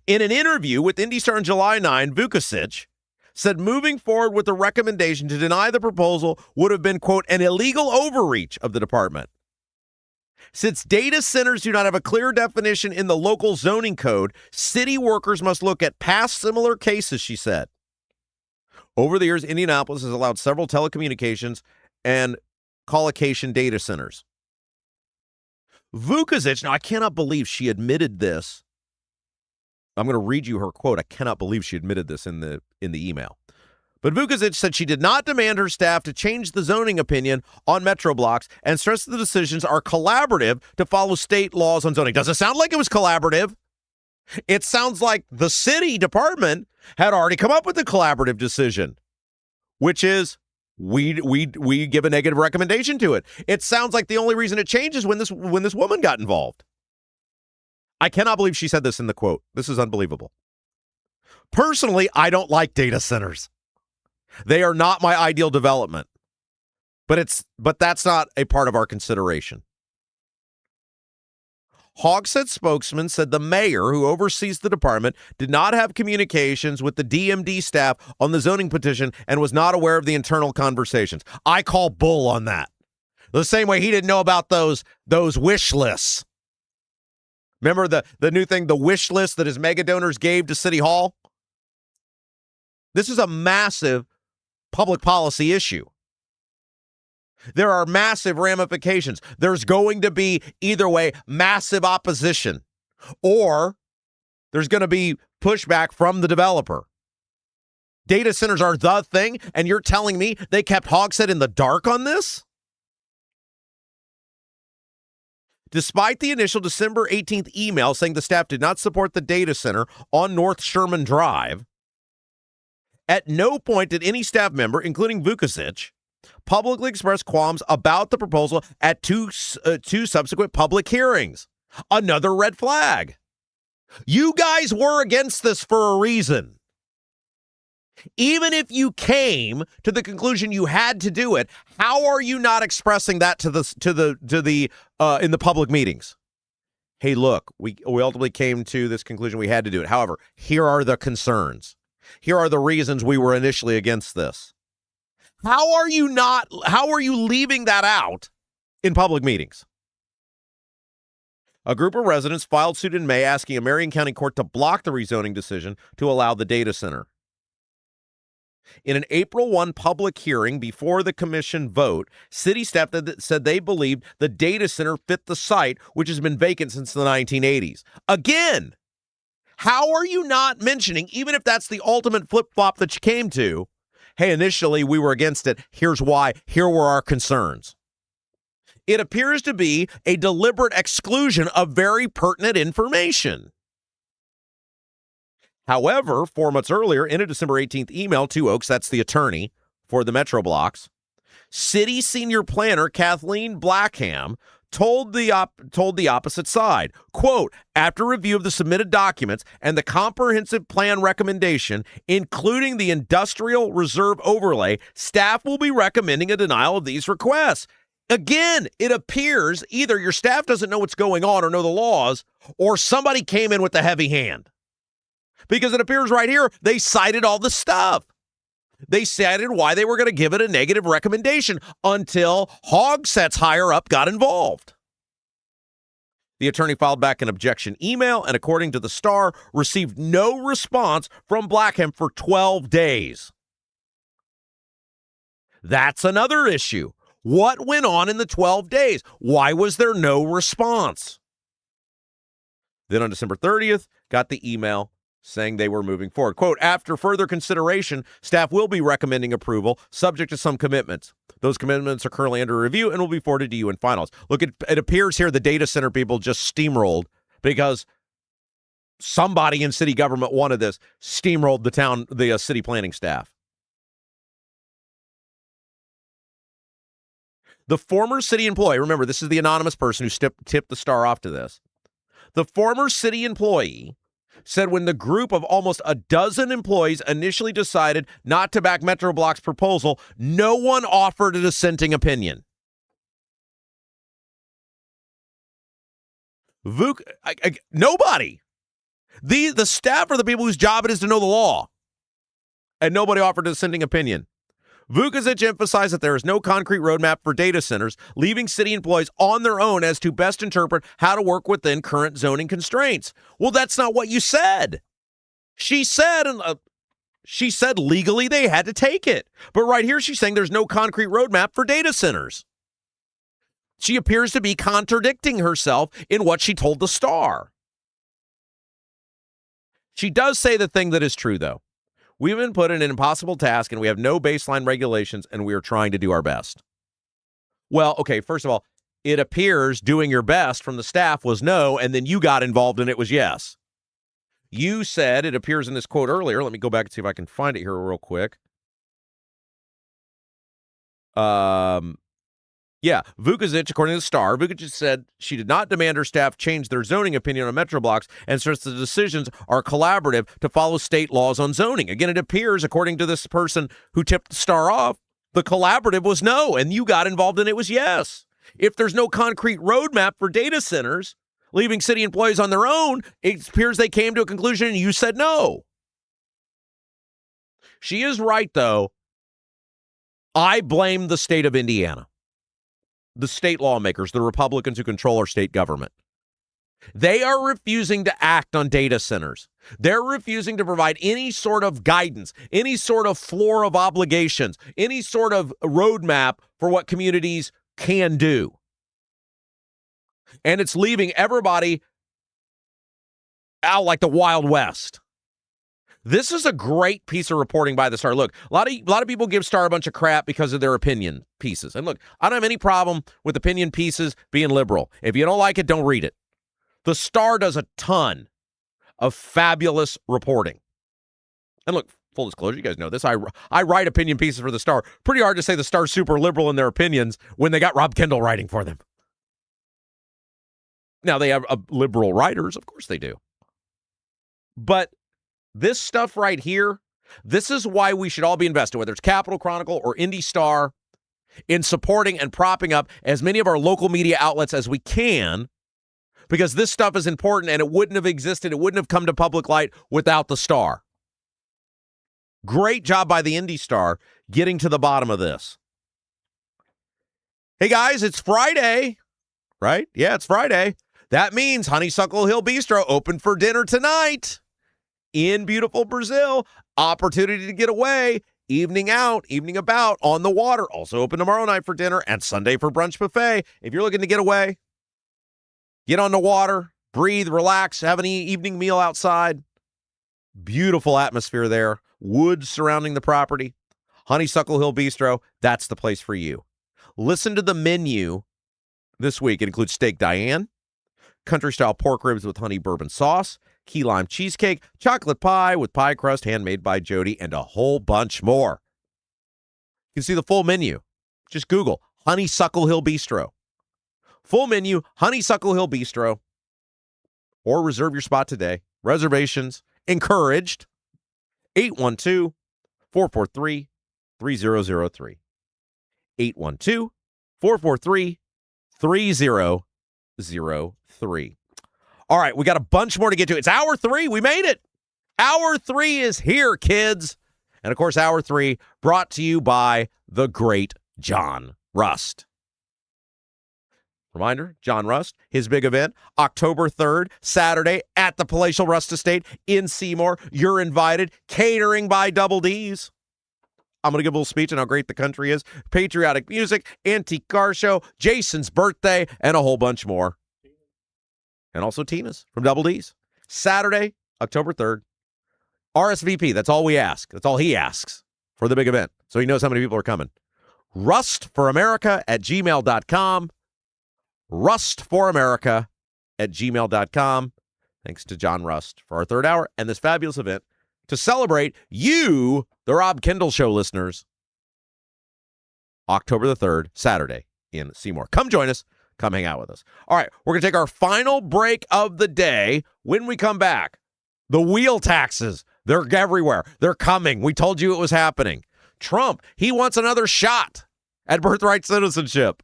In an interview with Indy Star on July 9, Vukovic said moving forward with the recommendation to deny the proposal would have been, quote, an illegal overreach of the department. Since data centers do not have a clear definition in the local zoning code, city workers must look at past similar cases, she said. Over the years, Indianapolis has allowed several telecommunications and colocation data centers. Vukovic, now I cannot believe she admitted this. I'm going to read you her quote. I cannot believe she admitted this in the email. But Vukovic said she did not demand her staff to change the zoning opinion on metro blocks and stressed the decisions are collaborative to follow state laws on zoning. Doesn't sound like it was collaborative. It sounds like the city department had already come up with a collaborative decision, which is we give a negative recommendation to it. It sounds like the only reason it changes when this woman got involved. I cannot believe she said this in the quote. This is unbelievable. Personally, I don't like data centers. They are not my ideal development. But that's not a part of our consideration. Hogsett spokesman said the mayor, who oversees the department, did not have communications with the DMD staff on the zoning petition and was not aware of the internal conversations. I call bull on that. The same way he didn't know about those wish lists. Remember the new thing, the wish list that his mega donors gave to City Hall? This is a massive public policy issue. There are massive ramifications. There's going to be, either way, massive opposition, or there's going to be pushback from the developer. Data centers are the thing, and you're telling me they kept Hogsett in the dark on this? Despite the initial December 18th email saying the staff did not support the data center on North Sherman Drive, at no point did any staff member, including Vukovic, publicly express qualms about the proposal at two subsequent public hearings. Another red flag. You guys were against this for a reason. Even if you came to the conclusion you had to do it, how are you not expressing that in the public meetings? Hey, look, we ultimately came to this conclusion we had to do it. However, here are the concerns. Here are the reasons we were initially against this. How are you leaving that out in public meetings? A group of residents filed suit in May asking a Marion County court to block the rezoning decision to allow the data center. In an April 1 public hearing before the commission vote, city staff said they believed the data center fit the site, which has been vacant since the 1980s. Again, how are you not mentioning, even if that's the ultimate flip-flop that you came to, hey, initially we were against it, here's why, here were our concerns. It appears to be a deliberate exclusion of very pertinent information. However, 4 months earlier, in a December 18th email to Oaks, that's the attorney for the Metro Blocks, city senior planner Kathleen Blackham told the opposite side, quote, after review of the submitted documents and the comprehensive plan recommendation, including the industrial reserve overlay, staff will be recommending a denial of these requests. Again, it appears either your staff doesn't know what's going on or know the laws, or somebody came in with a heavy hand. Because it appears right here, they cited all the stuff. They cited why they were going to give it a negative recommendation until Hogsett's higher up got involved. The attorney filed back an objection email and, according to the Star, received no response from Blackham for 12 days. That's another issue. What went on in the 12 days? Why was there no response? Then on December 30th, got the email saying they were moving forward. Quote, after further consideration, staff will be recommending approval subject to some commitments. Those commitments are currently under review and will be forwarded to you in finals. Look, it appears here the data center people just steamrolled because somebody in city government wanted this, steamrolled the city planning staff. The former city employee, remember, this is the anonymous person who tipped the Star off to this. The former city employee said when the group of almost a dozen employees initially decided not to back MetroBlock's proposal, no one offered a dissenting opinion. Nobody. The staff are the people whose job it is to know the law. And nobody offered a dissenting opinion. Vukovic emphasized that there is no concrete roadmap for data centers, leaving city employees on their own as to best interpret how to work within current zoning constraints. Well, that's not what you said. She said legally they had to take it. But right here she's saying there's no concrete roadmap for data centers. She appears to be contradicting herself in what she told the Star. She does say the thing that is true, though. We've been put in an impossible task, and we have no baseline regulations, and we are trying to do our best. Well, okay, first of all, it appears doing your best from the staff was no, and then you got involved and it was yes. You said, it appears in this quote earlier, let me go back and see if I can find it here real quick. Vukovic, according to the Star, Vukovic said she did not demand her staff change their zoning opinion on MetroBlocks and stressed the decisions are collaborative to follow state laws on zoning. Again, it appears, according to this person who tipped the Star off, the collaborative was no, and you got involved and it was yes. If there's no concrete roadmap for data centers, leaving city employees on their own, it appears they came to a conclusion and you said no. She is right, though. I blame the state of Indiana. The state lawmakers, the Republicans who control our state government. They are refusing to act on data centers. They're refusing to provide any sort of guidance, any sort of floor of obligations, any sort of roadmap for what communities can do. And it's leaving everybody out like the Wild West. This is a great piece of reporting by the Star. Look, a lot of people give Star a bunch of crap because of their opinion pieces. And look, I don't have any problem with opinion pieces being liberal. If you don't like it, don't read it. The Star does a ton of fabulous reporting. And look, full disclosure, you guys know this. I write opinion pieces for the Star. Pretty hard to say the Star's super liberal in their opinions when they got Rob Kendall writing for them. Now, they have liberal writers. Of course they do. But this stuff right here, this is why we should all be invested, whether it's Capital Chronicle or Indy Star, in supporting and propping up as many of our local media outlets as we can, because this stuff is important and it wouldn't have existed, it wouldn't have come to public light without the Star. Great job by the Indy Star getting to the bottom of this. Hey guys, it's Friday, right? Yeah, it's Friday. That means Honeysuckle Hill Bistro open for dinner tonight. In beautiful Brazil, opportunity to get away, evening out, evening about, on the water. Also open tomorrow night for dinner and Sunday for brunch buffet. If you're looking to get away, get on the water, breathe, relax, have an evening meal outside. Beautiful atmosphere there. Woods surrounding the property. Honeysuckle Hill Bistro, that's the place for you. Listen to the menu this week. It includes steak Diane, country-style pork ribs with honey bourbon sauce, key lime cheesecake, chocolate pie with pie crust handmade by Jody, and a whole bunch more. You can see the full menu. Just Google Honeysuckle Hill Bistro. Full menu, Honeysuckle Hill Bistro. Or reserve your spot today. Reservations encouraged. 812-443-3003. 812-443-3003. All right, we got a bunch more to get to. It's hour 3. We made it. Hour 3 is here, kids. And, of course, hour 3 brought to you by the great John Rust. Reminder, John Rust, his big event, October 3rd, Saturday at the Palatial Rust Estate in Seymour. You're invited. Catering by Double D's. I'm going to give a little speech on how great the country is. Patriotic music, antique car show, Jason's birthday, and a whole bunch more. And also Tina's from Double D's. Saturday, October 3rd. RSVP, that's all we ask. That's all he asks for the big event. So he knows how many people are coming. rustforamerica@gmail.com. rustforamerica@gmail.com. Thanks to John Rust for our third hour and this fabulous event to celebrate you, the Rob Kendall Show listeners. October the 3rd, Saturday in Seymour. Come join us. Come hang out with us. All right, we're going to take our final break of the day. When we come back, The wheel taxes, they're everywhere. They're coming. We told you it was happening. Trump, he wants another shot at birthright citizenship.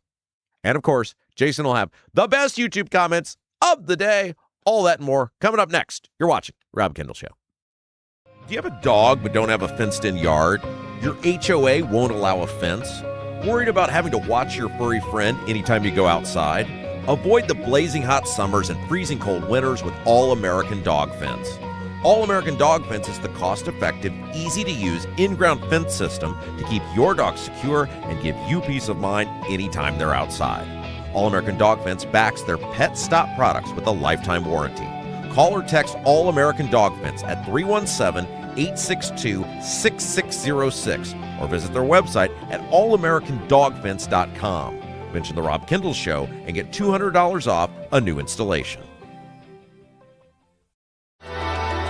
And, of course, Jason will have the best YouTube comments of the day. All that and more coming up next. You're watching Rob Kendall Show. Do you have a dog but don't have a fenced-in yard? Your HOA won't allow a fence? Worried about having to watch your furry friend anytime you go outside? Avoid the blazing hot summers and freezing cold winters with All-American Dog Fence. All-American Dog Fence is the cost-effective, easy-to-use, in-ground fence system to keep your dog secure and give you peace of mind anytime they're outside. All-American Dog Fence backs their Pet Stop products with a lifetime warranty. Call or text All-American Dog Fence at 317-862-6606 or visit their website at allamericandogfence.com. Mention the Rob Kendall Show and get $200 off a new installation.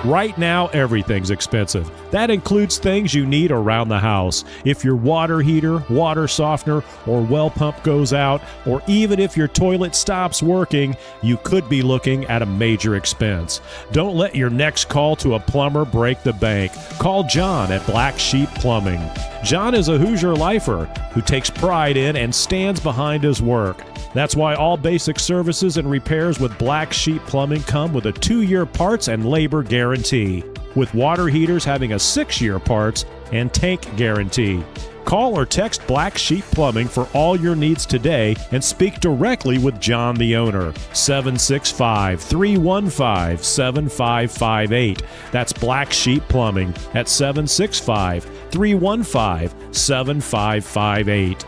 Right now, everything's expensive. That includes things you need around the house. If your water heater, water softener, or well pump goes out, or even if your toilet stops working, you could be looking at a major expense. Don't let your next call to a plumber break the bank. Call John at Black Sheep Plumbing. John is a Hoosier lifer who takes pride in and stands behind his work. That's why all basic services and repairs with Black Sheep Plumbing come with a 2-year parts and labor guarantee, with water heaters having a 6-year parts and tank guarantee. Call or text Black Sheep Plumbing for all your needs today and speak directly with John, the owner. 765-315-7558. That's Black Sheep Plumbing at 765-315-7558.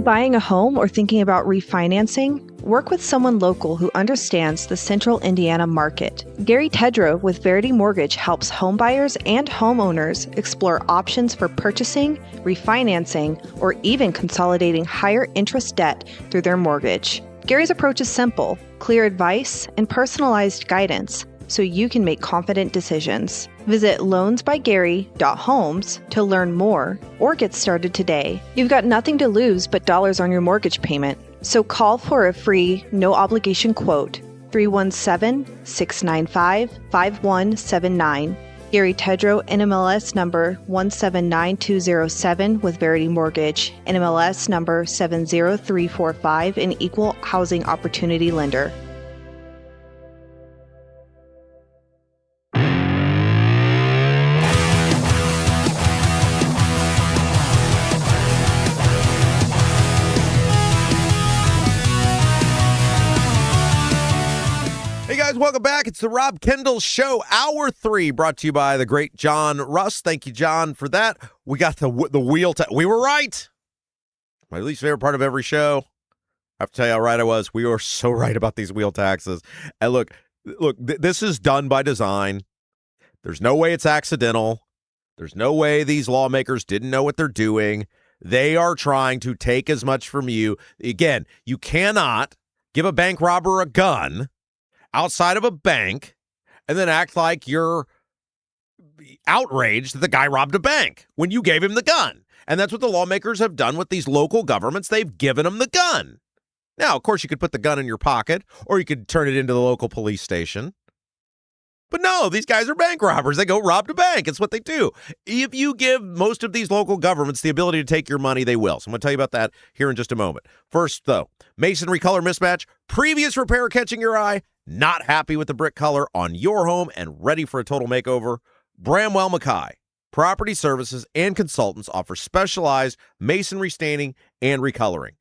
Buying a home or thinking about refinancing? Work with someone local who understands the central Indiana market. Gary Tedrow with Verity Mortgage helps homebuyers and homeowners explore options for purchasing, refinancing, or even consolidating higher interest debt through their mortgage. Gary's approach is simple, clear advice, and personalized guidance, so you can make confident decisions. Visit loansbygary.homes to learn more or get started today. You've got nothing to lose but dollars on your mortgage payment. So call for a free, no-obligation quote, 317-695-5179. Gary Tedrow, NMLS number 179207 with Verity Mortgage, NMLS number 70345, an equal housing opportunity lender. Welcome back. It's the Rob Kendall Show, Hour 3, brought to you by the great John Russ. Thank you, John, for that. We got the wheel. We were right. My least favorite part of every show. I have to tell you how right I was. We were so right about these wheel taxes. And look, this is done by design. There's no way it's accidental. There's no way these lawmakers didn't know what they're doing. They are trying to take as much from you. Again, you cannot give a bank robber a gun outside of a bank and then act like you're outraged that the guy robbed a bank when you gave him the gun. And that's what the lawmakers have done with these local governments. They've given them the gun. Now, of course, you could put the gun in your pocket or you could turn it into the local police station. But no, these guys are bank robbers. They go rob the bank. It's what they do. If you give most of these local governments the ability to take your money, they will. So I'm going to tell you about that here in just a moment. First, though, masonry color mismatch, previous repair catching your eye, not happy with the brick color on your home and ready for a total makeover? Bramwell Mackay Property Services and Consultants offer specialized masonry staining and recoloring.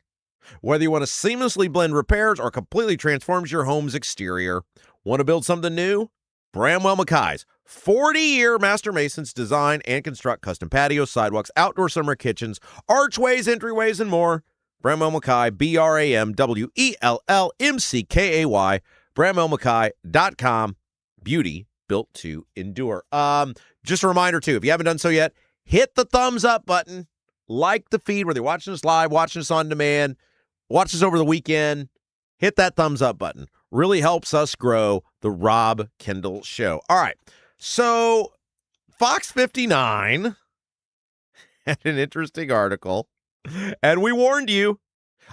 Whether you want to seamlessly blend repairs or completely transforms your home's exterior, want to build something new? Bramwell Mackay's 40-year master masons design and construct custom patios, sidewalks, outdoor summer kitchens, archways, entryways, and more. Bramwell Mackay, BramwellMCKAY, BramwellMackay.com. Beauty built to endure. Just a reminder, too, if you haven't done so yet, hit the thumbs up button. Like the feed, whether you're watching us live, watching us on demand, watch us over the weekend. Hit that thumbs up button. Really helps us grow the Rob Kendall Show. All right. So Fox 59 had an interesting article, and we warned you.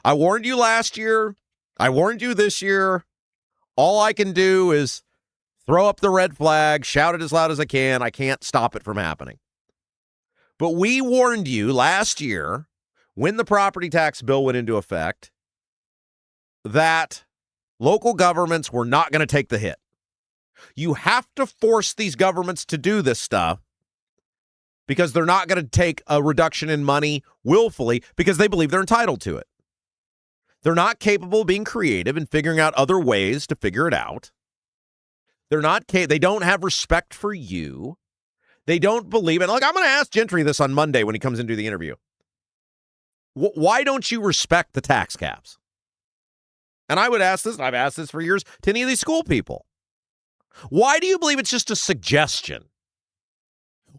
I warned you last year. I warned you this year. All I can do is throw up the red flag, shout it as loud as I can. I can't stop it from happening. But we warned you last year when the property tax bill went into effect that local governments were not going to take the hit. You have to force these governments to do this stuff because they're not going to take a reduction in money willfully because they believe they're entitled to it. They're not capable of being creative and figuring out other ways to figure it out. They don't have respect for you. They don't believe it. Look, I'm going to ask Gentry this on Monday when he comes into the interview. Why don't you respect the tax caps? And I would ask this, and I've asked this for years, to any of these school people. Why do you believe it's just a suggestion?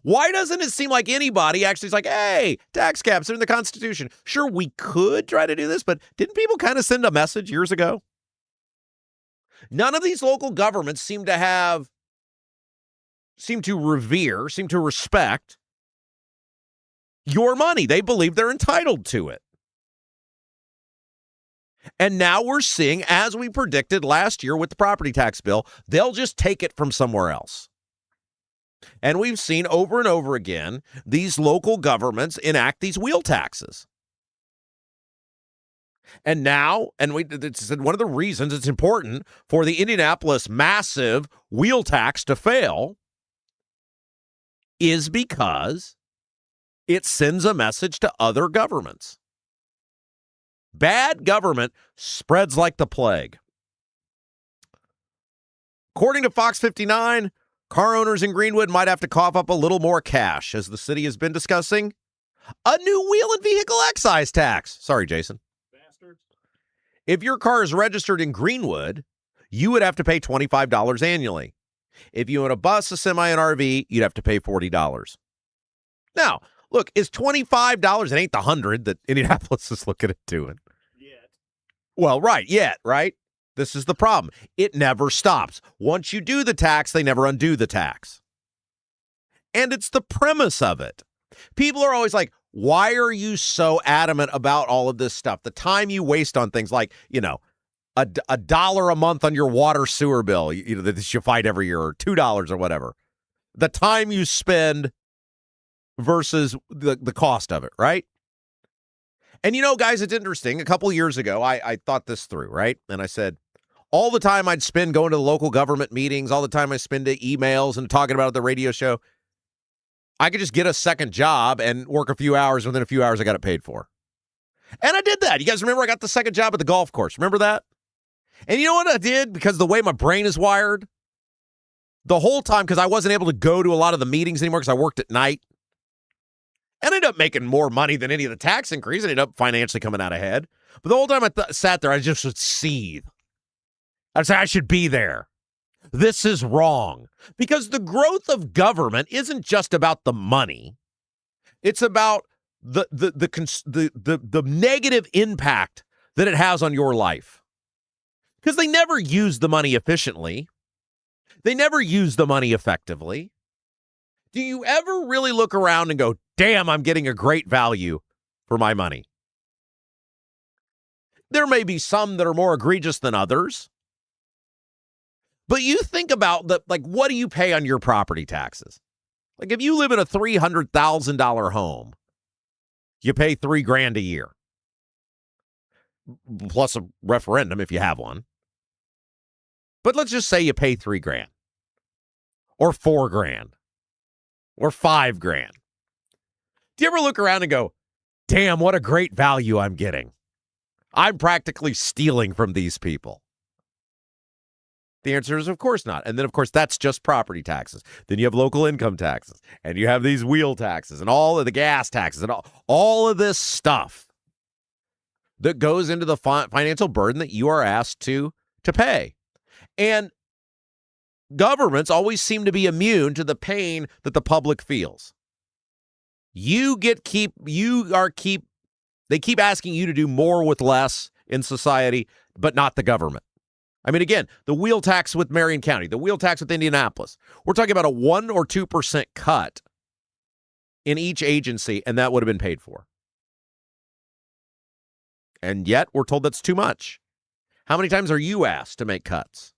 Why doesn't it seem like anybody actually is like, hey, tax caps are in the Constitution? Sure, we could try to do this, but didn't people kind of send a message years ago? None of these local governments seem to respect your money. They believe they're entitled to it. And now we're seeing, as we predicted last year with the property tax bill, they'll just take it from somewhere else. And we've seen over and over again these local governments enact these wheel taxes. And now, it's one of the reasons it's important for the Indianapolis massive wheel tax to fail is because it sends a message to other governments. Bad government spreads like the plague. According to Fox 59, car owners in Greenwood might have to cough up a little more cash as the city has been discussing a new wheel and vehicle excise tax. Sorry, Jason. Bastards. If your car is registered in Greenwood, you would have to pay $25 annually. If you own a bus, a semi, and RV, you'd have to pay $40. Now, look, is $25, it ain't the 100 that Indianapolis is looking at doing. Yet. Well, right, right? This is the problem. It never stops. Once you do the tax, they never undo the tax. And it's the premise of it. People are always like, why are you so adamant about all of this stuff? The time you waste on things like, a dollar a month on your water sewer bill, that you fight every year, or $2 or whatever. The time you spend versus the cost of it, right? And guys, it's interesting. A couple years ago, I thought this through, right? And I said, all the time I'd spend going to the local government meetings, all the time I spend to emails and talking about the radio show, I could just get a second job and work a few hours. Within a few hours, I got it paid for. And I did that. You guys remember I got the second job at the golf course. Remember that? And you know what I did? Because of the way my brain is wired, the whole time, because I wasn't able to go to a lot of the meetings anymore because I worked at night, and I ended up making more money than any of the tax increase. I ended up financially coming out ahead. But the whole time I sat there, I just would seethe. I'd say, I should be there. This is wrong. Because the growth of government isn't just about the money. It's about the negative impact that it has on your life. Because they never use the money efficiently. They never use the money effectively. Do you ever really look around and go, damn, I'm getting a great value for my money? There may be some that are more egregious than others. But you think about what do you pay on your property taxes? Like if you live in a $300,000 home, you pay $3,000 a year. Plus a referendum if you have one. But let's just say you pay $3,000 or $4,000 or $5,000. Do you ever look around and go, damn, what a great value I'm getting? I'm practically stealing from these people. The answer is, of course not. And then, of course, that's just property taxes. Then you have local income taxes, and you have these wheel taxes, and all of the gas taxes, and all of this stuff that goes into the financial burden that you are asked to pay. And governments always seem to be immune to the pain that the public feels. They keep asking you to do more with less in society, but not the government. I mean, again, the wheel tax with Marion County, the wheel tax with Indianapolis. We're talking about a 1 or 2% cut in each agency, and that would have been paid for. And yet, we're told that's too much. How many times are you asked to make cuts?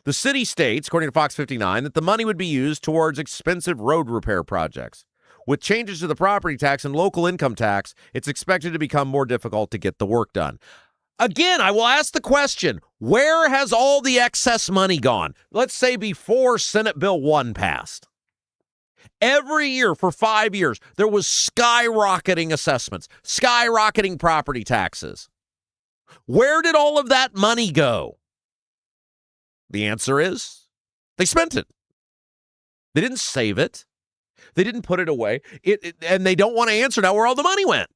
The city states, according to Fox 59, that the money would be used towards expensive road repair projects. With changes to the property tax and local income tax, it's expected to become more difficult to get the work done. Again, I will ask the question, where has all the excess money gone? Let's say before Senate Bill 1 passed. Every year for 5 years, there was skyrocketing assessments, skyrocketing property taxes. Where did all of that money go? The answer is they spent it. They didn't save it. They didn't put it away. And they don't want to answer now where all the money went.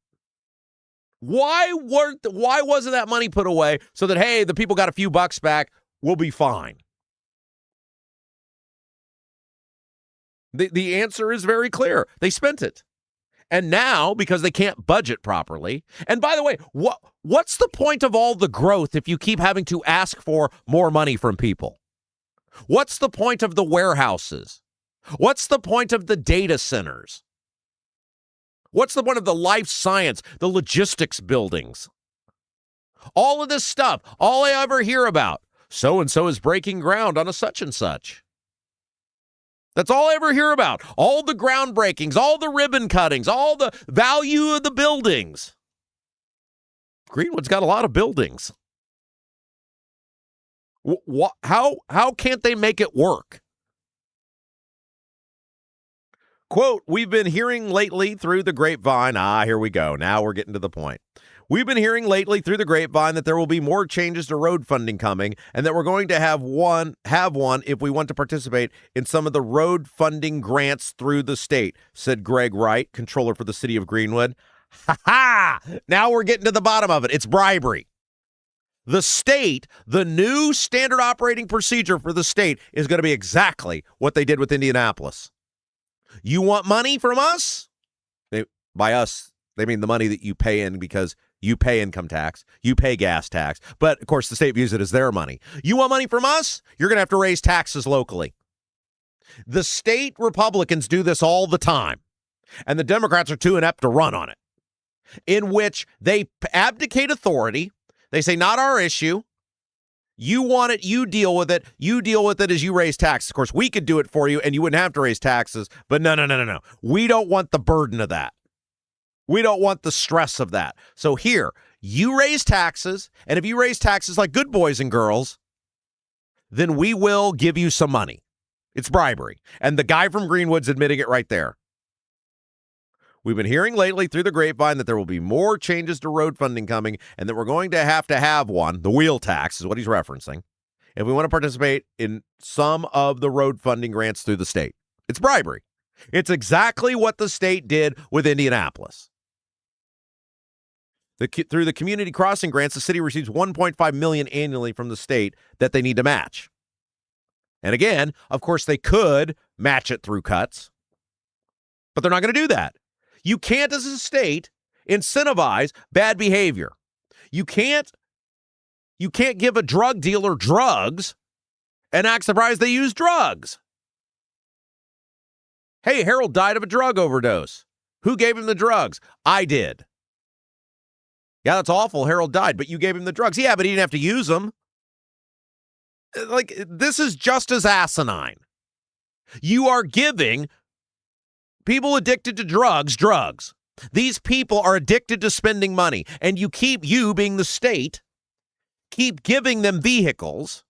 Why wasn't that money put away so that, hey, the people got a few bucks back, we'll be fine? The answer is very clear. They spent it. And now, because they can't budget properly, and by the way, what's the point of all the growth if you keep having to ask for more money from people? What's the point of the warehouses? What's the point of the data centers? What's the point of the life science, the logistics buildings? All of this stuff, all I ever hear about, so-and-so is breaking ground on a such and such. That's all I ever hear about. All the groundbreakings, all the ribbon cuttings, all the value of the buildings. Greenwood's got a lot of buildings. How can't they make it work? Quote, we've been hearing lately through the grapevine. Here we go. Now we're getting to the point. We've been hearing lately through the grapevine that there will be more changes to road funding coming and that we're going to have one if we want to participate in some of the road funding grants through the state, said Greg Wright, controller for the city of Greenwood. Ha! Now we're getting to the bottom of it. It's bribery. The state, the new standard operating procedure for the state is going to be exactly what they did with Indianapolis. You want money from us? By us, they mean the money that you pay in because you pay income tax, you pay gas tax, but of course the state views it as their money. You want money from us? You're going to have to raise taxes locally. The state Republicans do this all the time, and the Democrats are too inept to run on it, in which they abdicate authority. They say, not our issue. You want it, you deal with it. You deal with it as you raise taxes. Of course, we could do it for you, and you wouldn't have to raise taxes, but no. We don't want the burden of that. We don't want the stress of that. So here, you raise taxes, and if you raise taxes like good boys and girls, then we will give you some money. It's bribery. And the guy from Greenwood's admitting it right there. We've been hearing lately through the grapevine that there will be more changes to road funding coming and that we're going to have one, the wheel tax is what he's referencing, if we want to participate in some of the road funding grants through the state. It's bribery. It's exactly what the state did with Indianapolis. Through the community crossing grants, the city receives $1.5 million annually from the state that they need to match. And again, of course, they could match it through cuts, but they're not going to do that. You can't, as a state, incentivize bad behavior. You can't give a drug dealer drugs and act surprised they use drugs. Hey, Harold died of a drug overdose. Who gave him the drugs? I did. Yeah, that's awful. Harold died, but you gave him the drugs. Yeah, but he didn't have to use them. Like, this is just as asinine. You are giving people addicted to drugs. These people are addicted to spending money, and you being the state, keep giving them vehicles,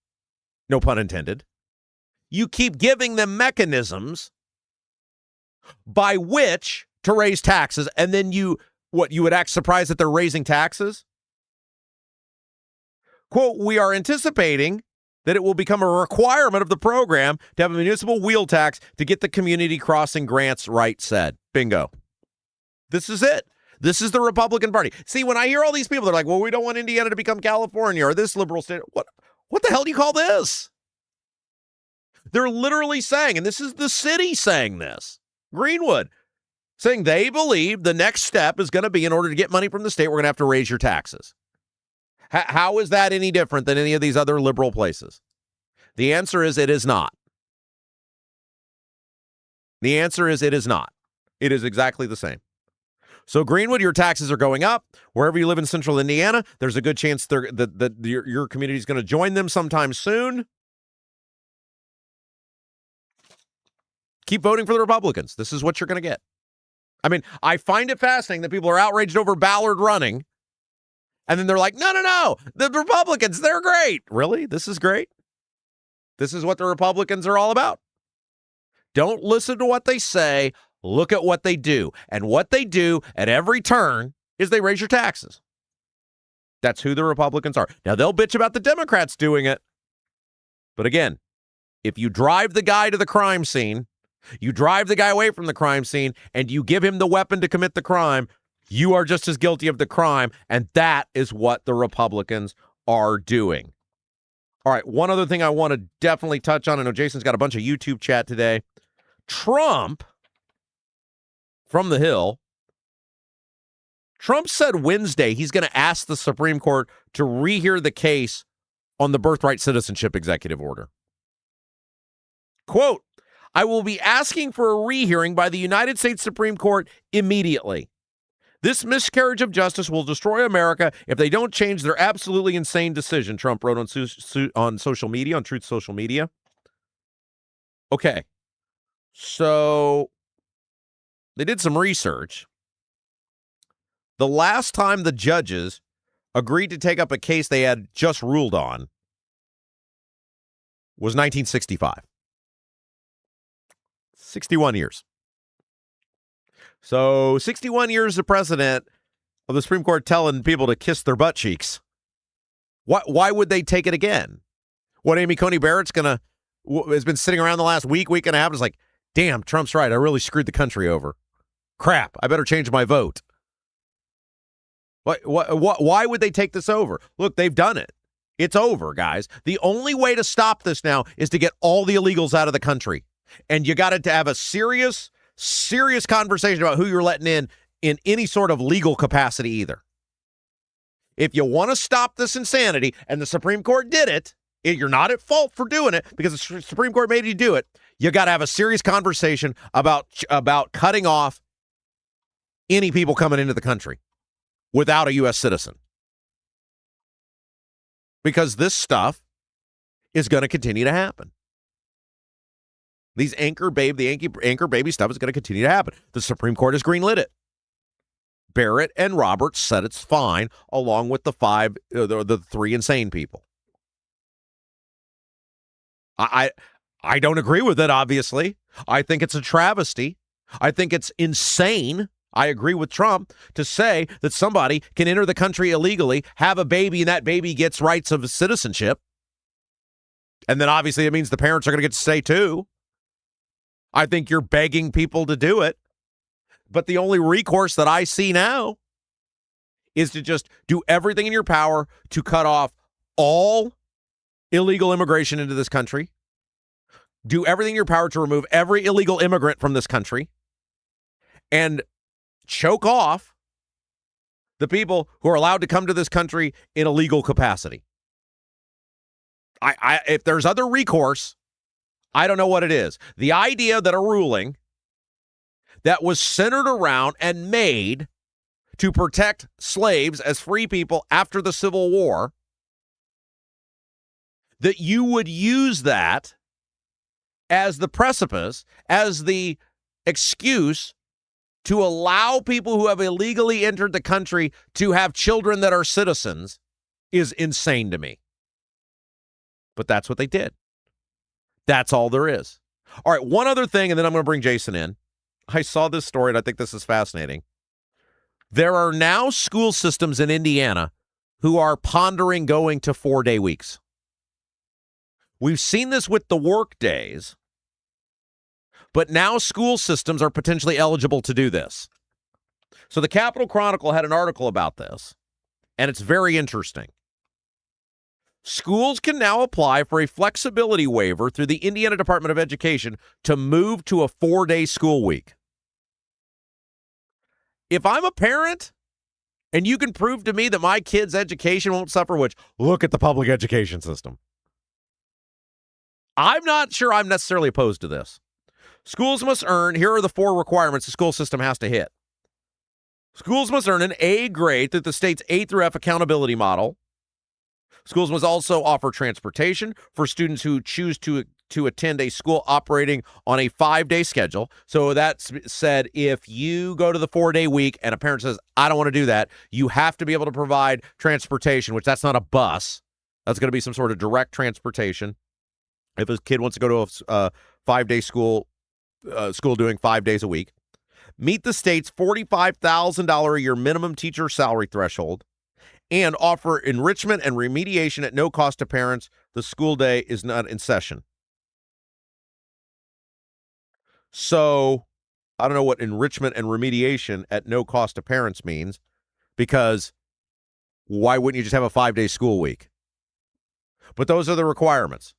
no pun intended. You keep giving them mechanisms by which to raise taxes, and then you would act surprised that they're raising taxes? Quote, we are anticipating that it will become a requirement of the program to have a municipal wheel tax to get the community crossing grants, Wright said. Bingo. This is it. This is the Republican Party. See, when I hear all these people, they're like, well, we don't want Indiana to become California or this liberal state. What the hell do you call this? They're literally saying, and this is the city saying this, Greenwood, saying they believe the next step is going to be, in order to get money from the state, we're going to have to raise your taxes. How is that any different than any of these other liberal places? The answer is it is not. The answer is it is not. It is exactly the same. So Greenwood, your taxes are going up. Wherever you live in central Indiana, there's a good chance that your community is going to join them sometime soon. Keep voting for the Republicans. This is what you're going to get. I mean, I find it fascinating that people are outraged over Ballard running, and then they're like, no, the Republicans, they're great. Really? This is great? This is what the Republicans are all about? Don't listen to what they say. Look at what they do. And what they do at every turn is they raise your taxes. That's who the Republicans are. Now, they'll bitch about the Democrats doing it. But again, if you drive the guy to the crime scene, you drive the guy away from the crime scene, and you give him the weapon to commit the crime, you are just as guilty of the crime, and that is what the Republicans are doing. All right, one other thing I want to definitely touch on. I know Jason's got a bunch of YouTube chat today. Trump, from the Hill, Trump said Wednesday he's going to ask the Supreme Court to rehear the case on the birthright citizenship executive order. Quote, I will be asking for a rehearing by the United States Supreme Court immediately. This miscarriage of justice will destroy America if they don't change their absolutely insane decision, Trump wrote on social media, on Truth Social Media. Okay, so they did some research. The last time the judges agreed to take up a case they had just ruled on was 1965. 61 years. So 61 years the president of the Supreme Court telling people to kiss their butt cheeks. Why would they take it again? What Amy Coney Barrett's has been sitting around the last week and a half, is like, damn, Trump's right. I really screwed the country over. Crap, I better change my vote. Why would they take this over? Look, they've done it. It's over, guys. The only way to stop this now is to get all the illegals out of the country. And you got to have a serious conversation about who you're letting in any sort of legal capacity either. If you want to stop this insanity, and the Supreme Court did it, you're not at fault for doing it because the Supreme Court made you do it. You got to have a serious conversation about cutting off any people coming into the country without a U.S. citizen. Because this stuff is going to continue to happen. The anchor baby stuff is going to continue to happen. The Supreme Court has greenlit it. Barrett and Roberts said it's fine, along with the three insane people. I don't agree with it, obviously. I think it's a travesty. I think it's insane. I agree with Trump to say that somebody can enter the country illegally, have a baby, and that baby gets rights of citizenship. And then obviously it means the parents are going to get to stay too. I think you're begging people to do it. But the only recourse that I see now is to just do everything in your power to cut off all illegal immigration into this country. Do everything in your power to remove every illegal immigrant from this country. And choke off the people who are allowed to come to this country in a legal capacity. If there's other recourse, I don't know what it is. The idea that a ruling that was centered around and made to protect slaves as free people after the Civil War, that you would use that as the precipice, as the excuse to allow people who have illegally entered the country to have children that are citizens, is insane to me. But that's what they did. That's all there is. All right, one other thing, and then I'm going to bring Jason in. I saw this story, and I think this is fascinating. There are now school systems in Indiana who are pondering going to 4-day weeks. We've seen this with the work days, but now school systems are potentially eligible to do this. So the Capitol Chronicle had an article about this, and it's very interesting. Schools can now apply for a flexibility waiver through the Indiana Department of Education to move to a 4-day school week. If I'm a parent and you can prove to me that my kid's education won't suffer, which, look at the public education system. I'm not sure I'm necessarily opposed to this. Schools must earn, here are the 4 requirements the school system has to hit. Schools must earn an A grade through the state's A through F accountability model. Schools must also offer transportation for students who choose to to attend a school operating on a 5-day schedule. So that said, if you go to the 4-day week and a parent says, I don't want to do that, you have to be able to provide transportation, which that's not a bus. That's going to be some sort of direct transportation. If a kid wants to go to a 5-day school doing 5 days a week, meet the state's $45,000 a year minimum teacher salary threshold, and offer enrichment and remediation at no cost to parents. The school day is not in session. So I don't know what enrichment and remediation at no cost to parents means, because why wouldn't you just have a 5-day school week? But those are the requirements.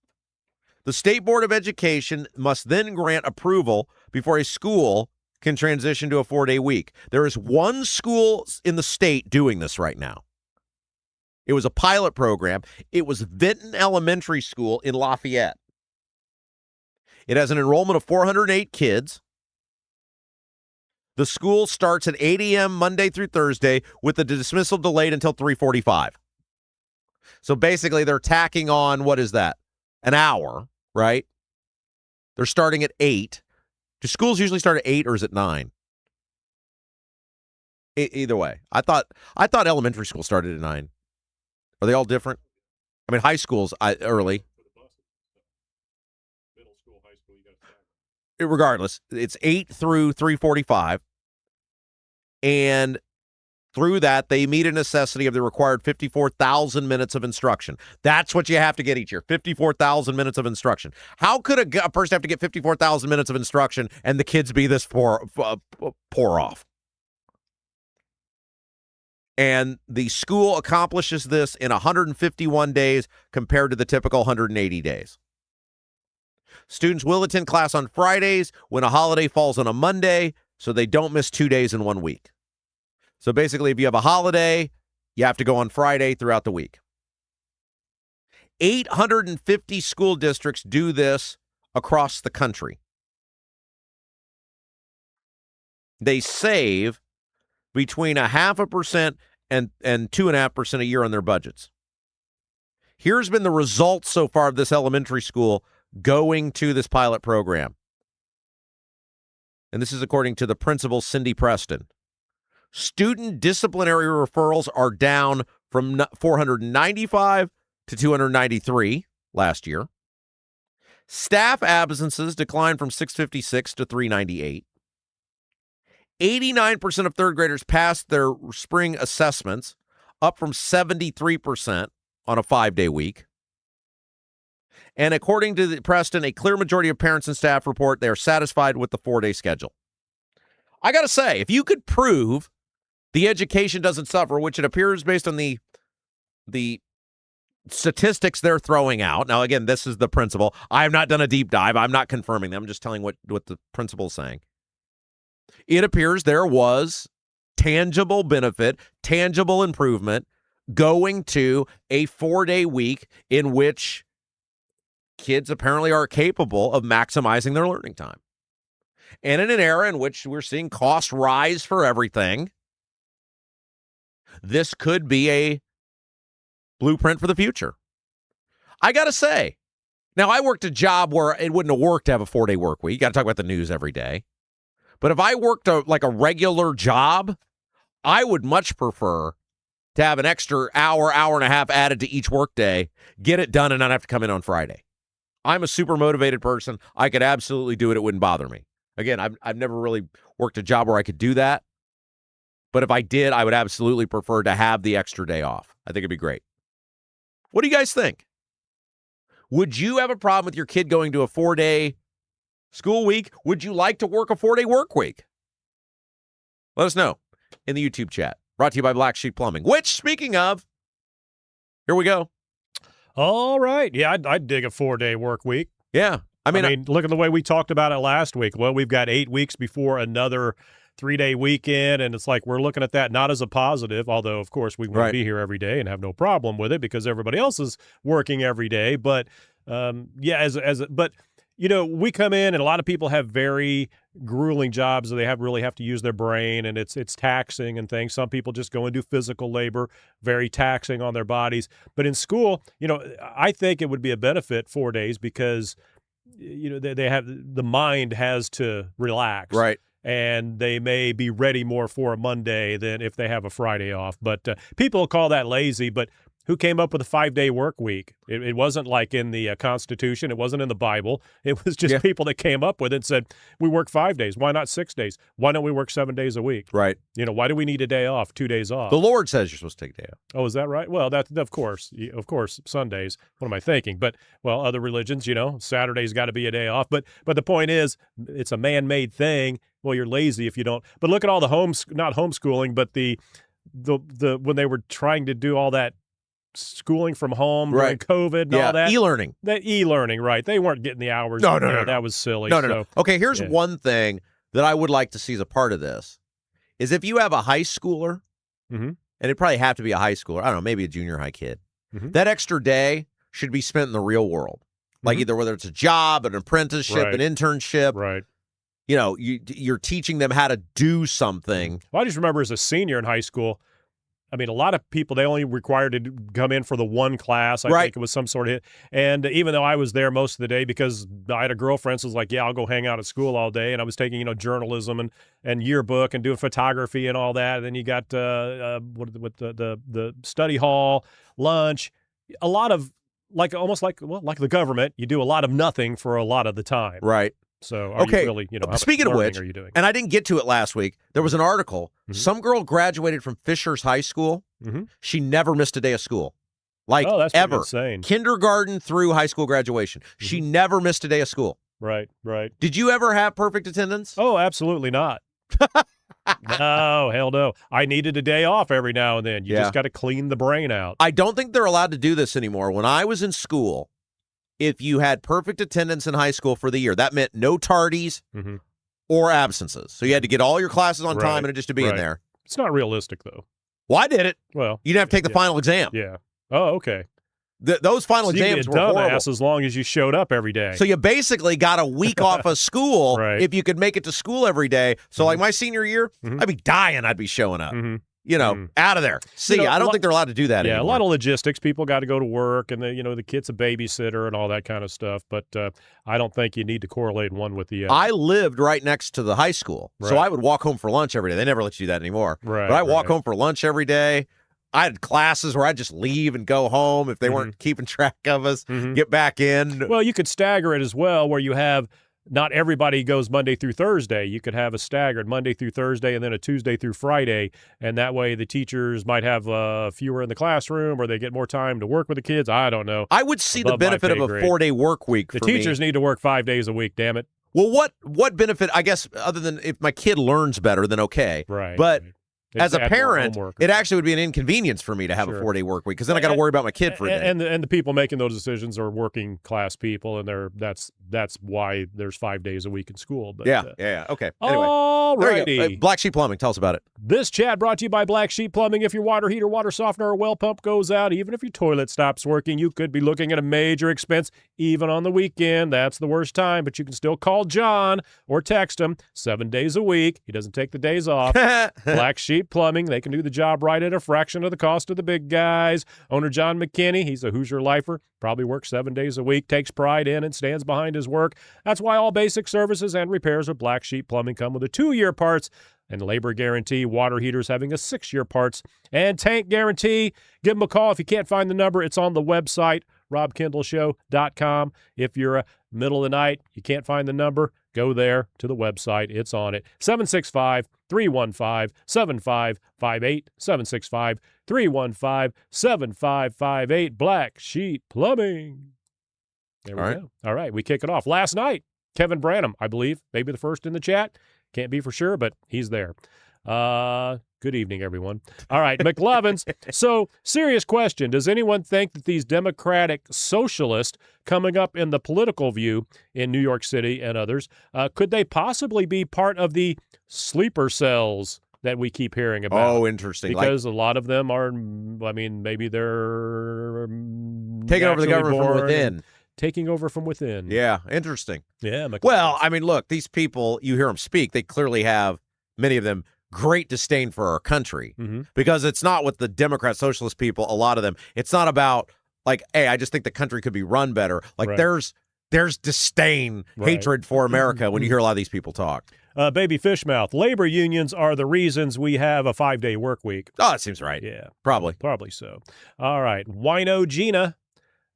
The State Board of Education must then grant approval before a school can transition to a 4-day week. There is one school in the state doing this right now. It was a pilot program. It was Vinton Elementary School in Lafayette. It has an enrollment of 408 kids. The school starts at 8 a.m. Monday through Thursday with the dismissal delayed until 3:45. So basically they're tacking on, what is that? An hour, right? They're starting at 8. Do schools usually start at 8 or is it 9? Either way. I thought elementary school started at 9. Are they all different? I mean, high school's early. Regardless, it's 8 through 3:45. And through that, they meet a necessity of the required 54,000 minutes of instruction. That's what you have to get each year, 54,000 minutes of instruction. How could a person have to get 54,000 minutes of instruction and the kids be this poor off? And the school accomplishes this in 151 days compared to the typical 180 days. Students will attend class on Fridays when a holiday falls on a Monday, so they don't miss 2 days in 1 week. So basically, if you have a holiday, you have to go on Friday throughout the week. 850 school districts do this across the country. They save between 0.5% and 2.5% a year on their budgets. Here's been the results so far of this elementary school going to this pilot program. And this is according to the principal, Cindy Preston. Student disciplinary referrals are down from 495 to 293 last year. Staff absences declined from 656 to 398. 89% of third graders passed their spring assessments, up from 73% on a 5-day week. And according to Preston, a clear majority of parents and staff report they are satisfied with the 4-day schedule. I got to say, if you could prove the education doesn't suffer, which it appears based on the statistics they're throwing out. Now, again, this is the principal. I have not done a deep dive. I'm not confirming them. I'm just telling what the principal's saying. It appears there was tangible benefit, tangible improvement going to a 4-day week in which kids apparently are capable of maximizing their learning time. And in an era in which we're seeing costs rise for everything, this could be a blueprint for the future. I got to say, now I worked a job where it wouldn't have worked to have a 4-day work week. You got to talk about the news every day. But if I worked a regular job, I would much prefer to have an extra hour and a half added to each workday, get it done, and not have to come in on Friday. I'm a super motivated person. I could absolutely do it. It wouldn't bother me. Again, I've never really worked a job where I could do that. But if I did, I would absolutely prefer to have the extra day off. I think it'd be great. What do you guys think? Would you have a problem with your kid going to a 4-day school week? Would you like to work a 4-day work week? Let us know in the YouTube chat. Brought to you by Black Sheep Plumbing, which, speaking of, here we go. All right. Yeah, I'd dig a 4-day work week. Yeah. I mean, look at the way we talked about it last week. Well, we've got 8 weeks before another 3-day weekend, and it's like we're looking at that not as a positive, although, of course, we want to be here every day and have no problem with it because everybody else is working every day. But, but you know, we come in and a lot of people have very grueling jobs and they really have to use their brain, and it's taxing and things. Some people just go and do physical labor, very taxing on their bodies. But in school, you know, I think it would be a benefit 4 days because they have the mind has to relax. Right. And they may be ready more for a Monday than if they have a Friday off. But people call that lazy, but who came up with a 5-day work week? It wasn't like in the Constitution. It wasn't in the Bible. It was just people that came up with it and said, we work 5 days. Why not 6 days? Why don't we work 7 days a week? Right. Why do we need a day off, 2 days off? The Lord says you're supposed to take a day off. Oh, is that right? Well, of course, Sundays. What am I thinking? But, other religions, Saturday's got to be a day off. But the point is, it's a man-made thing. Well, you're lazy if you don't. But look at all the not homeschooling, but the when they were trying to do all that schooling from home during COVID and all that. E-learning. That e-learning, right. They weren't getting the hours. No. That was silly. No. Okay, here's one thing that I would like to see as a part of this is if you have a high schooler, and it'd probably have to be a high schooler, I don't know, maybe a junior high kid, that extra day should be spent in the real world. Like either whether it's a job, an apprenticeship, an internship. Right. You're teaching them how to do something. Well, I just remember as a senior in high school, I mean, a lot of people, they only required to come in for the one class. I think it was some sort of, and even though I was there most of the day because I had a girlfriend, so I was like, I'll go hang out at school all day. And I was taking, journalism and yearbook and doing photography and all that. And then you got the study hall, lunch, a lot of almost like the government, you do a lot of nothing for a lot of the time. Right. So are you really, speaking of which, are you doing? and I didn't get to it last week, there was an article. Some girl graduated from Fishers High School. She never missed a day of school. That's ever. Insane. Kindergarten through high school graduation. She never missed a day of school. Right. Did you ever have perfect attendance? Oh, absolutely not. No, hell no. I needed a day off every now and then. You just got to clean the brain out. I don't think they're allowed to do this anymore. When I was in school, if you had perfect attendance in high school for the year, that meant no tardies or absences. So you had to get all your classes on time and just to be in there. It's not realistic, though. Well, I did it. Well, you didn't have to take the final exam. Yeah. Oh, okay. Those final exams were horrible. As long as you showed up every day. So you basically got a week off of school if you could make it to school every day. So like my senior year, I'd be dying. I'd be showing up. Out of there. See, I don't think they're allowed to do that anymore. A lot of logistics. People got to go to work, and the kid's a babysitter and all that kind of stuff. But I don't think you need to correlate one with the other. I lived right next to the high school, so I would walk home for lunch every day. They never let you do that anymore. Right. But I walk home for lunch every day. I had classes where I'd just leave and go home if they weren't keeping track of us, get back in. Well, you could stagger it as well, where you have not everybody goes Monday through Thursday. You could have a staggered Monday through Thursday and then a Tuesday through Friday, and that way the teachers might have fewer in the classroom or they get more time to work with the kids. I don't know. I would see the benefit of a 4-day work week for me. The teachers need to work 5 days a week, damn it. Well, what benefit, I guess, other than if my kid learns better, then okay. Right. But as a Add more parent, homework. it actually would be an inconvenience for me to have a 4-day work week because then I got to worry about my kid for a day. And the people making those decisions are working class people, and that's why there's 5 days a week in school. But, yeah. Okay. Anyway, all there righty. you go. Black Sheep Plumbing. Tell us about it. This chat brought to you by Black Sheep Plumbing. If your water heater, water softener, or well pump goes out, even if your toilet stops working, you could be looking at a major expense, even on the weekend. That's the worst time, but you can still call John or text him 7 days a week. He doesn't take the days off. Black Sheep Plumbing. They can do the job right at a fraction of the cost of the big guys. Owner John McKinney, he's a Hoosier lifer, probably works 7 days a week, takes pride in and stands behind his work. That's why all basic services and repairs of Black Sheep Plumbing come with a 2-year parts and labor guarantee. Water heaters having a 6-year parts and tank guarantee. Give them a call if you can't find the number. It's on the website, robkendallshow.com. If you're middle of the night, you can't find the number, go there to the website. It's on it. 765-315-7558. 765-315-7558. Black Sheep Plumbing. There we go. All right, we kick it off. Last night, Kevin Branham, I believe, maybe the first in the chat. Can't be for sure, but he's there. Good evening, everyone. All right, McLovins. So, serious question. Does anyone think that these Democratic socialists coming up in the political view in New York City and others, could they possibly be part of the sleeper cells that we keep hearing about? Oh, interesting. Because a lot of them are, maybe they're taking over the government from within. Taking over from within. Yeah, interesting. Yeah. Well, look, these people, you hear them speak, they clearly have, many of them, great disdain for our country because it's not what the Democrat socialist people, a lot of them, it's not about like, hey, I just think the country could be run better. Like there's there's disdain, Right. hatred for America when you hear a lot of these people talk. Baby Fishmouth, labor unions are the reasons we have a 5-day work week. Oh, that seems right. Yeah, Probably. probably so. All right, Wino Gina.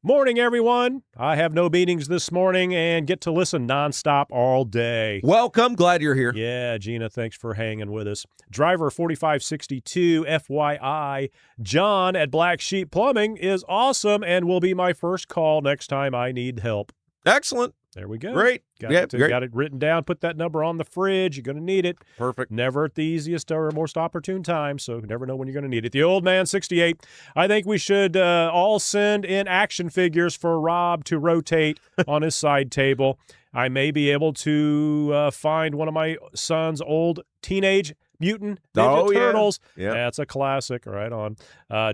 Morning, everyone. I have no meetings this morning and get to listen nonstop all day. Welcome. Glad you're here. Yeah, Gina, thanks for hanging with us. Driver 4562, FYI, John at Black Sheep Plumbing is awesome and will be my first call next time I need help. Excellent. There we go. Great. Got, Yeah, it, great. got it written down. Put that number on the fridge. You're going to need it. Perfect. Never at the easiest or most opportune time, so you never know when you're going to need it. The old man, 68. I think we should all send in action figures for Rob to rotate on his side table. I may be able to find one of my son's old Teenage Mutant Ninja Turtles. Yeah. That's a classic. Right on.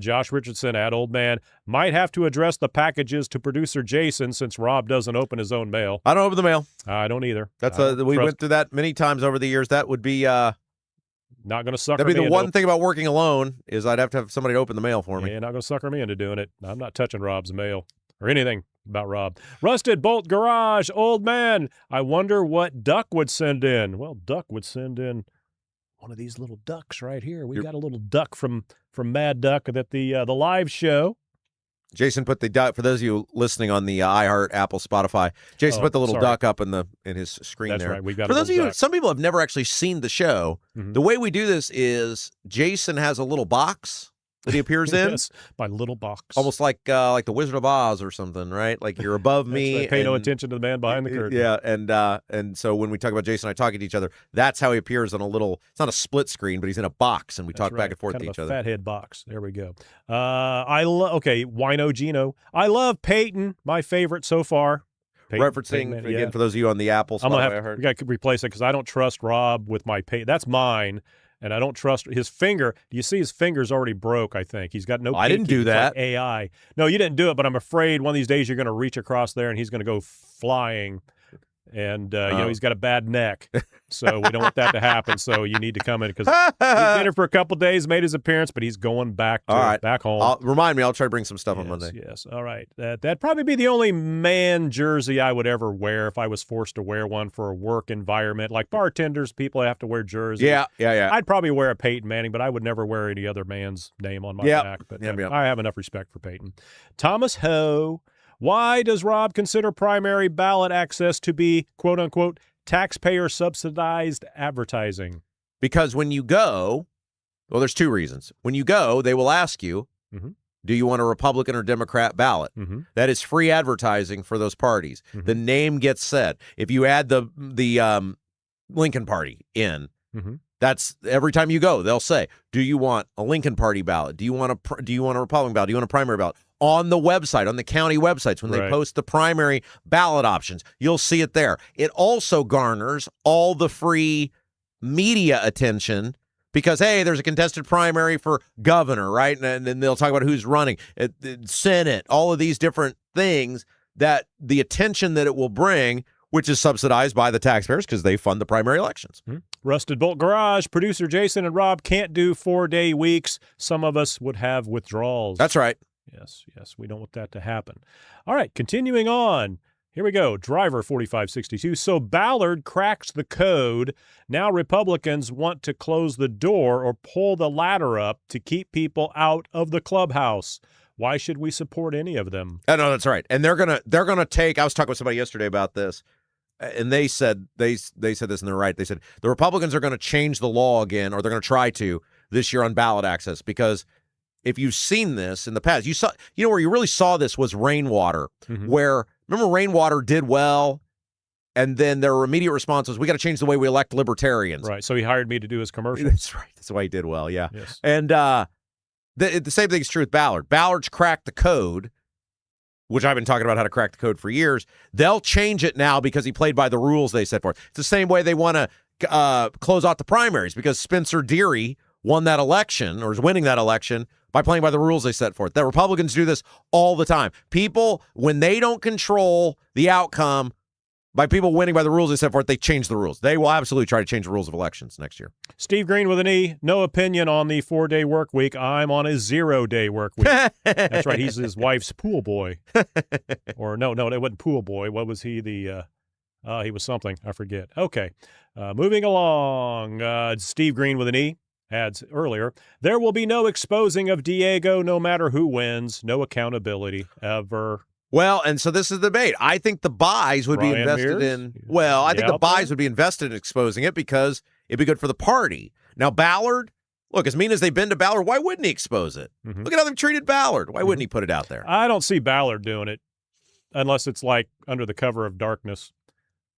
Josh Richardson at Old Man. Might have to address the packages to producer Jason since Rob doesn't open his own mail. I don't open the mail. I don't either. That's we went through that many times over the years. That would be not going to sucker that'd be me the into one thing about working alone is I'd have to have somebody to open the mail for me. Yeah, not going to sucker me into doing it. I'm not touching Rob's mail or anything about Rob. Rusted Bolt Garage, Old Man. I wonder what Duck would send in. Well, Duck would send in one of these little ducks right here. We got a little duck from Mad Duck at the live show. Jason put the duck, for those of you listening on the iHeart, Apple, Spotify, Jason put the little duck up in his screen. That's there. right. We've got for those of you, duck. some people have never actually seen the show. Mhm. The way we do this is Jason has a little box that he appears in. Yes, my little box. Almost like the Wizard of Oz or something, right? Like you're above me. Right. Pay no and- attention to the man behind the curtain. Yeah, and so when we talk about Jason and I talking to each other, that's how he appears on a little. It's not a split screen, but he's in a box, and we talk back and forth kind to of each a other. fathead box. There we go. Wino Gino. I love Peyton, my favorite so far. Referencing Peyton, again for those of you on the Apple. I'm Spotify, gonna I heard. we got to replace it because I don't trust Rob with my Peyton. That's mine, and I don't trust his finger. Do you see his finger's already broke? I think he's got no. I didn't pinky. do It's like that. AI. No, you didn't do it, but I'm afraid one of these days you're going to reach across there and he's going to go flying. And, he's got a bad neck, so we don't want that to happen. So you need to come in because he's been here for a couple days, made his appearance, but he's going back back home. Remind me, I'll try to bring some stuff on Monday. Yes, all right. That'd probably be the only man jersey I would ever wear if I was forced to wear one for a work environment. Like bartenders, people have to wear jerseys. Yeah. I'd probably wear a Peyton Manning, but I would never wear any other man's name on my back. But I have enough respect for Peyton. Thomas Ho. Why does Rob consider primary ballot access to be, quote unquote, taxpayer subsidized advertising? Because when you go, well, there's two reasons. When you go, they will ask you, do you want a Republican or Democrat ballot? That is free advertising for those parties. The name gets said. If you add the Lincoln Party in, that's every time you go, they'll say, do you want a Lincoln Party ballot? Do you want a Republican ballot? Do you want a primary ballot? On the website, on the county websites, when they post the primary ballot options, you'll see it there. It also garners all the free media attention because, hey, there's a contested primary for governor, right? And then they'll talk about who's running, Senate, all of these different things that the attention that it will bring, which is subsidized by the taxpayers because they fund the primary elections. Rusted Bolt Garage, producer Jason and Rob can't do 4-day weeks. Some of us would have withdrawals. That's right. Yes, we don't want that to happen. All right, continuing on. Here we go. Driver 4562. So Ballard cracks the code. Now Republicans want to close the door or pull the ladder up to keep people out of the clubhouse. Why should we support any of them? No, that's right. And they're gonna take. I was talking with somebody yesterday about this, and they said this, and they're right. They said the Republicans are going to change the law again, or they're going to try to this year on ballot access because. If you've seen this in the past, where you really saw this was rainwater, where remember rainwater did well, and then their immediate response was, we got to change the way we elect libertarians. Right. So he hired me to do his commercial. That's right. That's why he did well. Yeah. Yes. And the same thing is true with Ballard. Ballard's cracked the code, which I've been talking about how to crack the code for years. They'll change it now because he played by the rules they set forth. It's the same way they want to close out the primaries because Spencer Deary won that election or is winning that election by playing by the rules they set forth. The Republicans do this all the time. People, when they don't control the outcome, by people winning by the rules they set forth, they change the rules. They will absolutely try to change the rules of elections next year. Steve Green with an E, no opinion on the 4-day work week. I'm on a 0-day work week. That's right. He's his wife's pool boy. Or no, it wasn't pool boy. What was he? He was something. I forget. Okay. Moving along. Steve Green with an E adds earlier, there will be no exposing of Diego no matter who wins. No accountability ever. Well, and so this is the debate. I think the buys would be invested in. Well, I think the buys would be invested in exposing it because it'd be good for the party. Now, Ballard, look, as mean as they've been to Ballard, why wouldn't he expose it? Mm-hmm. Look at how they've treated Ballard. Why wouldn't he put it out there? I don't see Ballard doing it unless it's like under the cover of darkness.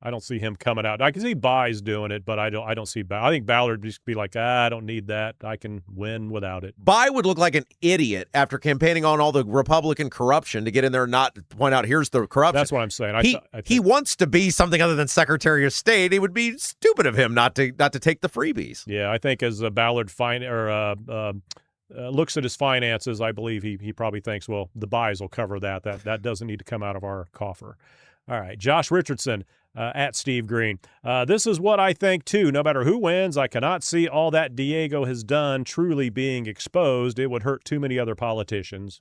I don't see him coming out. I can see Buys doing it, but I don't see Ballard. I think Ballard would just be like, I don't need that. I can win without it. Buy would look like an idiot after campaigning on all the Republican corruption to get in there and not point out, here's the corruption. That's what I'm saying. He wants to be something other than Secretary of State. It would be stupid of him not to take the freebies. Yeah, I think as Ballard looks at his finances, I believe he probably thinks, well, the buys will cover that. That doesn't need to come out of our coffer. All right, Josh Richardson. At Steve Green. This is what I think, too. No matter who wins, I cannot see all that Diego has done truly being exposed. It would hurt too many other politicians.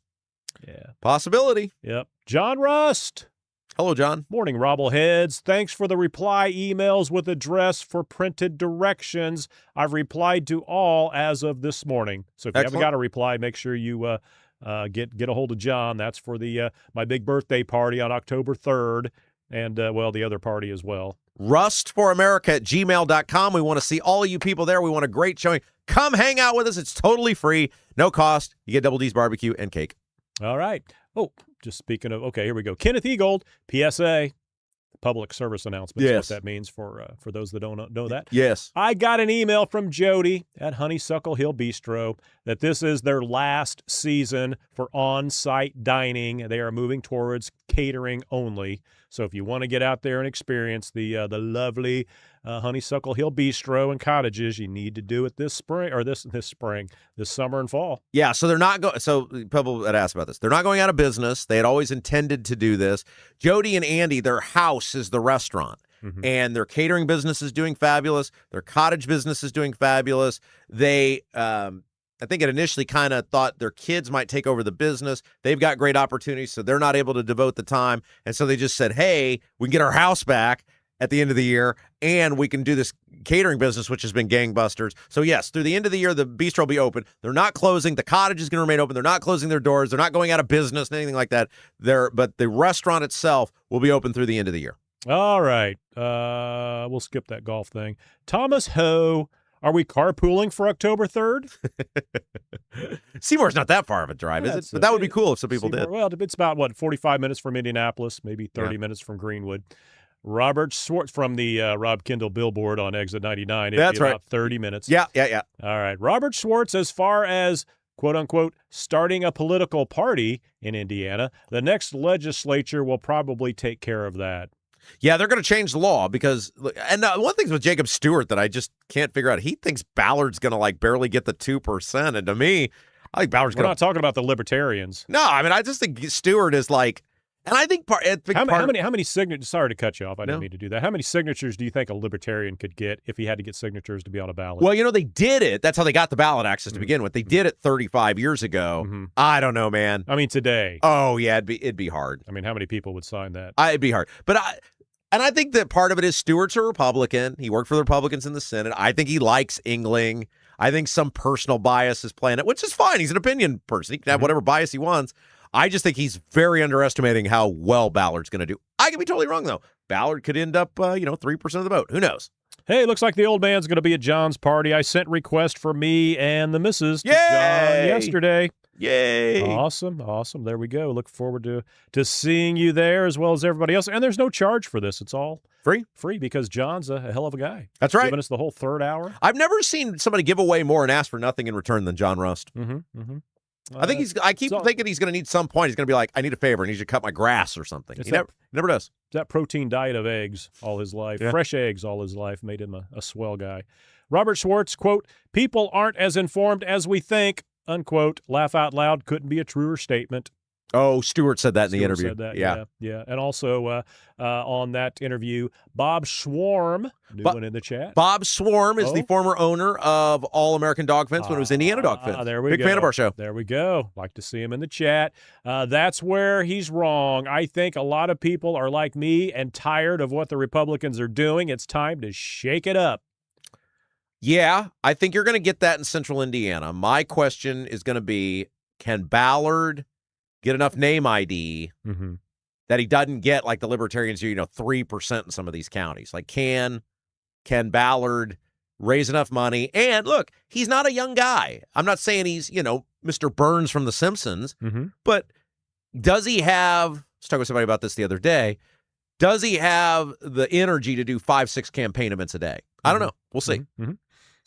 Yeah. Possibility. Yep. John Rust. Hello, John. Morning, Robbleheads. Thanks for the reply emails with address for printed directions. I've replied to all as of this morning. So if you haven't got a reply, make sure you get a hold of John. That's for the my big birthday party on October 3rd. And, the other party as well. rustforamerica@gmail.com. We want to see all of you people there. We want a great showing. Come hang out with us. It's totally free. No cost. You get Double D's barbecue and cake. All right. Oh, just speaking of, okay, here we go. Kenneth Egold, PSA, public service announcement. Yes. That's what that means for those that don't know that. Yes. I got an email from Jody at Honeysuckle Hill Bistro that this is their last season for on-site dining. They are moving towards catering only. So if you want to get out there and experience the lovely Honeysuckle Hill Bistro and cottages, you need to do it this spring or this summer and fall. Yeah, so they're not going. So people had asked about this. They're not going out of business. They had always intended to do this. Jody and Andy, their house is the restaurant. Mm-hmm. And their catering business is doing fabulous. Their cottage business is doing fabulous. They I think it initially kind of thought their kids might take over the business. They've got great opportunities, so they're not able to devote the time. And so they just said, hey, we can get our house back at the end of the year, and we can do this catering business, which has been gangbusters. So, yes, through the end of the year, the bistro will be open. They're not closing. The cottage is going to remain open. They're not closing their doors. They're not going out of business, anything like that. But the restaurant itself will be open through the end of the year. All right. We'll skip that golf thing. Thomas Ho. Are we carpooling for October 3rd? Seymour's not that far of a drive, is it? But that would be cool if some people did. Well, it's about, 45 minutes from Indianapolis, maybe 30 minutes from Greenwood. Robert Schwartz from the Rob Kendall billboard on Exit 99. That's right. About 30 minutes. Yeah. All right. Robert Schwartz, as far as, quote unquote, starting a political party in Indiana, the next legislature will probably take care of that. Yeah, they're going to change the law because, and one thing with Jacob Stewart that I just can't figure out, he thinks Ballard's going to barely get the 2%. And to me, I think Ballard's going to. We're not talking about the libertarians. No, I mean, I just think Stewart is and I think how many signatures, sorry to cut you off. I didn't mean to do that. How many signatures do you think a libertarian could get if he had to get signatures to be on a ballot? Well, they did it. That's how they got the ballot access to begin with. They did it 35 years ago. Mm-hmm. I don't know, man. I mean, today. Oh, yeah, it'd be hard. I mean, how many people would sign that? It'd be hard. But I think that part of it is Stewart's a Republican. He worked for the Republicans in the Senate. I think he likes Engling. I think some personal bias is playing it, which is fine. He's an opinion person. He can have whatever bias he wants. I just think he's very underestimating how well Ballard's going to do. I could be totally wrong, though. Ballard could end up, 3% of the vote. Who knows? Hey, looks like the old man's going to be at John's party. I sent request for me and the missus to John yesterday. Yay. Awesome. There we go. Look forward to seeing you there as well as everybody else. And there's no charge for this. It's all free because John's a hell of a guy. That's right. Giving us the whole third hour. I've never seen somebody give away more and ask for nothing in return than John Rust. Mm-hmm. I keep thinking he's going to need some point. He's going to be like, I need a favor. I need you to cut my grass or something. He never does. That protein diet of eggs all his life, fresh eggs all his life, made him a swell guy. Robert Schwartz, quote, people aren't as informed as we think, unquote. Laugh out loud couldn't be a truer statement. Oh, Stewart said that in the Stewart interview. said that, yeah. And also on that interview, Bob Schwarm, new one in the chat. Bob Schwarm is the former owner of All American Dog Fence when it was Indiana Dog Fence. There we Big go. fan of our show. There we go. Like to see him in the chat. That's where he's wrong. I think a lot of people are like me and tired of what the Republicans are doing. It's time to shake it up. Yeah, I think you're going to get that in central Indiana. My question is going to be, can Ballard get enough name ID that he doesn't get like the Libertarians do, 3% in some of these counties? Like, can Ballard raise enough money? And look, he's not a young guy. I'm not saying he's, Mr. Burns from The Simpsons, but does he have, I was talking with somebody about this the other day, does he have the energy to do 5-6 campaign events a day? I don't know. We'll see.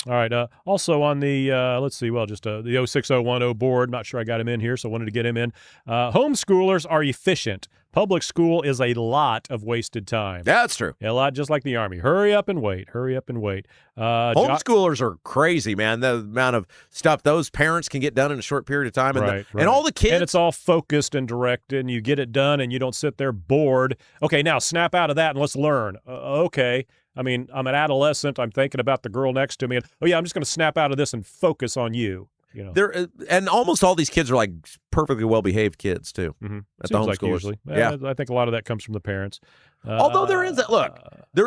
All right. Also on the, let's see, just the 06010 board. Not sure I got him in here, so I wanted to get him in. Homeschoolers are efficient. Public school is a lot of wasted time. That's true. A lot, just like the Army. Hurry up and wait. Hurry up and wait. Homeschoolers are crazy, man. The amount of stuff those parents can get done in a short period of time. And, and all the kids. And it's all focused and directed, and you get it done, and you don't sit there bored. Okay, now snap out of that and let's learn. Okay. I mean, I'm an adolescent. I'm thinking about the girl next to me. And, I'm just going to snap out of this and focus on you. And almost all these kids are like perfectly well-behaved kids too. At the homeschoolers. Like usually. Yeah, I think a lot of that comes from the parents. Although there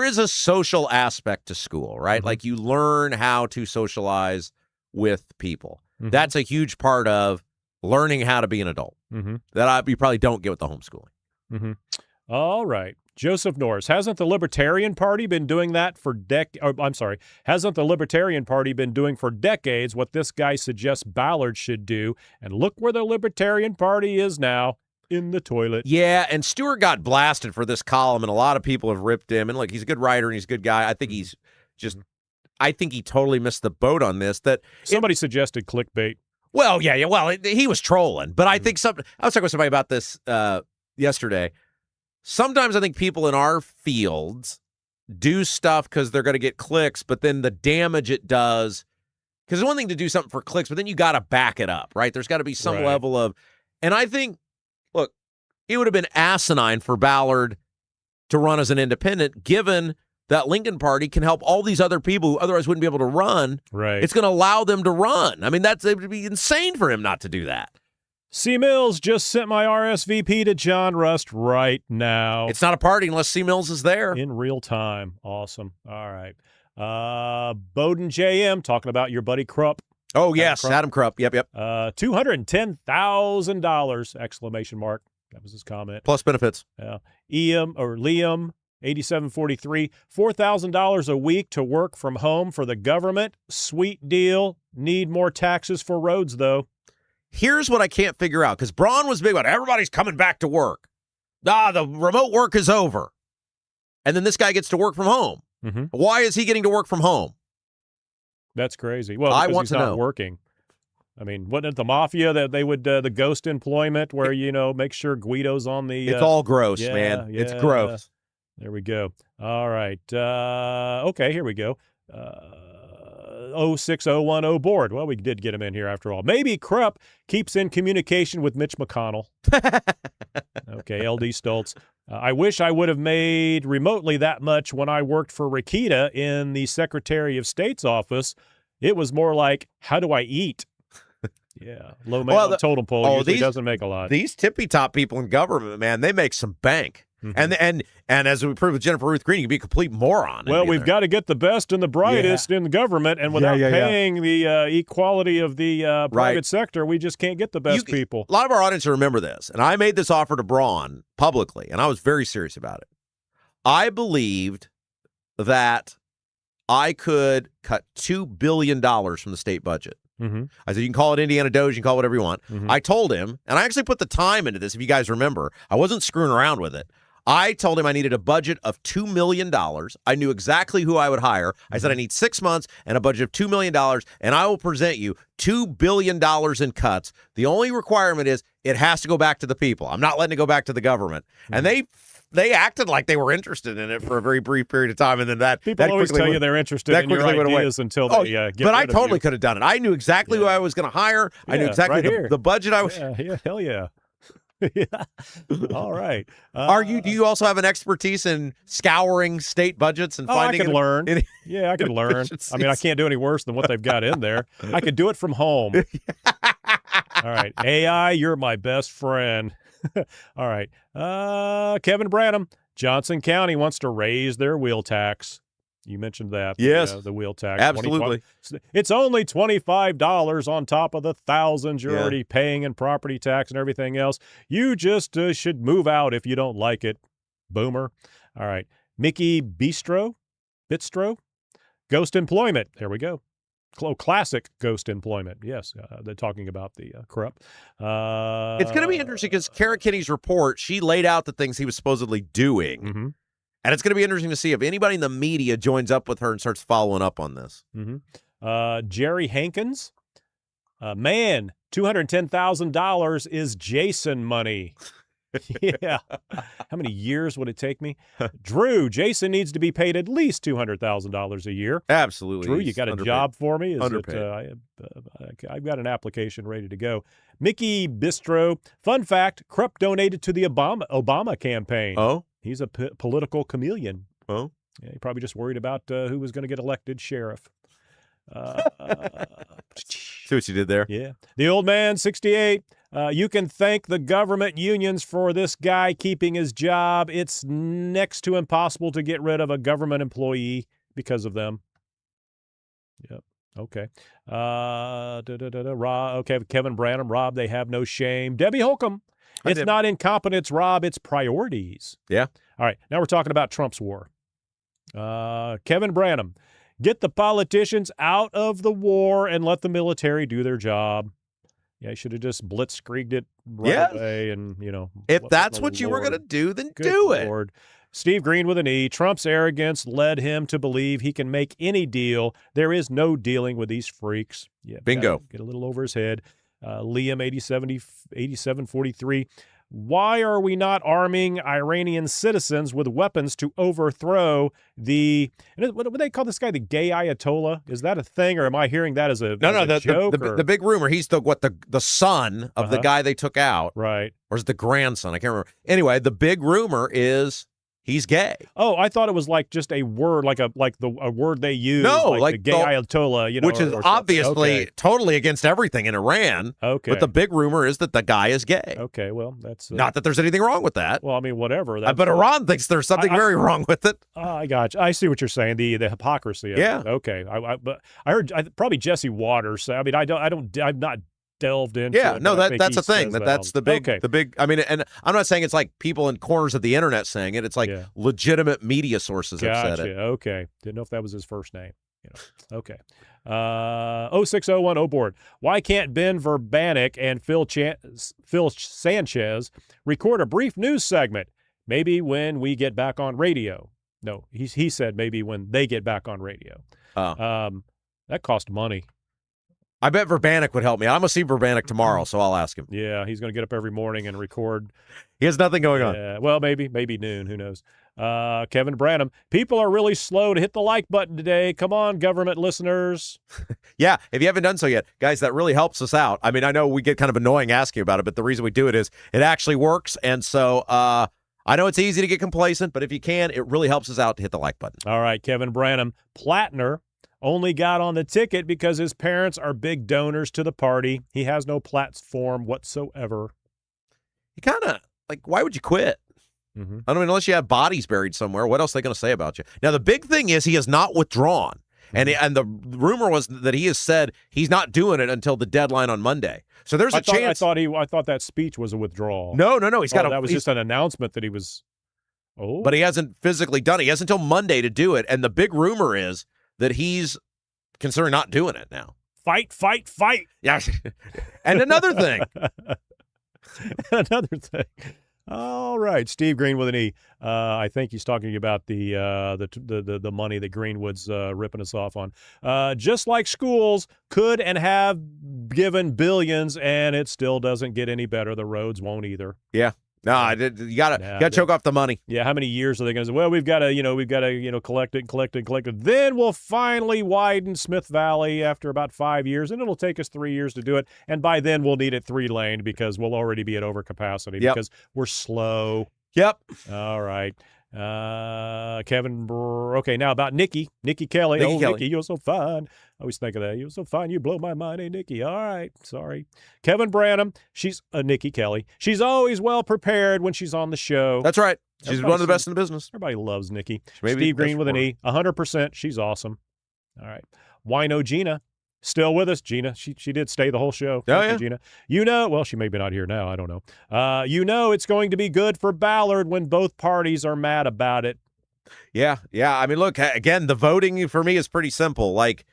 is a social aspect to school, right? Like you learn how to socialize with people. That's a huge part of learning how to be an adult. That you probably don't get with the homeschooling. All right. Joseph Norris, hasn't the Libertarian Party been doing that for hasn't the Libertarian Party been doing for decades what this guy suggests Ballard should do? And look where the Libertarian Party is now, in the toilet. Yeah, and Stewart got blasted for this column, and a lot of people have ripped him. And look, he's a good writer and he's a good guy. I think he's just, I think he totally missed the boat on this. That somebody suggested clickbait. Well, yeah. Well, he was trolling, but I think I was talking with somebody about this yesterday. Sometimes I think people in our fields do stuff because they're going to get clicks, but then the damage it does, because it's one thing to do something for clicks, but then you got to back it up, right? There's got to be some level of, and I think, look, it would have been asinine for Ballard to run as an independent, given that Lincoln Party can help all these other people who otherwise wouldn't be able to run. Right. It's going to allow them to run. I mean, it would be insane for him not to do that. C. Mills just sent my RSVP to John Rust right now. It's not a party unless C. Mills is there. In real time. Awesome. All right. Bowden JM talking about your buddy Krupp. Oh, yes. Adam Krupp. Yep. $210,000, exclamation mark. That was his comment. Plus benefits. Yeah. Liam, 8743, $4,000 a week to work from home for the government. Sweet deal. Need more taxes for roads, though. Here's what I can't figure out, because Braun was big about everybody's coming back to work. The remote work is over. And then this guy gets to work from home. Why is he getting to work from home? That's crazy. Well, I because want he's to not know. Working. I mean, wasn't it the mafia that they would, the ghost employment where, make sure Guido's on the... It's all gross, man. Yeah, it's gross. There we go. All right. Okay, here we go. 06010 board. Well, we did get him in here after all. Maybe Krupp keeps in communication with Mitch McConnell. Okay, LD Stoltz. I wish I would have made remotely that much when I worked for Rikita in the Secretary of State's office. It was more like, how do I eat? Yeah, low man on the totem pole usually doesn't make a lot. These tippy-top people in government, man, they make some bank. And as we proved with Jennifer Ruth Green, you can be a complete moron. Well, we've got to get the best and the brightest in the government, and without paying the equality of the private sector, we just can't get the best people. A lot of our audience remember this, and I made this offer to Braun publicly, and I was very serious about it. I believed that I could cut $2 billion from the state budget. I said, you can call it Indiana Doge, you can call it whatever you want. I told him, and I actually put the time into this, if you guys remember. I wasn't screwing around with it. I told him I needed a budget of $2 million. I knew exactly who I would hire. I said I need 6 months and a budget of $2 million, and I will present you $2 billion in cuts. The only requirement is it has to go back to the people. I'm not letting it go back to the government. And they acted like they were interested in it for a very brief period of time, and then people always tell you they're interested in your ideas until they get But I totally you. could have done it. I knew exactly who I was going to hire. I knew exactly the budget I was. Yeah, hell yeah. Yeah. All right. Do you also have an expertise in scouring state budgets and finding? I can learn. Yeah, I can learn. I mean, I can't do any worse than what they've got in there. I could do it from home. All right. AI, you're my best friend. All right. Kevin Branham, Johnson County wants to raise their wheel tax. You mentioned that. Yes. The wheel tax. Absolutely. It's only $25 on top of the thousands you're already paying in property tax and everything else. You just should move out if you don't like it. Boomer. All right. Mickey Bistro. Ghost employment. There we go. Classic ghost employment. Yes. They're talking about the Krupp. It's going to be interesting because Kara Kinney's report, she laid out the things he was supposedly doing. Mm-hmm. And it's going to be interesting to see if anybody in the media joins up with her and starts following up on this. Mm-hmm. Jerry Hankins. Man, $210,000 is Jason money. Yeah. How many years would it take me? Drew, Jason needs to be paid at least $200,000 a year. Absolutely. Drew, you got a job for me? Underpaid. I've got an application ready to go. Mickey Bistro. Fun fact, Krupp donated to the Obama campaign. Oh? He's a political chameleon. Oh? Yeah, he probably just worried about who was going to get elected sheriff. See what you did there? Yeah. The old man, 68. You can thank the government unions for this guy keeping his job. It's next to impossible to get rid of a government employee because of them. Yep. Okay. Okay. Kevin Branham, Rob, they have no shame. Debbie Holcomb. It's not incompetence, Rob. It's priorities. Yeah. All right. Now we're talking about Trump's war. Kevin Branham. Get the politicians out of the war and let the military do their job. Yeah, you should have just blitzkrieged it right away. And, if that's what you were going to do, then do it. Lord. Steve Green with an E. Trump's arrogance led him to believe he can make any deal. There is no dealing with these freaks. Yeah, bingo. Get a little over his head. Liam, 8743. Why are we not arming Iranian citizens with weapons to overthrow what do they call this guy, the gay Ayatollah? Is that a thing, or am I hearing that as a joke? The big rumor, he's the son of the guy they took out. Right. Or is the grandson? I can't remember. Anyway, the big rumor is he's gay. Oh, I thought it was like just a word, a word they use. No, like the gay Ayatollah, which is obviously totally against everything in Iran. Okay. But the big rumor is that the guy is gay. Okay, well, that's not that there's anything wrong with that. Well, I mean, whatever. But Iran thinks there's something very wrong with it. I got you. I see what you're saying. The hypocrisy. Yeah. Okay. But I heard probably Jesse Waters. I mean, I'm not delved into it. No, that's a thing. That's the big, the big. I mean, and I'm not saying it's like people in corners of the internet saying it. It's like legitimate media sources have said it. Okay, didn't know if that was his first name. Okay. 0601 board. Why can't Ben Verbanik and Phil Sanchez record a brief news segment? Maybe when we get back on radio. No, he said maybe when they get back on radio. That cost money. I bet Verbanik would help me. I'm going to see Verbanik tomorrow, so I'll ask him. Yeah, he's going to get up every morning and record. He has nothing going on. Yeah, well, maybe noon. Who knows? Kevin Branham. People are really slow to hit the like button today. Come on, government listeners. Yeah, if you haven't done so yet, guys, that really helps us out. I mean, I know we get kind of annoying asking about it, but the reason we do it is it actually works. And so I know it's easy to get complacent, but if you can, it really helps us out to hit the like button. All right, Kevin Branham. Platner only got on the ticket because his parents are big donors to the party. He has no platform whatsoever. You kind of, why would you quit? Mm-hmm. I mean, unless you have bodies buried somewhere, what else are they going to say about you? Now, the big thing is he has not withdrawn. Mm-hmm. And the rumor was that he has said he's not doing it until the deadline on Monday. So there's a chance. I thought that speech was a withdrawal. No. That was just an announcement that he was. Oh. But he hasn't physically done it. He has until Monday to do it. And the big rumor is that he's considering not doing it now. Fight. Yeah. And another thing. All right, Steve Green with an E. I think he's talking about the money that Greenwood's ripping us off on. Just like schools could and have given billions, and it still doesn't get any better. The roads won't either. Yeah. No, you gotta choke off the money. Yeah, how many years are they going to say? Well, we've got to collect it. Then we'll finally widen Smith Valley after about 5 years, and it'll take us 3 years to do it. And by then, we'll need it 3-lane because we'll already be at overcapacity because we're slow. Yep. All right. Kevin. Okay, now about Nikki Kelly. Nikki, you're so fine. I always think of that. You're so fine. You blow my mind, hey, Nikki. All right. Sorry. Kevin Branham. She's Nikki Kelly. She's always well prepared when she's on the show. That's right. She's one of the best in the business. Everybody loves Nikki. Steve Green with an E. 100%. She's awesome. All right. Wino Gina. Still with us, Gina. She did stay the whole show. Thank you, Gina. Well, she may be not here now. I don't know. It's going to be good for Ballard when both parties are mad about it. Yeah. I mean, look, again, the voting for me is pretty simple. Like,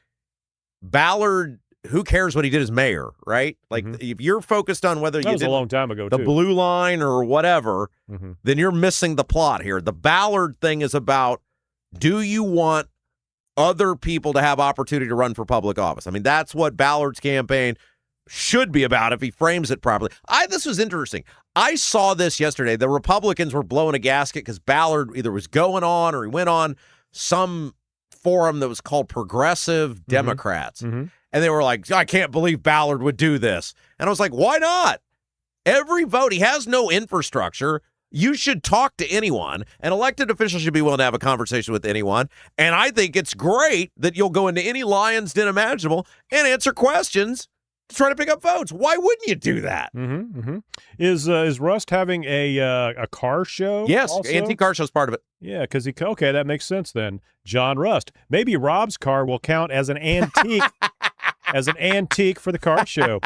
Ballard, who cares what he did as mayor, right? Like, if you're focused on whether that was a long time ago, the blue line or whatever, then you're missing the plot here. The Ballard thing is about, do you want other people to have opportunity to run for public office? I mean, that's what Ballard's campaign should be about if he frames it properly. This was interesting. I saw this yesterday. The Republicans were blowing a gasket because Ballard either was going on or he went on some forum that was called Progressive Democrats. And they were like, I can't believe Ballard would do this. And I was like, why not? Every vote, he has no infrastructure. You should talk to anyone. An elected official should be willing to have a conversation with anyone. And I think it's great that you'll go into any lion's den imaginable and answer questions to try to pick up votes. Why wouldn't you do that? Is Rust having a car show? Yes, also? antique car show's part of it. Yeah, because okay, that makes sense then. John Rust. Maybe Rob's car will count as an antique. As an antique for the car show.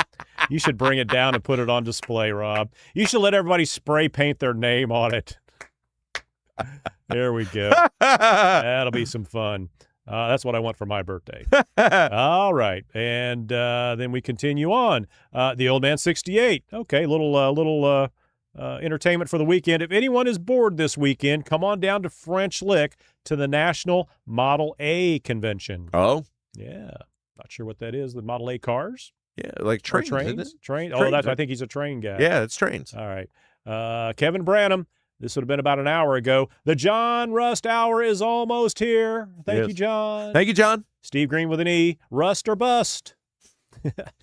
You should bring it down and put it on display, Rob. You should let everybody spray paint their name on it. There we go. That'll be some fun. That's what I want for my birthday. All right. And then we continue on. The Old Man 68. Okay, little entertainment for the weekend. If anyone is bored this weekend, come on down to French Lick to the National Model A Convention. Oh? Yeah. Not sure what that is. The Model A cars? Yeah, like trains. Train? Oh, I think he's a train guy. Yeah, it's trains. All right. Kevin Branham. This would have been about an hour ago. The John Rust Hour is almost here. Thank you, John. Thank you, John. Steve Green with an E. Rust or bust.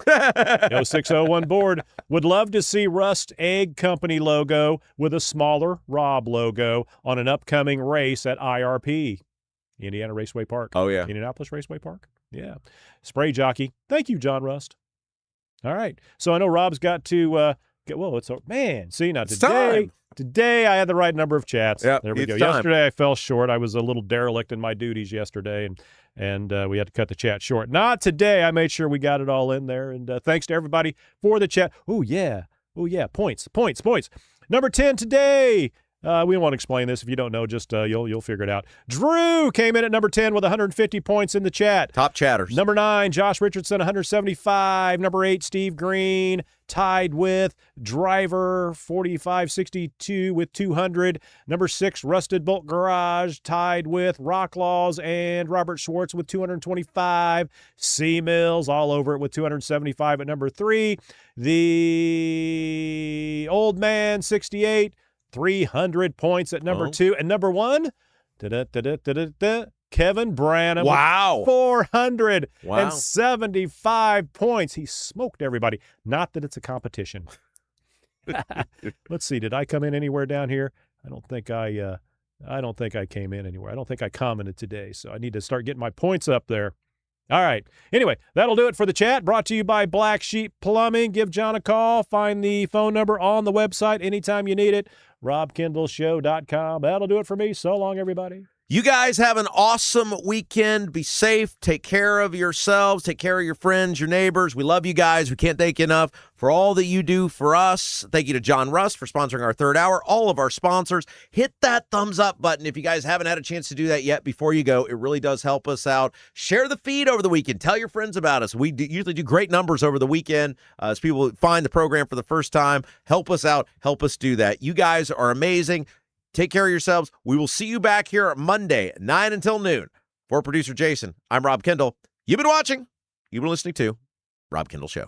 0601 board. Would love to see Rust Egg Company logo with a smaller Rob logo on an upcoming race at IRP. Indiana Raceway Park. Oh, yeah. Indianapolis Raceway Park. Yeah. Spray jockey. Thank you, John Rust. All right. So I know Rob's got to get, see, now today I had the right number of chats. Yep, there we go. time. Yesterday I fell short. I was a little derelict in my duties yesterday, and we had to cut the chat short. Not today. I made sure we got it all in there, and thanks to everybody for the chat. Oh, yeah. Points. Number 10 today. We don't want to explain this. If you don't know, just you'll figure it out. Drew came in at number 10 with 150 points in the chat. Top chatters. Number 9, Josh Richardson, 175. Number 8, Steve Green, tied with Driver, 4562 with 200. Number 6, Rusted Bolt Garage, tied with Rock Laws and Robert Schwartz with 225. C Mills all over it with 275 at number 3. The Old Man, 68. 300 points at number 2. And number 1, Kevin Branham. Wow. 475 points. He smoked everybody. Not that it's a competition. Let's see. Did I come in anywhere down here? I don't think I came in anywhere. I don't think I commented today. So I need to start getting my points up there. All right. Anyway, that'll do it for the chat. Brought to you by Black Sheep Plumbing. Give John a call. Find the phone number on the website anytime you need it. RobKendallShow.com. That'll do it for me. So long, everybody. You guys have an awesome weekend. Be safe. Take care of yourselves. Take care of your friends, your neighbors. We love you guys. We can't thank you enough for all that you do for us. Thank you to John Rust for sponsoring our third hour. All of our sponsors. Hit that thumbs up button if you guys haven't had a chance to do that yet before you go. It really does help us out. Share the feed over the weekend. Tell your friends about us. We usually do great numbers over the weekend as people find the program for the first time. Help us out. Help us do that. You guys are amazing. Take care of yourselves. We will see you back here Monday, 9 until noon. For producer Jason, I'm Rob Kendall. You've been watching. You've been listening to Rob Kendall Show.